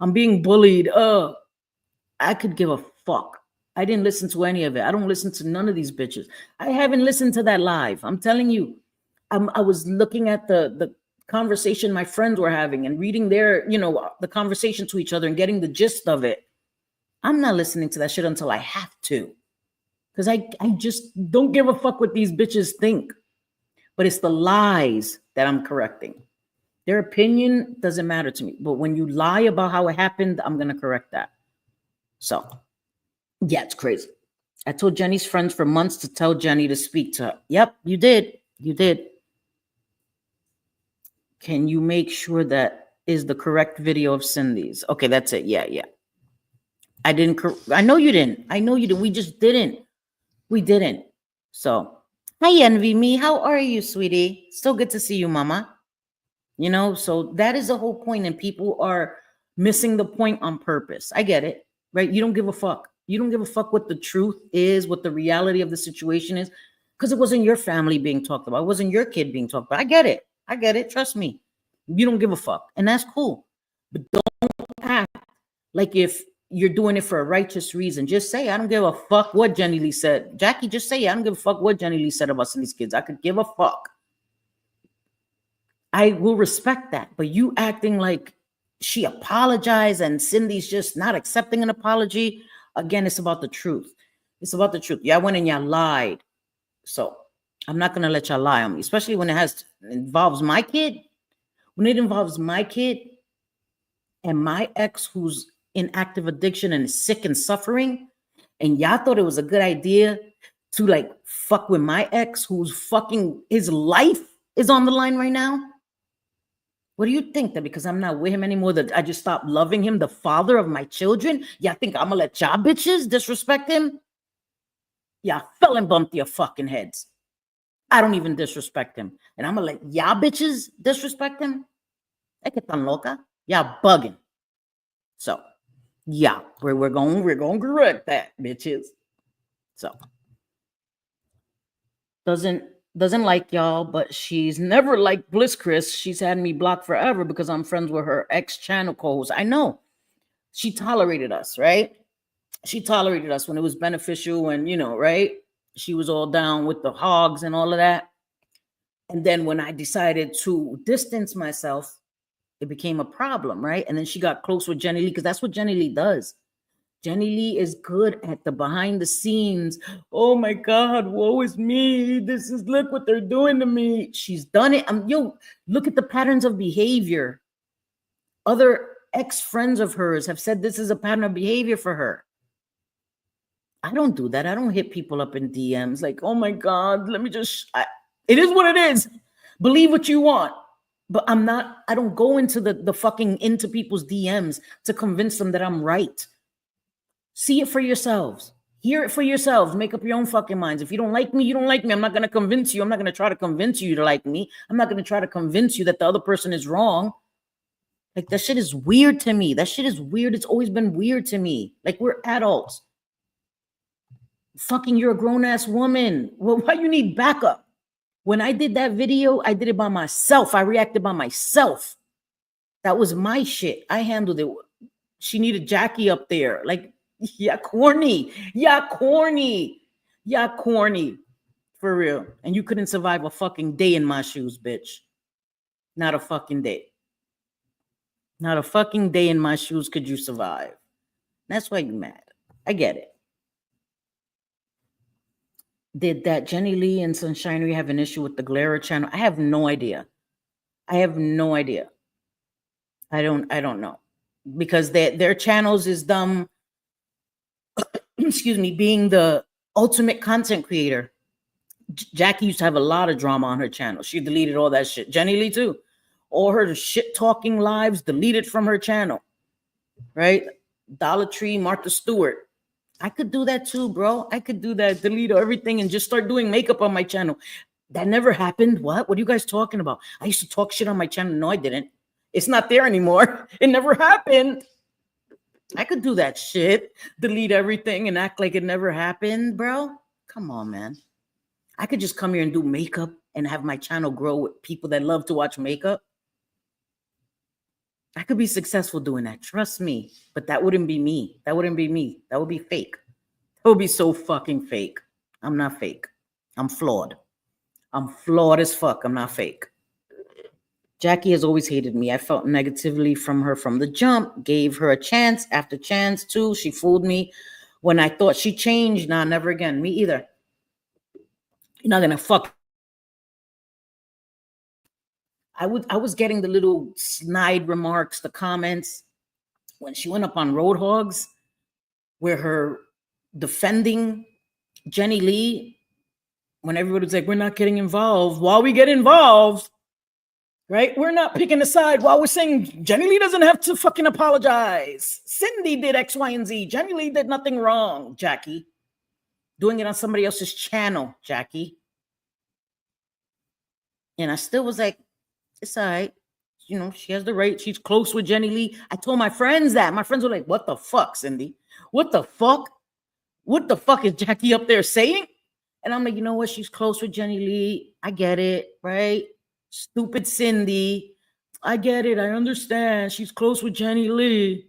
I'm being bullied. I could give a fuck. I didn't listen to any of it. I don't listen to none of these bitches. I haven't listened to that live. I'm telling you. I was looking at the conversation my friends were having and reading their, the conversation to each other and getting the gist of it. I'm not listening to that shit until I have to. Because I just don't give a fuck what these bitches think. But it's the lies that I'm correcting. Their opinion doesn't matter to me. But when you lie about how it happened, I'm going to correct that. So, yeah, it's crazy. I told Jenny's friends for months to tell Jenny to speak to her. Yep, you did. You did. Can you make sure that is the correct video of Cindy's? Okay, that's it. Yeah. I didn't. I know you didn't. I know you did. We just didn't. We didn't. So, hi, Envy Me. How are you, sweetie? So good to see you, Mama. You know, so that is the whole point, and people are missing the point on purpose. I get it, right? You don't give a fuck. You don't give a fuck what the truth is, what the reality of the situation is, because it wasn't your family being talked about. It wasn't your kid being talked about. I get it. I get it. Trust me. You don't give a fuck, and that's cool. But don't act like if you're doing it for a righteous reason. Just say, I don't give a fuck what Jenny Lee said. Jackie, just say, I don't give a fuck what Jenny Lee said about these kids. I could give a fuck. I will respect that. But you acting like she apologized and Cindy's just not accepting an apology. Again, it's about the truth. It's about the truth. Y'all went and y'all lied. So I'm not going to let y'all lie on me, especially when it involves my kid. When it involves my kid and my ex who's in active addiction and is sick and suffering, and y'all thought it was a good idea to like fuck with my ex who's fucking, his life is on the line right now. What do you think, that because I'm not with him anymore that I just stopped loving him, the father of my children? Y'all think I'm gonna let y'all bitches disrespect him? Y'all fell and bumped your fucking heads. I don't even disrespect him. And I'm gonna let y'all bitches disrespect him? Es que tan loca. Y'all bugging. So yeah, we're gonna correct that, bitches. So doesn't like y'all, but she's never liked Bliss Chris. She's had me blocked forever because I'm friends with her ex-channel co-host. I know. She tolerated us, right? She tolerated us when it was beneficial and, you know, right? She was all down with the hogs and all of that. And then when I decided to distance myself, it became a problem, right? And then she got close with Jenny Lee because that's what Jenny Lee does. Jenny Lee is good at the behind the scenes. Oh my God, woe is me. Look what they're doing to me. She's done it. Look at the patterns of behavior. Other ex-friends of hers have said this is a pattern of behavior for her. I don't do that. I don't hit people up in DMs like, oh my God, let me just, it is what it is. Believe what you want. But I don't go into the fucking into people's DMs to convince them that I'm right. See it for yourselves. Hear it for yourselves. Make up your own fucking minds. If you don't like me, you don't like me. I'm not going to convince you. I'm not going to try to convince you to like me. I'm not going to try to convince you that the other person is wrong. Like, that shit is weird to me. That shit is weird. It's always been weird to me. Like, we're adults. Fucking, you're a grown-ass woman. Well, why you need backup? When I did that video, I did it by myself. I reacted by myself. That was my shit. I handled it. She needed Jackie up there. Like, yeah, corny. Yeah, corny. Yeah, corny. For real. And you couldn't survive a fucking day in my shoes, bitch. Not a fucking day. Not a fucking day in my shoes could you survive. That's why you're mad. I get it. Did that Jenny Lee and Sunshinery have an issue with the Glare channel? I have no idea. I have no idea. I don't know. Because their channels is dumb. Excuse me, being the ultimate content creator. Jackie used to have a lot of drama on her channel. She deleted all that shit. Jenny Lee too. All her shit talking lives deleted from her channel. Right? Dollar Tree, Martha Stewart. I could do that too, bro. I could do that. Delete everything and just start doing makeup on my channel. That never happened. What? What are you guys talking about? I used to talk shit on my channel. No, I didn't. It's not there anymore. It never happened. I could do that shit. Delete everything and act like it never happened, bro. Come on, man. I could just come here and do makeup and have my channel grow with people that love to watch makeup. I could be successful doing that. Trust me. But that wouldn't be me. That wouldn't be me. That would be fake. That would be so fucking fake. I'm not fake. I'm flawed. I'm flawed as fuck. I'm not fake. Jackie has always hated me. I felt negatively from her from the jump. Gave her a chance after chance too. She fooled me when I thought she changed. Nah, never again. Me either. You're not gonna fuck. I was getting the little snide remarks, the comments when she went up on Roadhogs, where her defending Jenny Lee, when everybody's like, we're not getting involved, while we get involved, right? We're not picking a side while we're saying Jenny Lee doesn't have to fucking apologize. Cindy did X, Y, and Z. Jenny Lee did nothing wrong, Jackie. Doing it on somebody else's channel, Jackie. And I still was like, it's all right. You know, she has the right. She's close with Jenny Lee. I told my friends that. My friends were like, what the fuck, Cindy? What the fuck? What the fuck is Jackie up there saying? And I'm like, you know what? She's close with Jenny Lee. I get it, right? Stupid Cindy. I get it. I understand. She's close with Jenny Lee.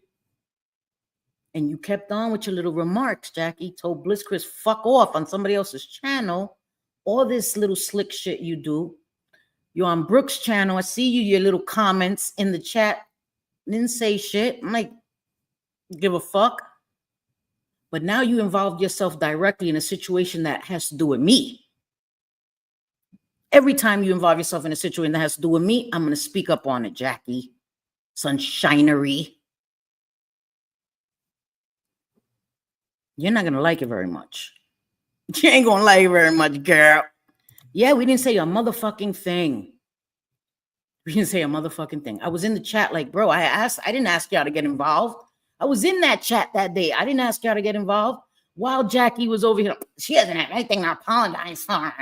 And you kept on with your little remarks, Jackie. Told Bliss Chris, fuck off on somebody else's channel. All this little slick shit you do. You're on Brooke's channel. I see you, your little comments in the chat. Didn't say shit. I'm like, give a fuck. But now you involved yourself directly in a situation that has to do with me. Every time you involve yourself in a situation that has to do with me, I'm going to speak up on it, Jackie. Sunshinery. You're not going to like it very much. You ain't going to like it very much, girl. Yeah, we didn't say a motherfucking thing. We didn't say a motherfucking thing. I was in the chat like, bro, I didn't ask y'all to get involved. I was in that chat that day. I didn't ask y'all to get involved. While Jackie was over here, she doesn't have anything to apologize for.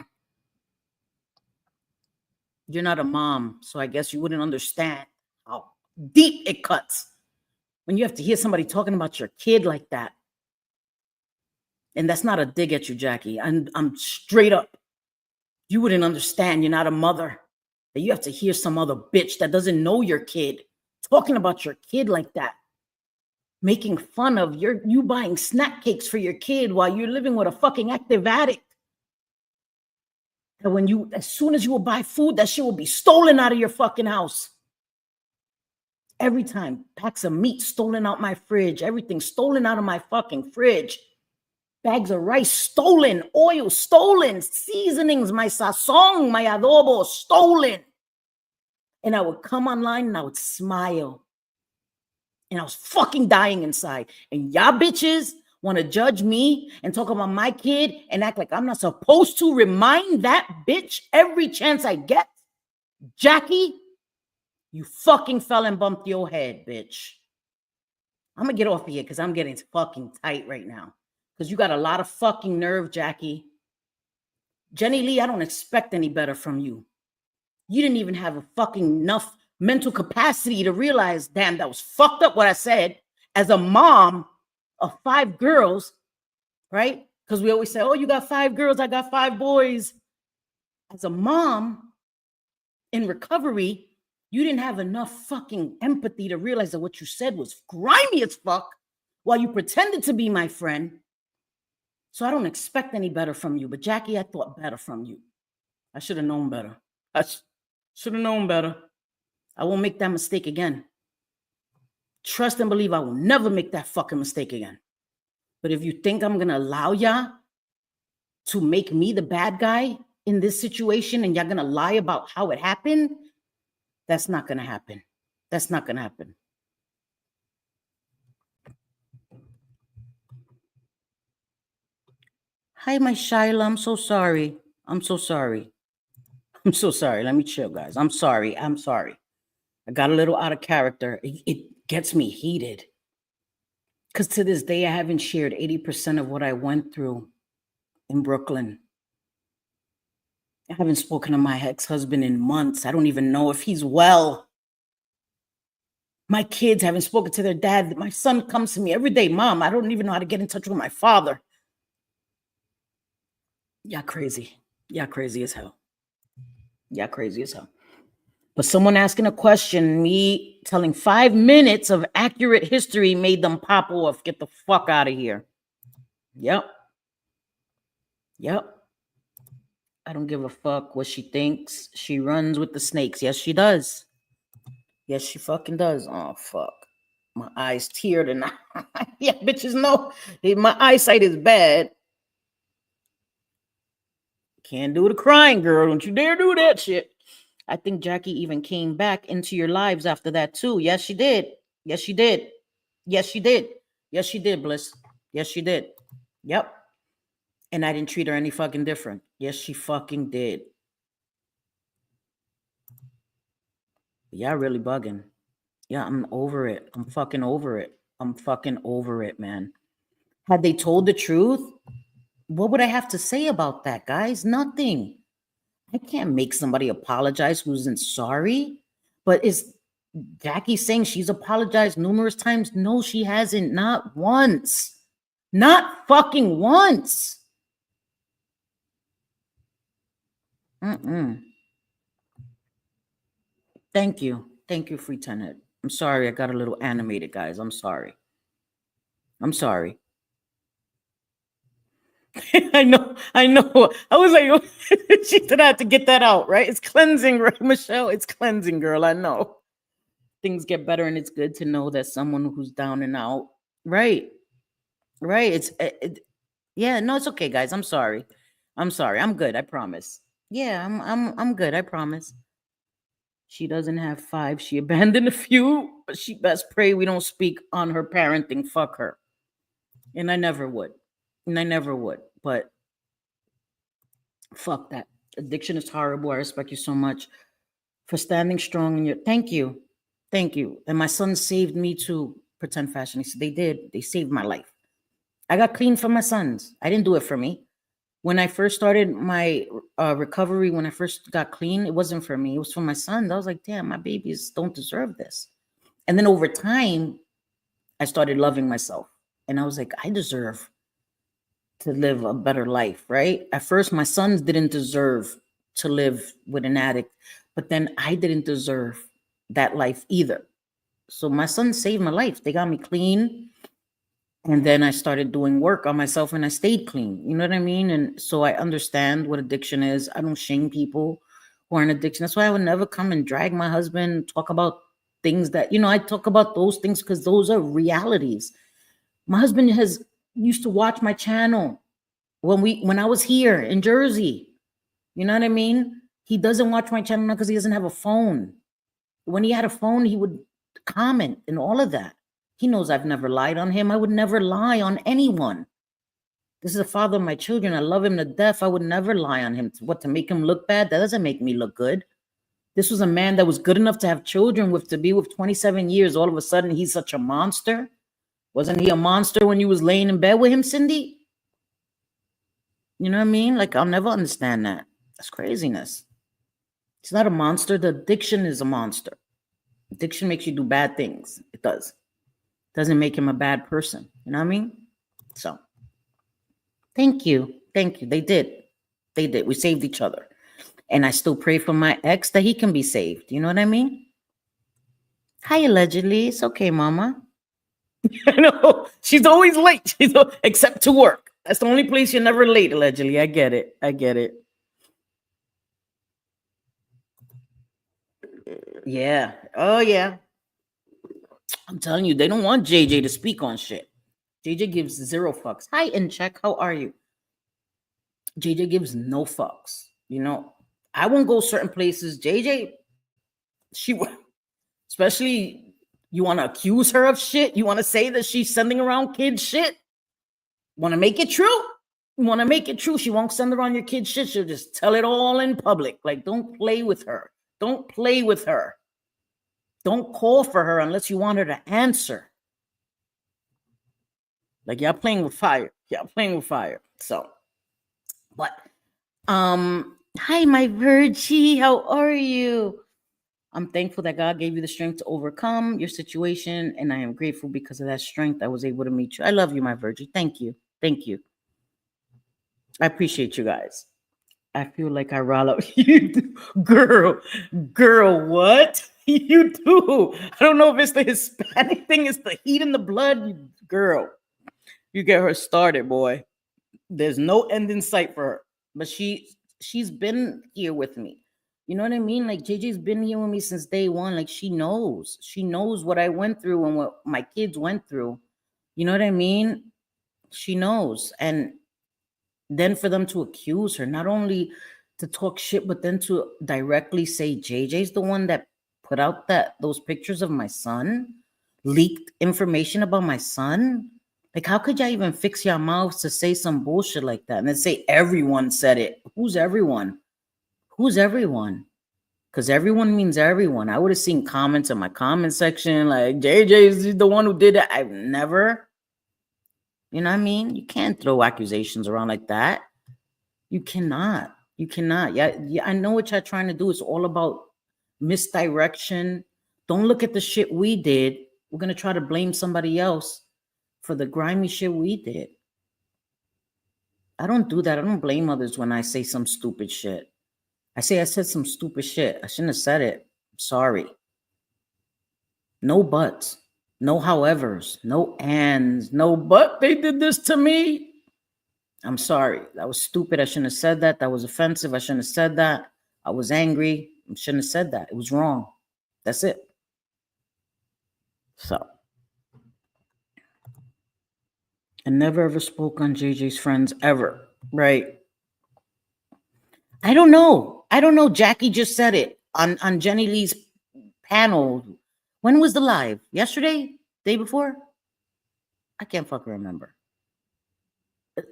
You're not a mom, so I guess you wouldn't understand how deep it cuts when you have to hear somebody talking about your kid like that. And that's not a dig at you, Jackie. I'm straight up. You wouldn't understand. You're not a mother. That you have to hear some other bitch that doesn't know your kid talking about your kid like that. Making fun of you buying snack cakes for your kid while you're living with a fucking active addict. And as soon as you will buy food, that shit will be stolen out of your fucking house. Every time, packs of meat stolen out my fridge, everything stolen out of my fucking fridge. Bags of rice stolen, oil stolen, seasonings, my sazon, my adobo stolen. And I would come online and I would smile. And I was fucking dying inside. And y'all bitches want to judge me and talk about my kid and act like I'm not supposed to remind that bitch every chance I get. Jackie, you fucking fell and bumped your head, bitch. I'm going to get off of here because I'm getting fucking tight right now. Because you got a lot of fucking nerve, Jackie. Jenny Lee, I don't expect any better from you. You didn't even have a fucking enough mental capacity to realize, damn, that was fucked up what I said. As a mom of 5 girls, right? Because we always say, oh, you got 5 girls, I got 5 boys. As a mom in recovery, you didn't have enough fucking empathy to realize that what you said was grimy as fuck while you pretended to be my friend. So I don't expect any better from you. But Jackie, I thought better from you. I should have known better. I should have known better. I won't make that mistake again. Trust and believe I will never make that fucking mistake again. But if you think I'm going to allow y'all to make me the bad guy in this situation and y'all going to lie about how it happened, that's not going to happen. That's not going to happen. Hi, my Shyla. I'm so sorry. I'm so sorry. I'm so sorry. Let me chill, guys. I'm sorry. I'm sorry. I got a little out of character. It gets me heated. Because to this day, I haven't shared 80% of what I went through in Brooklyn. I haven't spoken to my ex-husband in months. I don't even know if he's well. My kids haven't spoken to their dad. My son comes to me every day. Mom, I don't even know how to get in touch with my father. Y'all crazy. Y'all crazy as hell. Y'all crazy as hell. But someone asking a question, me telling 5 minutes of accurate history made them pop off. Get the fuck out of here. Yep. I don't give a fuck what she thinks. She runs with the snakes. Yes, she does. Yes, she fucking does. Oh, fuck. My eyes teared and yeah, bitches know my eyesight is bad. Can't do the crying, girl. Don't you dare do that shit. I think Jackie even came back into your lives after that too. Yes, she did. Yes, she did. Yes, she did. Yes, she did, Bliss. Yes, she did. Yep. And I didn't treat her any fucking different. Yes, she fucking did. Yeah, really bugging. Yeah, I'm over it. I'm fucking over it. I'm fucking over it, man. Had they told the truth, what would I have to say about that, guys? Nothing. I can't make somebody apologize who isn't sorry. But is Jackie saying she's apologized numerous times? No, she hasn't. Not once. Not fucking once. Thank you. Thank you, Free Tenant. I'm sorry I got a little animated, guys. I'm sorry. I'm sorry. I know. I was like, she said I had to get that out, right? It's cleansing, right, Michelle? It's cleansing, girl. I know. Things get better, and it's good to know that someone who's down and out. Right. Right. Yeah, no, it's okay, guys. I'm sorry. I'm sorry. I'm good. I promise. Yeah, I'm good. I promise. She doesn't have 5. She abandoned a few, but she best pray we don't speak on her parenting. Fuck her. And I never would. But fuck that. Addiction is horrible. I respect you so much for standing strong in your. Thank you. Thank you. And my son saved me too. Pretend fashion. He said they did. They saved my life. I got clean for my sons. I didn't do it for me. When I first started my recovery, when I first got clean, it wasn't for me. It was for my sons. I was like, damn, my babies don't deserve this. And then over time, I started loving myself. And I was like, I deserve to live a better life, right? At first, my sons didn't deserve to live with an addict, but then I didn't deserve that life either. So my sons saved my life. They got me clean. And then I started doing work on myself and I stayed clean. You know what I mean? And so I understand what addiction is. I don't shame people who are in addiction. That's why I would never come and drag my husband, talk about things that, I talk about those things because those are realities. My husband used to watch my channel when I was here in Jersey. You know what I mean? He doesn't watch my channel now because he doesn't have a phone. When he had a phone, he would comment and all of that. He knows I've never lied on him. I would never lie on anyone. This is the father of my children. I love him to death. I would never lie on him. What, to make him look bad? That doesn't make me look good. This was a man that was good enough to have children with, to be with 27 years. All of a sudden, he's such a monster. Wasn't he a monster when you was laying in bed with him, Cindy? You know what I mean? Like, I'll never understand that. That's craziness. It's not a monster. The addiction is a monster. Addiction makes you do bad things. It does. Doesn't make him a bad person. You know what I mean? So, thank you. Thank you. They did. We saved each other. And I still pray for my ex that he can be saved. You know what I mean? Hi, allegedly. It's okay, mama. I know. She's always late. Except to work. That's the only place you're never late, allegedly. I get it. Yeah. Oh, yeah. I'm telling you, they don't want JJ to speak on shit. JJ gives 0 fucks. Hi, in check. How are you? JJ gives no fucks. I won't go certain places. JJ, especially, you want to accuse her of shit? You want to say that she's sending around kids shit? Want to make it true? She won't send around your kids shit. She'll just tell it all in public. Like, don't play with her. Don't call for her unless you want her to answer. Like, y'all playing with fire. So, but, hi, my Virgie. How are you? I'm thankful that God gave you the strength to overcome your situation, and I am grateful because of that strength I was able to meet you. I love you, my Virgie. Thank you. I appreciate you guys. I feel like I roll up. You do. Girl, what? You do. I don't know if it's the Hispanic thing, it's the heat in the blood. Girl, you get her started, boy. There's no end in sight for her. But she's been here with me. You know what I mean? Like, JJ's been here with me since day one. Like, she knows what I went through and what my kids went through. You know what I mean? She knows. And then for them to accuse her, not only to talk shit, but then to directly say JJ's the one that put out those pictures of my son, leaked information about my son. Like, how could y'all even fix your mouths to say some bullshit like that and then say everyone said it? Who's everyone? Who's everyone? Because everyone means everyone. I would have seen comments in my comment section like, JJ is the one who did it. I've never. You know what I mean? You can't throw accusations around like that. You cannot. You cannot. Yeah, I know what you're trying to do. It's all about misdirection. Don't look at the shit we did. We're going to try to blame somebody else for the grimy shit we did. I don't do that. I don't blame others when I say some stupid shit. I said some stupid shit. I shouldn't have said it. I'm sorry. No buts. No howevers. No ands. No but they did this to me. I'm sorry. That was stupid. I shouldn't have said that. That was offensive. I shouldn't have said that. I was angry. I shouldn't have said that. It was wrong. That's it. So. I never ever spoke on JJ's friends ever. Right. I don't know. Jackie just said it on Jenny Lee's panel. When was the live? Yesterday? Day before? I can't fucking remember.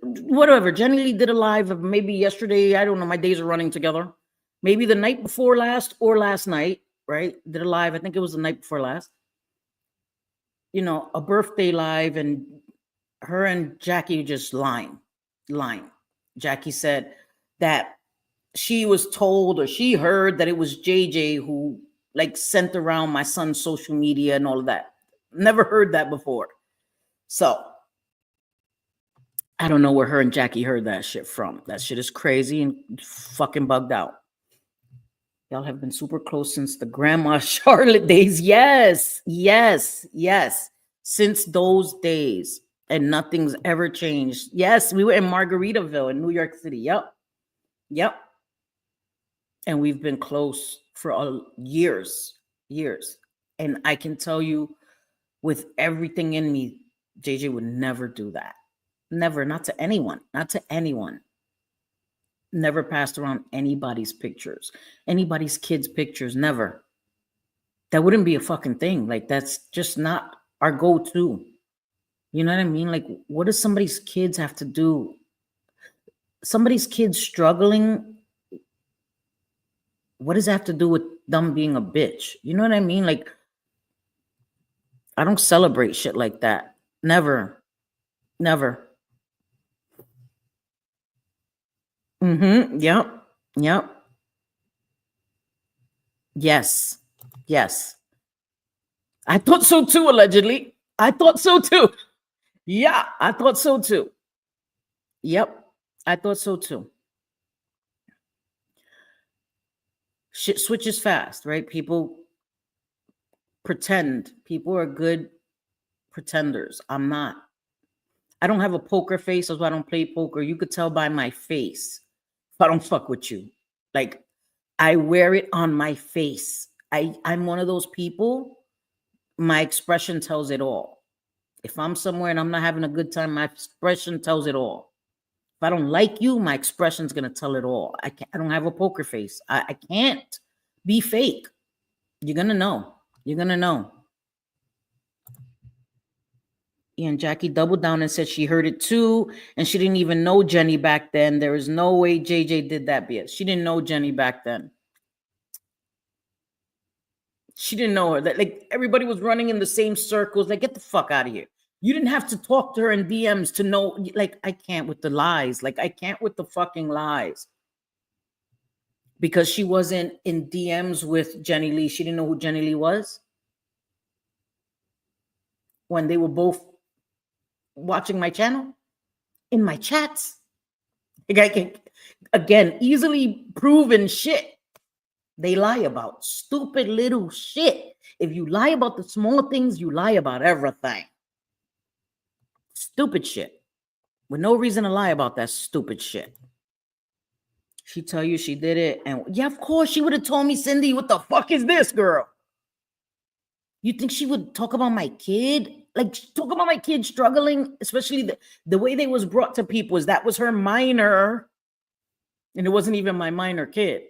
Whatever. Jenny Lee did a live of maybe yesterday. I don't know. My days are running together. Maybe the night before last or last night, right? Did a live. I think it was the night before last. You know, a birthday live, and her and Jackie just lying. Jackie said that she was told or she heard that it was JJ who like sent around my son's social media and all of that. Never heard that before. So I don't know where her and Jackie heard that shit from. That shit is crazy and fucking bugged out. Y'all have been super close since the Grandma Charlotte days. Yes. Since those days. And nothing's ever changed. Yes, we were in Margaritaville in New York City. Yep. And we've been close for years. And I can tell you with everything in me, JJ would never do that. Never, not to anyone. Never passed around anybody's pictures, anybody's kids' pictures, never. That wouldn't be a fucking thing. Like, that's just not our go-to. You know what I mean? Like, what does somebody's kids have to do? Somebody's kids struggling, what does that have to do with them being a bitch? You know what I mean? Like, I don't celebrate shit like that. Never. Yep. Yes. I thought so too, allegedly. I thought so too. Yeah, I thought so too. Yep, I thought so too. Shit switches fast, right? People pretend. People are good pretenders. I'm not. I don't have a poker face, that's why I don't play poker. You could tell by my face if I don't fuck with you. Like, I wear it on my face. I'm one of those people, my expression tells it all. If I'm somewhere and I'm not having a good time, my expression tells it all. If I don't like you, my expression's going to tell it all. I don't have a poker face. I can't be fake. You're going to know. And Jackie doubled down and said she heard it too. And she didn't even know Jenny back then. There is no way JJ did that bitch. She didn't know Jenny back then. She didn't know her. That, like, everybody was running in the same circles. Like, get the fuck out of here. You didn't have to talk to her in DMs to know. Like, I can't with the lies. Like, I can't with the fucking lies. Because she wasn't in DMs with Jenny Lee. She didn't know who Jenny Lee was. When they were both watching my channel, in my chats. Like, I can, again, easily proven shit. They lie about stupid little shit. If you lie about the small things, you lie about everything. Stupid shit. With no reason to lie about that stupid shit. She tell you she did it. And yeah, of course, she would have told me, Cindy, what the fuck is this, girl? You think she would talk about my kid? Like, talk about my kid struggling, especially the way they was brought to people is that was her minor. And it wasn't even my minor kid.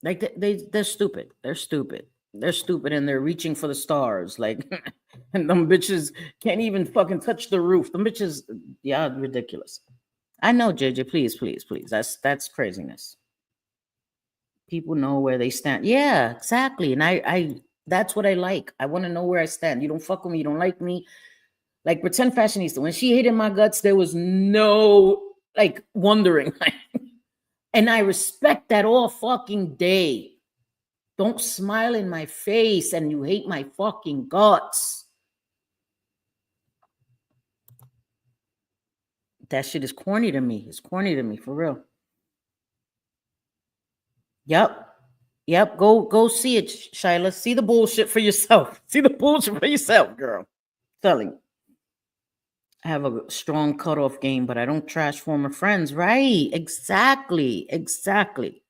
Like, they're stupid. They're stupid. They're stupid and they're reaching for the stars. Like, and them bitches can't even fucking touch the roof. Them bitches, yeah, ridiculous. I know, JJ. Please, please, please. That's craziness. People know where they stand. Yeah, exactly. And I that's what I like. I want to know where I stand. You don't fuck with me. You don't like me. Like pretend fashionista. When she hated my guts, there was no like wondering. And I respect that all fucking day. Don't smile in my face and you hate my fucking guts. That shit is corny to me. It's corny to me, for real. Yep. Yep. Go see it, Shyla. See the bullshit for yourself. See the bullshit for yourself, girl. Telling you. I have a strong cutoff game, but I don't trash former friends. Right. Exactly. Exactly.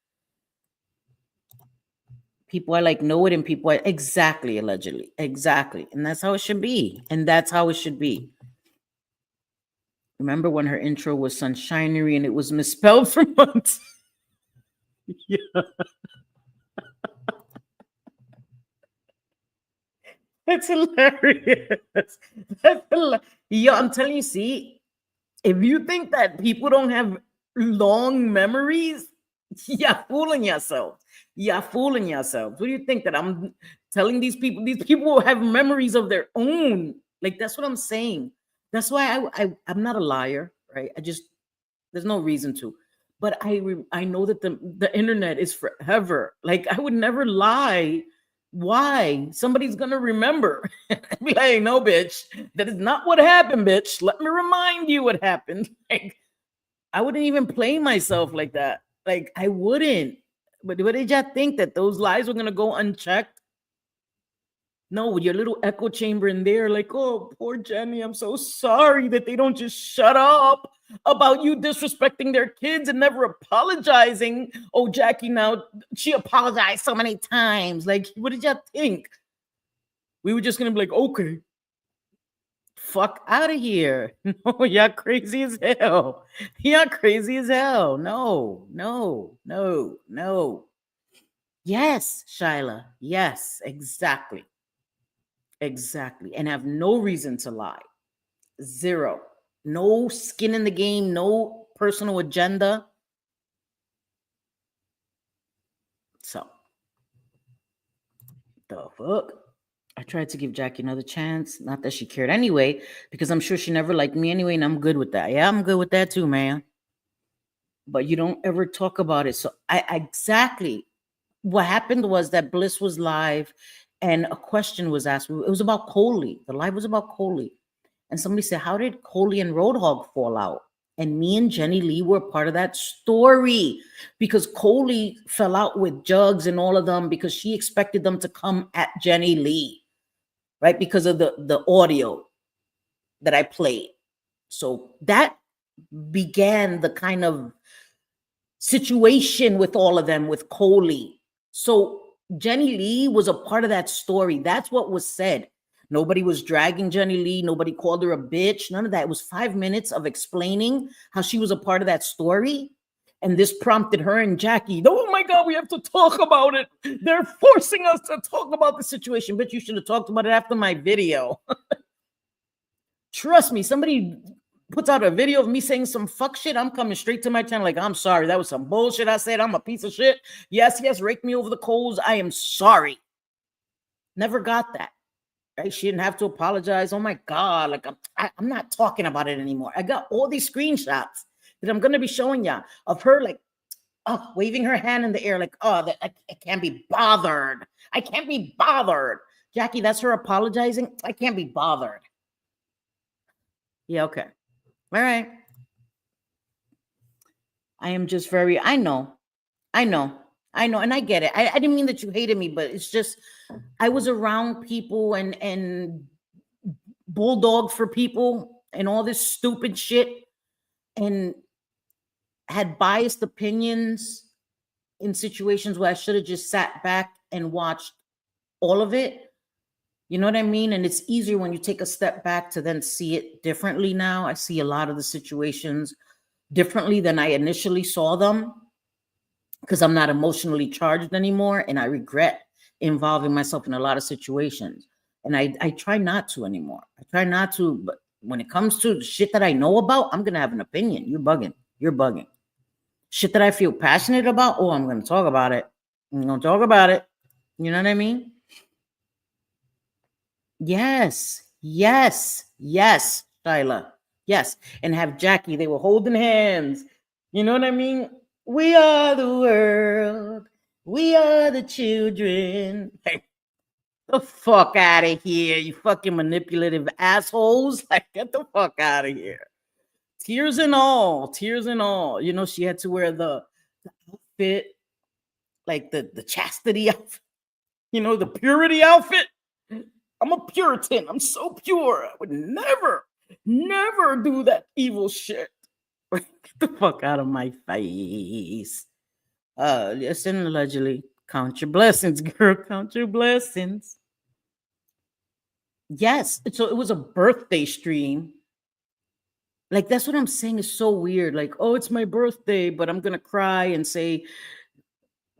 People I like know it and people I exactly, allegedly. Exactly. And that's how it should be. And that's how it should be. Remember when her intro was sunshinery and it was misspelled for months? Yeah. That's hilarious. Yeah, I'm telling you, see, if you think that people don't have long memories, you're fooling yourself. You're fooling yourself. What do you think that I'm telling these people? These people have memories of their own. Like, that's what I'm saying. That's why I'm not a liar, right? There's no reason to. But I know that the internet is forever. Like, I would never lie. Why? Somebody's gonna remember. Be like, no, bitch, that is not what happened, bitch. Let me remind you what happened. Like, I wouldn't even play myself like that. Like, I wouldn't. But what did y'all think, that those lies were gonna go unchecked? No, with your little echo chamber in there, like, oh, poor Jenny, I'm so sorry that they don't just shut up about you disrespecting their kids and never apologizing. Oh, Jackie, now she apologized so many times. Like, what did y'all think? We were just gonna be like, okay, fuck out of here. No, y'all crazy as hell. Y'all crazy as hell. No, no, no, no. Yes, Shyla. Yes, exactly. Exactly. And have no reason to lie. Zero. No skin in the game, no personal agenda. So, the fuck? I tried to give Jackie another chance. Not that she cared anyway, because I'm sure she never liked me anyway, and I'm good with that. Yeah, I'm good with that too, man. But you don't ever talk about it. So I exactly what happened was that Bliss was live and a question was asked. It was about Coley. The live was about Coley. And somebody said, how did Coley and Roadhog fall out? And me and Jenny Lee were part of that story because Coley fell out with Jugs and all of them because she expected them to come at Jenny Lee, right? Because of the audio that I played. So that began the kind of situation with all of them, with Coley. So Jenny Lee was a part of that story. That's what was said. Nobody was dragging Jenny Lee. Nobody called her a bitch. None of that. It was 5 minutes of explaining how she was a part of that story. And this prompted her and Jackie, oh my God, we have to talk about it. They're forcing us to talk about the situation. But you should have talked about it after my video. Trust me, somebody puts out a video of me saying some fuck shit, I'm coming straight to my channel like, I'm sorry, that was some bullshit I said. I'm a piece of shit. Yes, rake me over the coals. I am sorry. Never got that. Right? She didn't have to apologize. Oh my God, like I'm not talking about it anymore. I got all these screenshots that I'm gonna be showing you of her like waving her hand in the air like, oh, that I can't be bothered. I can't be bothered. Jackie, that's her apologizing. I can't be bothered. Yeah, okay. All right. I am just very, I know. And I get it. I didn't mean that you hated me, but it's just, I was around people and bulldog for people and all this stupid shit and had biased opinions in situations where I should have just sat back and watched all of it. You know what I mean? And it's easier when you take a step back to then see it differently now. I see a lot of the situations differently than I initially saw them because I'm not emotionally charged anymore. And I regret involving myself in a lot of situations. And I try not to anymore. I try not to, but when it comes to shit that I know about, I'm going to have an opinion. You're bugging. You're bugging. Shit that I feel passionate about, oh, I'm going to talk about it. I'm going to talk about it. You know what I mean? Yes, Shyla. Yes. And have Jackie, they were holding hands. You know what I mean? We are the world. We are the children. Like, the fuck out of here, you fucking manipulative assholes. Like, get the fuck out of here. Tears and all. You know, she had to wear the outfit, like the chastity outfit, you know, the purity outfit. I'm a Puritan. I'm so pure. I would never do that evil shit. Get the fuck out of my face. Listen, allegedly. Count your blessings, girl. Count your blessings. Yes. So it was a birthday stream. Like, that's what I'm saying is so weird. Like, oh, it's my birthday, but I'm going to cry and say,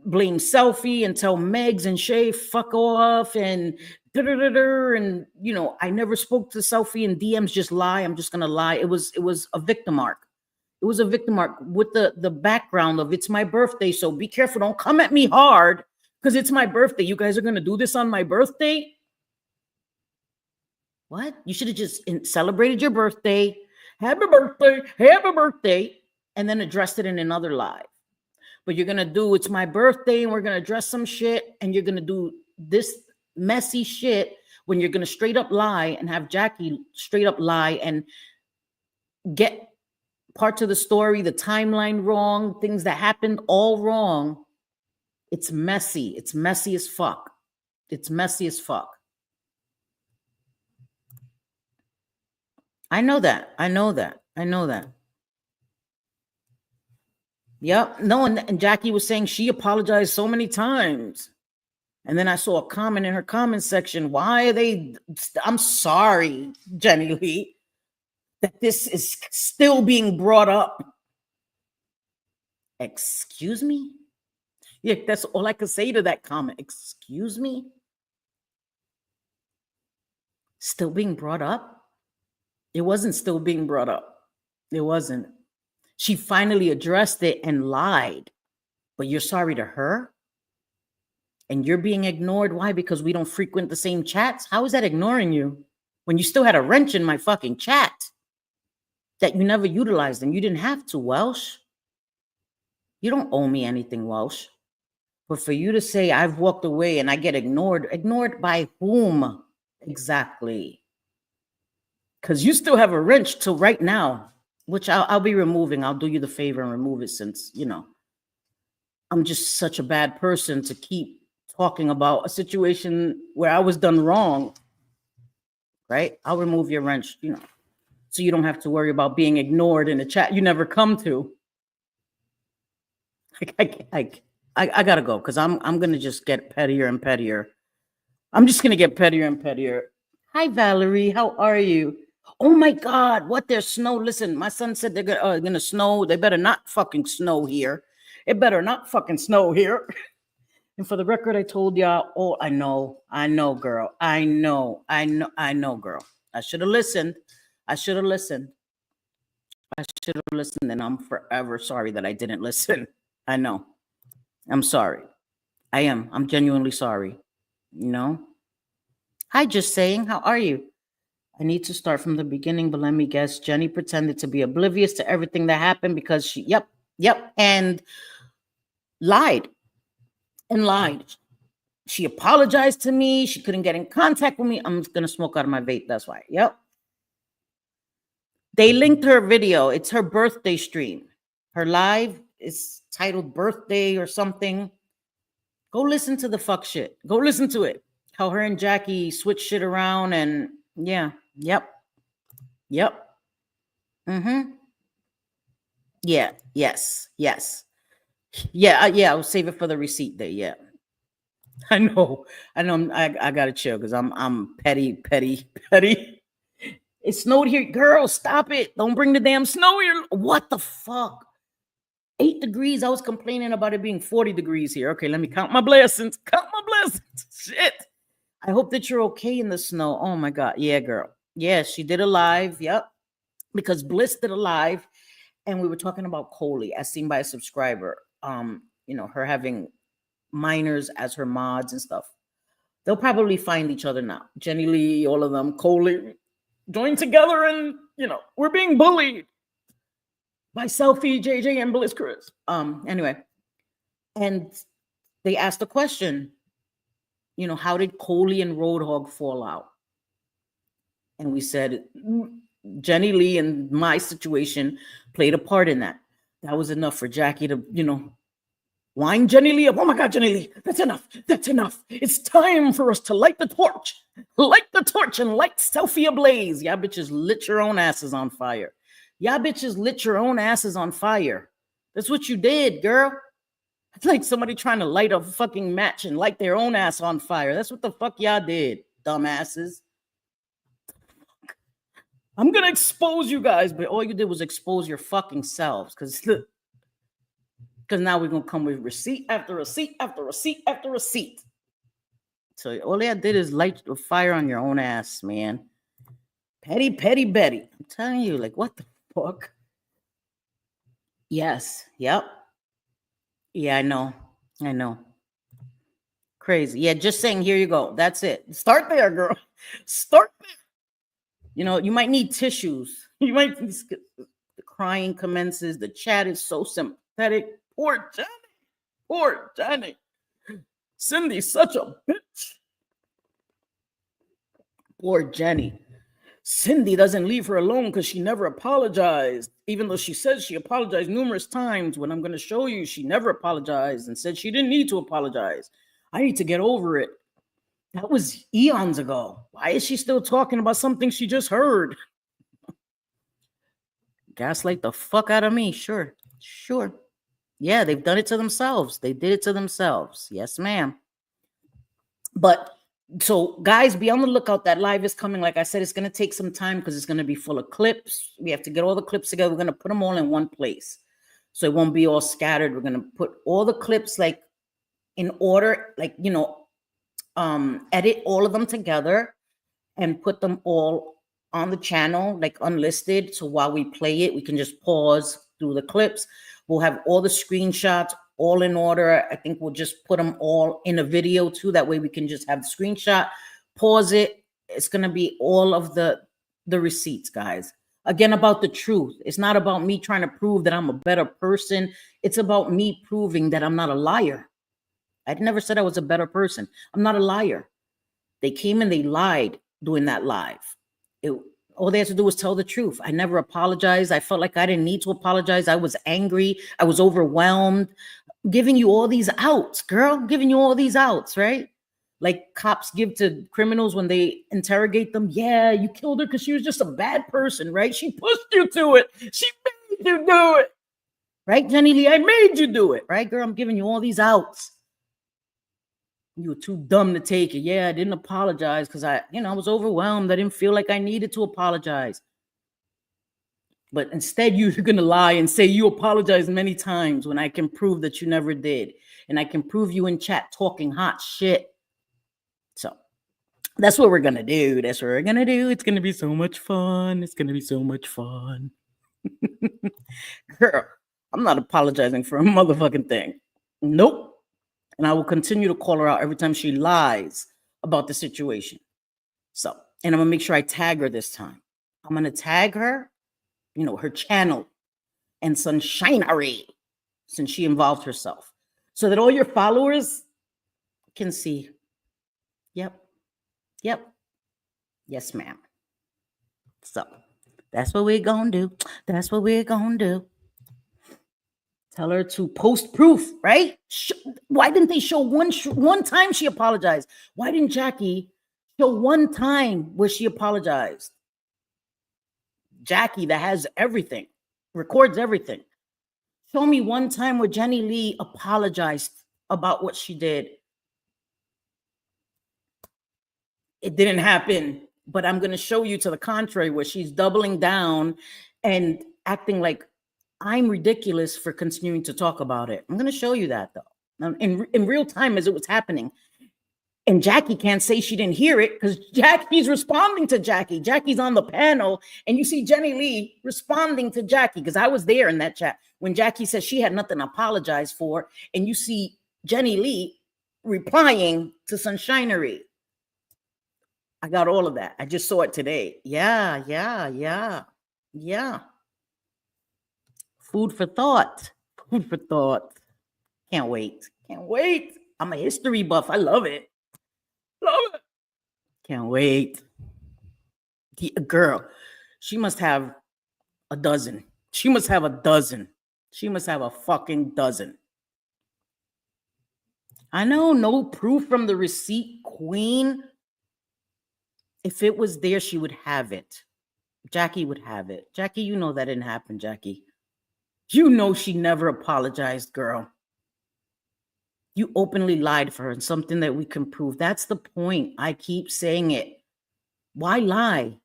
blame Selfie and tell Megs and Shay, fuck off. And, and, you know, I never spoke to Selfie and DMs, just lie. I'm just going to lie. It was a victim arc. It was a victim arc with the background of it's my birthday. So be careful. Don't come at me hard because it's my birthday. You guys are going to do this on my birthday. What? You should have just celebrated your birthday. Happy birthday, and then addressed it in another live. But you're going to do, it's my birthday, and we're going to address some shit, and you're going to do this messy shit when you're going to straight up lie and have Jackie straight up lie and get parts of the story, the timeline wrong, things that happened all wrong. It's messy. It's messy as fuck. It's messy as fuck. I know that. Yep. No, and Jackie was saying she apologized so many times. And then I saw a comment in her comment section. Why are they? I'm sorry, Jenny Lee, that this is still being brought up. Excuse me? Yeah, that's all I could say to that comment. Excuse me? Still being brought up? It wasn't still being brought up. It wasn't. She finally addressed it and lied. But you're sorry to her? And you're being ignored. Why? Because we don't frequent the same chats? How is that ignoring you? When you still had a wrench in my fucking chat that you never utilized and you didn't have to, Welsh. You don't owe me anything, Welsh. But for you to say I've walked away and I get ignored by whom exactly? Because you still have a wrench till right now, which I'll be removing. I'll do you the favor and remove it since, you know, I'm just such a bad person to keep talking about a situation where I was done wrong, right? I'll remove your wrench, you know, so you don't have to worry about being ignored in a chat you never come to. I gotta go because I'm gonna just get pettier and pettier. I'm just gonna get pettier and pettier. Hi, Valerie. How are you? Oh my God, what? There's snow. Listen, my son said they're gonna snow. They better not fucking snow here. It better not fucking snow here. And for the record, I told y'all, oh, I know, girl. I know, girl. I should have listened. And I'm forever sorry that I didn't listen. I know. I'm sorry. I am. I'm genuinely sorry. You know? Hi, Just Saying. How are you? I need to start from the beginning, but let me guess. Jenny pretended to be oblivious to everything that happened because she, yep, and lied. She apologized to me. She couldn't get in contact with me. I'm going to smoke out of my vape. That's why. Yep. They linked her video. It's her birthday stream. Her live is titled Birthday or something. Go listen to the fuck shit. Go listen to it. How her and Jackie switch shit around and yeah. Yep. Mm-hmm. Yeah. Yes. Yeah. I'll save it for the receipt day. Yeah. I know. I gotta chill because I'm petty. It snowed here. Girl, stop it. Don't bring the damn snow here. What the fuck? 8 degrees. I was complaining about it being 40 degrees here. Okay, let me count my blessings. Count my blessings. Shit. I hope that you're okay in the snow. Oh my God. Yeah, girl. Yeah, she did a live. Yep. Because Bliss did a live, and we were talking about Coley as seen by a subscriber. Her having minors as her mods and stuff. They'll probably find each other now. Jenny Lee, all of them, Coley, join together, and we're being bullied by Selfie, JJ, and Bliss Chris. Anyway, and they asked the question, how did Coley and Roadhog fall out? And we said, Jenny Lee and my situation played a part in that. That was enough for Jackie to, wind Jenny Lee up. Oh my God, Jenny Lee, that's enough. That's enough. It's time for us to light the torch. Light the torch and light Selfie ablaze. Y'all bitches lit your own asses on fire. Y'all bitches lit your own asses on fire. That's what you did, girl. It's like somebody trying to light a fucking match and light their own ass on fire. That's what the fuck y'all did, dumbasses. I'm going to expose you guys, but all you did was expose your fucking selves, because now we're going to come with receipt after receipt after receipt after receipt. So all they did is light a fire on your own ass, man. Petty Betty. I'm telling you, like, what the fuck? Yes. Yep. Yeah, I know. Crazy. Yeah, just saying, here you go. That's it. Start there, girl. Start there. You might need tissues. You might need, the crying commences. The chat is so sympathetic. Poor Jenny. Cindy's such a bitch. Poor Jenny. Cindy doesn't leave her alone because she never apologized, even though she says she apologized numerous times. When I'm going to show you, she never apologized and said she didn't need to apologize. I need to get over it. That was eons ago. Why is she still talking about something she just heard? Gaslight the fuck out of me. Sure. Yeah, they've done it to themselves. They did it to themselves. Yes, ma'am. But so, guys, be on the lookout. That live is coming. Like I said, it's going to take some time because it's going to be full of clips. We have to get all the clips together. We're going to put them all in one place, so it won't be all scattered. We're going to put all the clips like in order, like, edit all of them together and put them all on the channel, like unlisted. So while we play it, we can just pause through the clips. We'll have all the screenshots all in order. I think we'll just put them all in a video too. That way we can just have the screenshot, pause it. It's going to be all of the receipts, guys. Again, about the truth. It's not about me trying to prove that I'm a better person. It's about me proving that I'm not a liar. I never said I was a better person. I'm not a liar. They came and they lied doing that live. All they had to do was tell the truth. I never apologized. I felt like I didn't need to apologize. I was angry. I was overwhelmed. Giving you all these outs, girl. Giving you all these outs, right? Like cops give to criminals when they interrogate them. Yeah, you killed her because she was just a bad person, right? She pushed you to it. She made you do it. Right, Jenny Lee? I made you do it. Right, girl? I'm giving you all these outs. You were too dumb to take it. Yeah, I didn't apologize because I was overwhelmed. I didn't feel like I needed to apologize. But instead, you're going to lie and say you apologized many times when I can prove that you never did. And I can prove you in chat talking hot shit. So that's what we're going to do. It's going to be so much fun. Girl, I'm not apologizing for a motherfucking thing. Nope. And I will continue to call her out every time she lies about the situation. So, and I'm going to make sure I tag her this time. I'm going to tag her, her channel and Sunshinery, since she involved herself, so that all your followers can see. Yep. Yes, ma'am. So that's what we're going to do. Tell her to post proof, right? Why didn't they show one time she apologized? Why didn't Jackie show one time where she apologized? Jackie, that has everything, records everything. Show me one time where Jenny Lee apologized about what she did. It didn't happen, but I'm going to show you to the contrary, where she's doubling down and acting like I'm ridiculous for continuing to talk about it. I'm going to show you that though, in real time as it was happening. And Jackie can't say she didn't hear it because Jackie's responding to Jackie. Jackie's on the panel, and you see Jenny Lee responding to Jackie because I was there in that chat when Jackie said she had nothing to apologize for, and you see Jenny Lee replying to Sunshinery. I got all of that. I just saw it today. Yeah. Food for thought. Food for thought. Can't wait. I'm a history buff. I love it. Can't wait. The girl, she must have a dozen. She must have a fucking dozen. I know, no proof from the receipt, queen. If it was there, she would have it. Jackie would have it. Jackie, you know that didn't happen, Jackie. You know she never apologized, girl. You openly lied for her and something that we can prove. That's the point. I keep saying it. Why lie?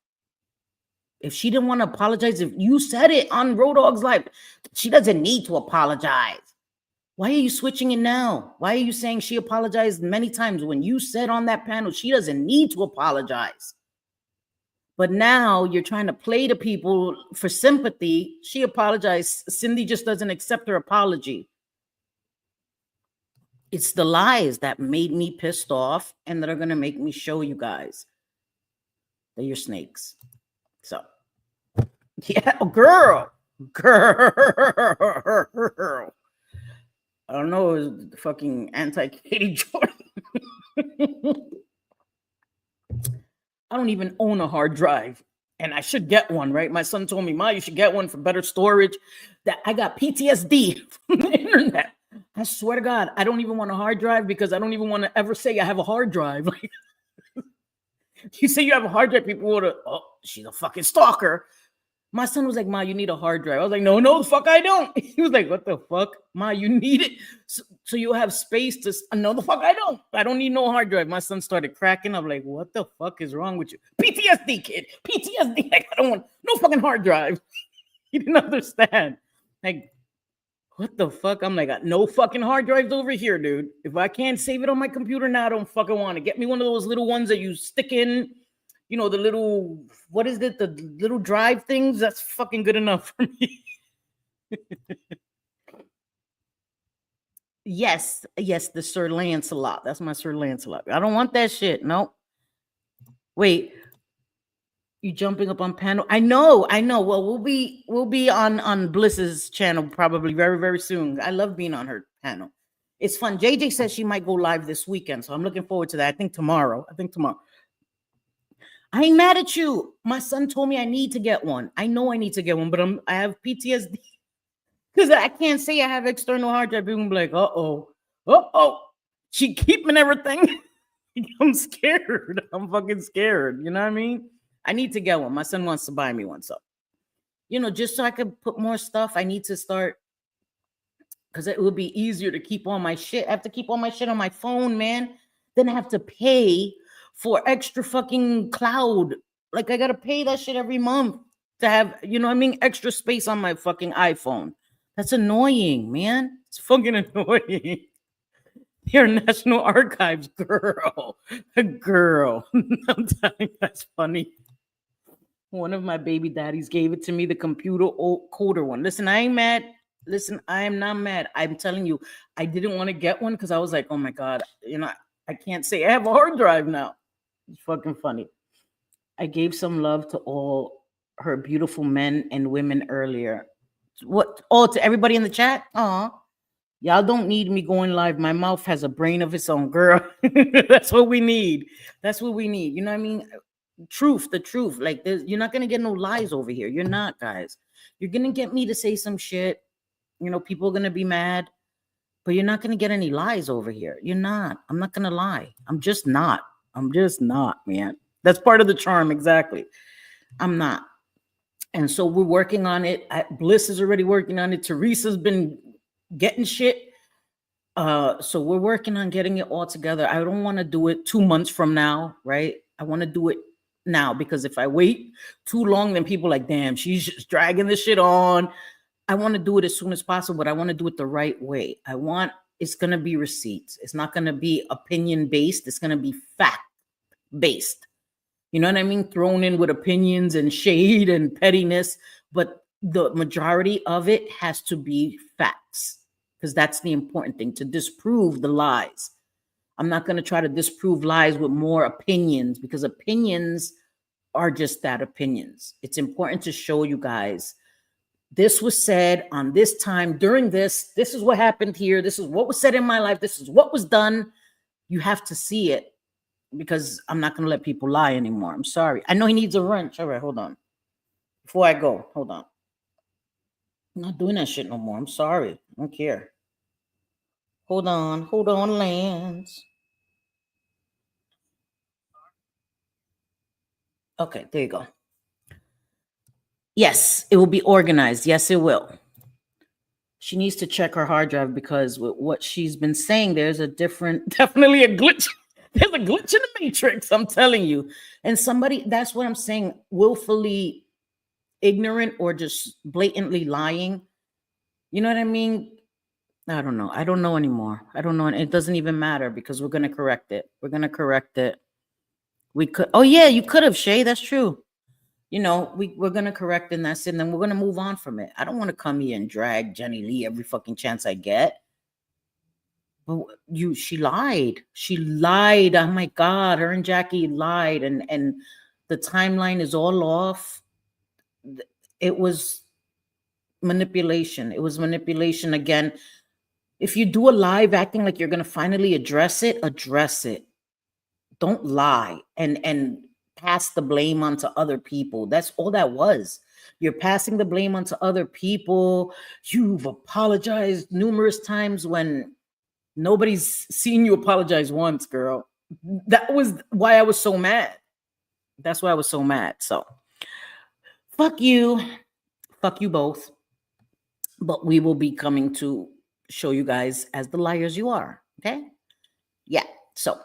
If she didn't want to apologize, if you said it on Road Dogg's Live, she doesn't need to apologize. Why are you switching it now? Why are you saying she apologized many times when you said on that panel she doesn't need to apologize? But now you're trying to play to people for sympathy. She apologized. Cindy just doesn't accept her apology. It's the lies that made me pissed off and that are going to make me show you guys that you're snakes. So, yeah, girl. I don't know, it was fucking anti-Katie Jordan. I don't even own a hard drive, and I should get one, right? My son told me, Ma, you should get one for better storage. That I got PTSD from the internet. I swear to God, I don't even want a hard drive because I don't even want to ever say I have a hard drive. Like, you say you have a hard drive, people would have, oh, she's a fucking stalker. My son was like, Ma, you need a hard drive. I was like, no, the fuck I don't. He was like, what the fuck? Ma, you need it so you have space to, no, the fuck I don't. I don't need no hard drive. My son started cracking. I'm like, what the fuck is wrong with you? PTSD, kid. PTSD. Like, I don't want no fucking hard drive. He didn't understand. Like, what the fuck? I'm like, no fucking hard drives over here, dude. If I can't save it on my computer now, I don't fucking want it. Get me one of those little ones that you stick in, you know, the little, what is it? The little drive things. That's fucking good enough for me. Yes, the Sir Lancelot. That's my Sir Lancelot. I don't want that shit. No. Wait. You jumping up on panel? I know. Well, we'll be on Bliss's channel probably very, very soon. I love being on her panel. It's fun. JJ says she might go live this weekend, so I'm looking forward to that. I think tomorrow. I ain't mad at you. My son told me I need to get one. I know I need to get one, but I have PTSD because I can't say I have external hard drive. People be like, uh-oh, she keeping everything. I'm scared. I'm fucking scared. You know what I mean? I need to get one. My son wants to buy me one. So, you know, just so I could put more stuff, I need to start because it would be easier to keep all my shit. I have to keep all my shit on my phone, man. Then I have to pay for extra fucking cloud. Like, I got to pay that shit every month to have, you know what I mean? Extra space on my fucking iPhone. That's annoying, man. It's fucking annoying. Your National Archives, girl. I'm telling you, that's funny. One of my baby daddies gave it to me, the computer coder one. Listen, I ain't mad. Listen, I am not mad. I'm telling you, I didn't want to get one because I was like, oh my God, you know, I can't say I have a hard drive now. It's fucking funny. I gave some love to all her beautiful men and women earlier. What? Oh, to everybody in the chat? Aw. Y'all don't need me going live. My mouth has a brain of its own, girl. That's what we need. You know what I mean? The truth. Like, you're not going to get no lies over here. You're not, guys. You're going to get me to say some shit. You know, people are going to be mad. But you're not going to get any lies over here. You're not. I'm not going to lie. I'm just not, man. That's part of the charm, exactly. I'm not. And so we're working on it. Bliss is already working on it. Teresa's been getting shit. So we're working on getting it all together. I don't want to do it 2 months from now, right? I want to do it now because if I wait too long, then people are like, damn, she's just dragging this shit on. I want to do it as soon as possible, but I want to do it the right way. It's going to be receipts. It's not going to be opinion based. It's going to be fact based. You know what I mean? Thrown in with opinions and shade and pettiness, but the majority of it has to be facts, because that's the important thing, to disprove the lies. I'm not going to try to disprove lies with more opinions, because opinions are just that, opinions. It's important to show you guys, this was said on this time during this is what happened here. This is what was said in my life. This is what was done. You have to see it, because I'm not going to let people lie anymore. I'm sorry. I know he needs a wrench. All right, hold on. Before I go, hold on. I'm not doing that shit no more. I'm sorry. I don't care. Hold on, Lance. Okay, there you go. Yes, it will be organized. Yes, it will. She needs to check her hard drive, because with what she's been saying, there's definitely a glitch. There's a glitch in the matrix, I'm telling you. And somebody, that's what I'm saying, willfully ignorant or just blatantly lying. You know what I mean? I don't know. I don't know anymore. I don't know. And it doesn't even matter, because we're going to correct it. We're going to correct it. We could. Oh, yeah, you could have, Shay. That's true. You know, we're going to correct it, and that's it. And then we're going to move on from it. I don't want to come here and drag Jenny Lee every fucking chance I get. But she lied. She lied. Oh, my God. Her and Jackie lied. And the timeline is all off. It was manipulation. It was manipulation again. If you do a live acting like you're going to finally address it, address it. Don't lie and pass the blame onto other people. That's all that was. You're passing the blame onto other people. You've apologized numerous times when nobody's seen you apologize once, girl. That was why I was so mad. That's why I was so mad. So, fuck you. Fuck you both. But we will be coming to show you guys as the liars you are. Okay? Yeah. So,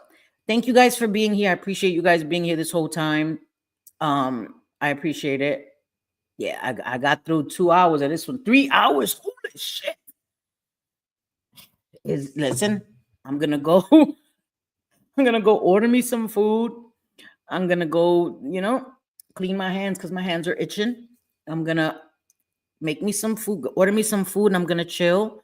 thank you guys for being here. I appreciate you guys being here this whole time. I appreciate it. Yeah, I got through 2 hours of this one. 3 hours. Holy shit. Listen, I'm gonna go. I'm gonna go order me some food. I'm gonna go, clean my hands because my hands are itching. I'm gonna make me some food, order me some food, and I'm gonna chill.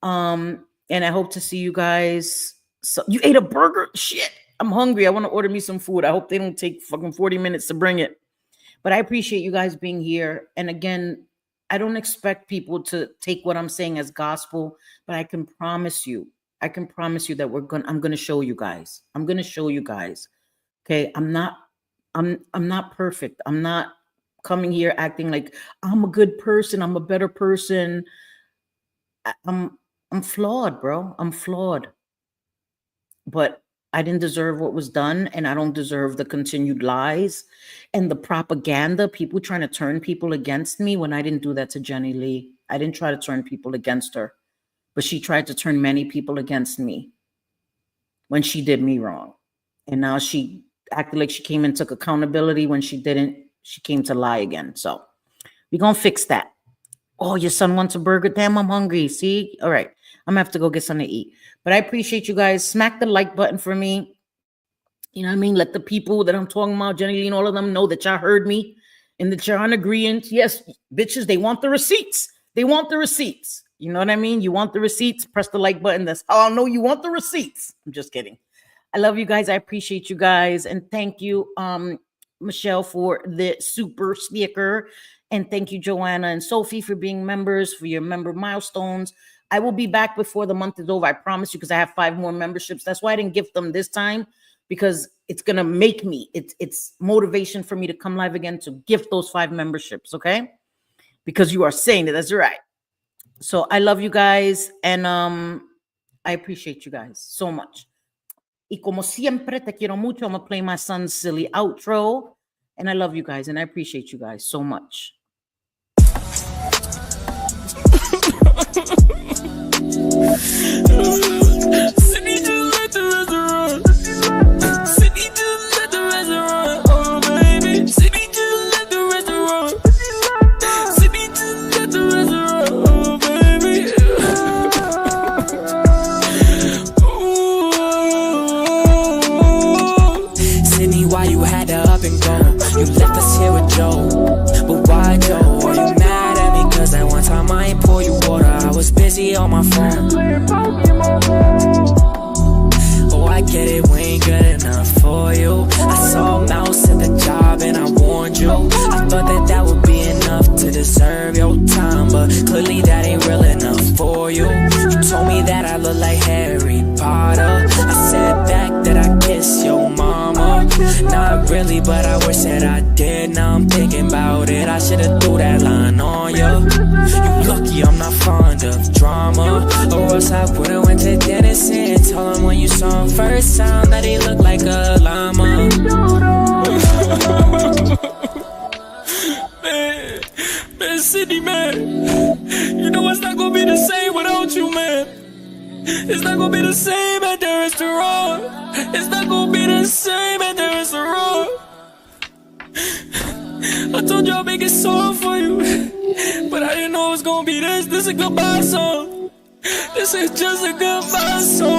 And I hope to see you guys. So you ate a burger? Shit, I'm hungry. I want to order me some food. I hope they don't take fucking 40 minutes to bring it. But I appreciate you guys being here. And again, I don't expect people to take what I'm saying as gospel, but I can promise you that I'm gonna show you guys. I'm gonna show you guys. Okay, I'm not perfect. I'm not coming here acting like I'm a good person. I'm a better person. I'm flawed, bro. I'm flawed. But I didn't deserve what was done, and I don't deserve the continued lies and the propaganda, people trying to turn people against me when I didn't do that to Jenny Lee. I didn't try to turn people against her, but she tried to turn many people against me when she did me wrong. And now she acted like she came and took accountability when she didn't. She came to lie again. So we're going to fix that. Oh, your son wants a burger? Damn, I'm hungry. See? All right. I'm going to have to go get something to eat. But I appreciate you guys. Smack the like button for me. You know what I mean? Let the people that I'm talking about, Jenny Lee and all of them, know that y'all heard me and that you're on agreement. Yes, bitches, they want the receipts. They want the receipts. You know what I mean? You want the receipts? Press the like button. That's how I'll know you want the receipts. I'm just kidding. I love you guys. I appreciate you guys. And thank you, Michelle, for the super sticker. And thank you, Joanna and Sophie, for being members, for your member milestones. I will be back before the month is over. I promise you, because I have 5 more memberships. That's why I didn't gift them this time, because it's going to make me, it's motivation for me to come live again to gift those 5 memberships, okay? Because you are saying that. That's right. So I love you guys, and I appreciate you guys so much. Y como siempre, te quiero mucho. I'm going to play my son's silly outro, and I love you guys, and I appreciate you guys so much. Sydney just left the restaurant. Sydney just left the restaurant. Oh baby, Sydney just left the restaurant. Sydney just left the restaurant. I would've went to Dennis and told him when you saw him first time that he looked like a llama. Man, Sydney, man, you know it's not gonna be the same without you, man. It's not gonna be the same at the restaurant. It's not gonna be the same at the restaurant. I told you I'll make it soft for you, but I didn't know it was gonna be this. This is a goodbye song. This is just a goodbye song.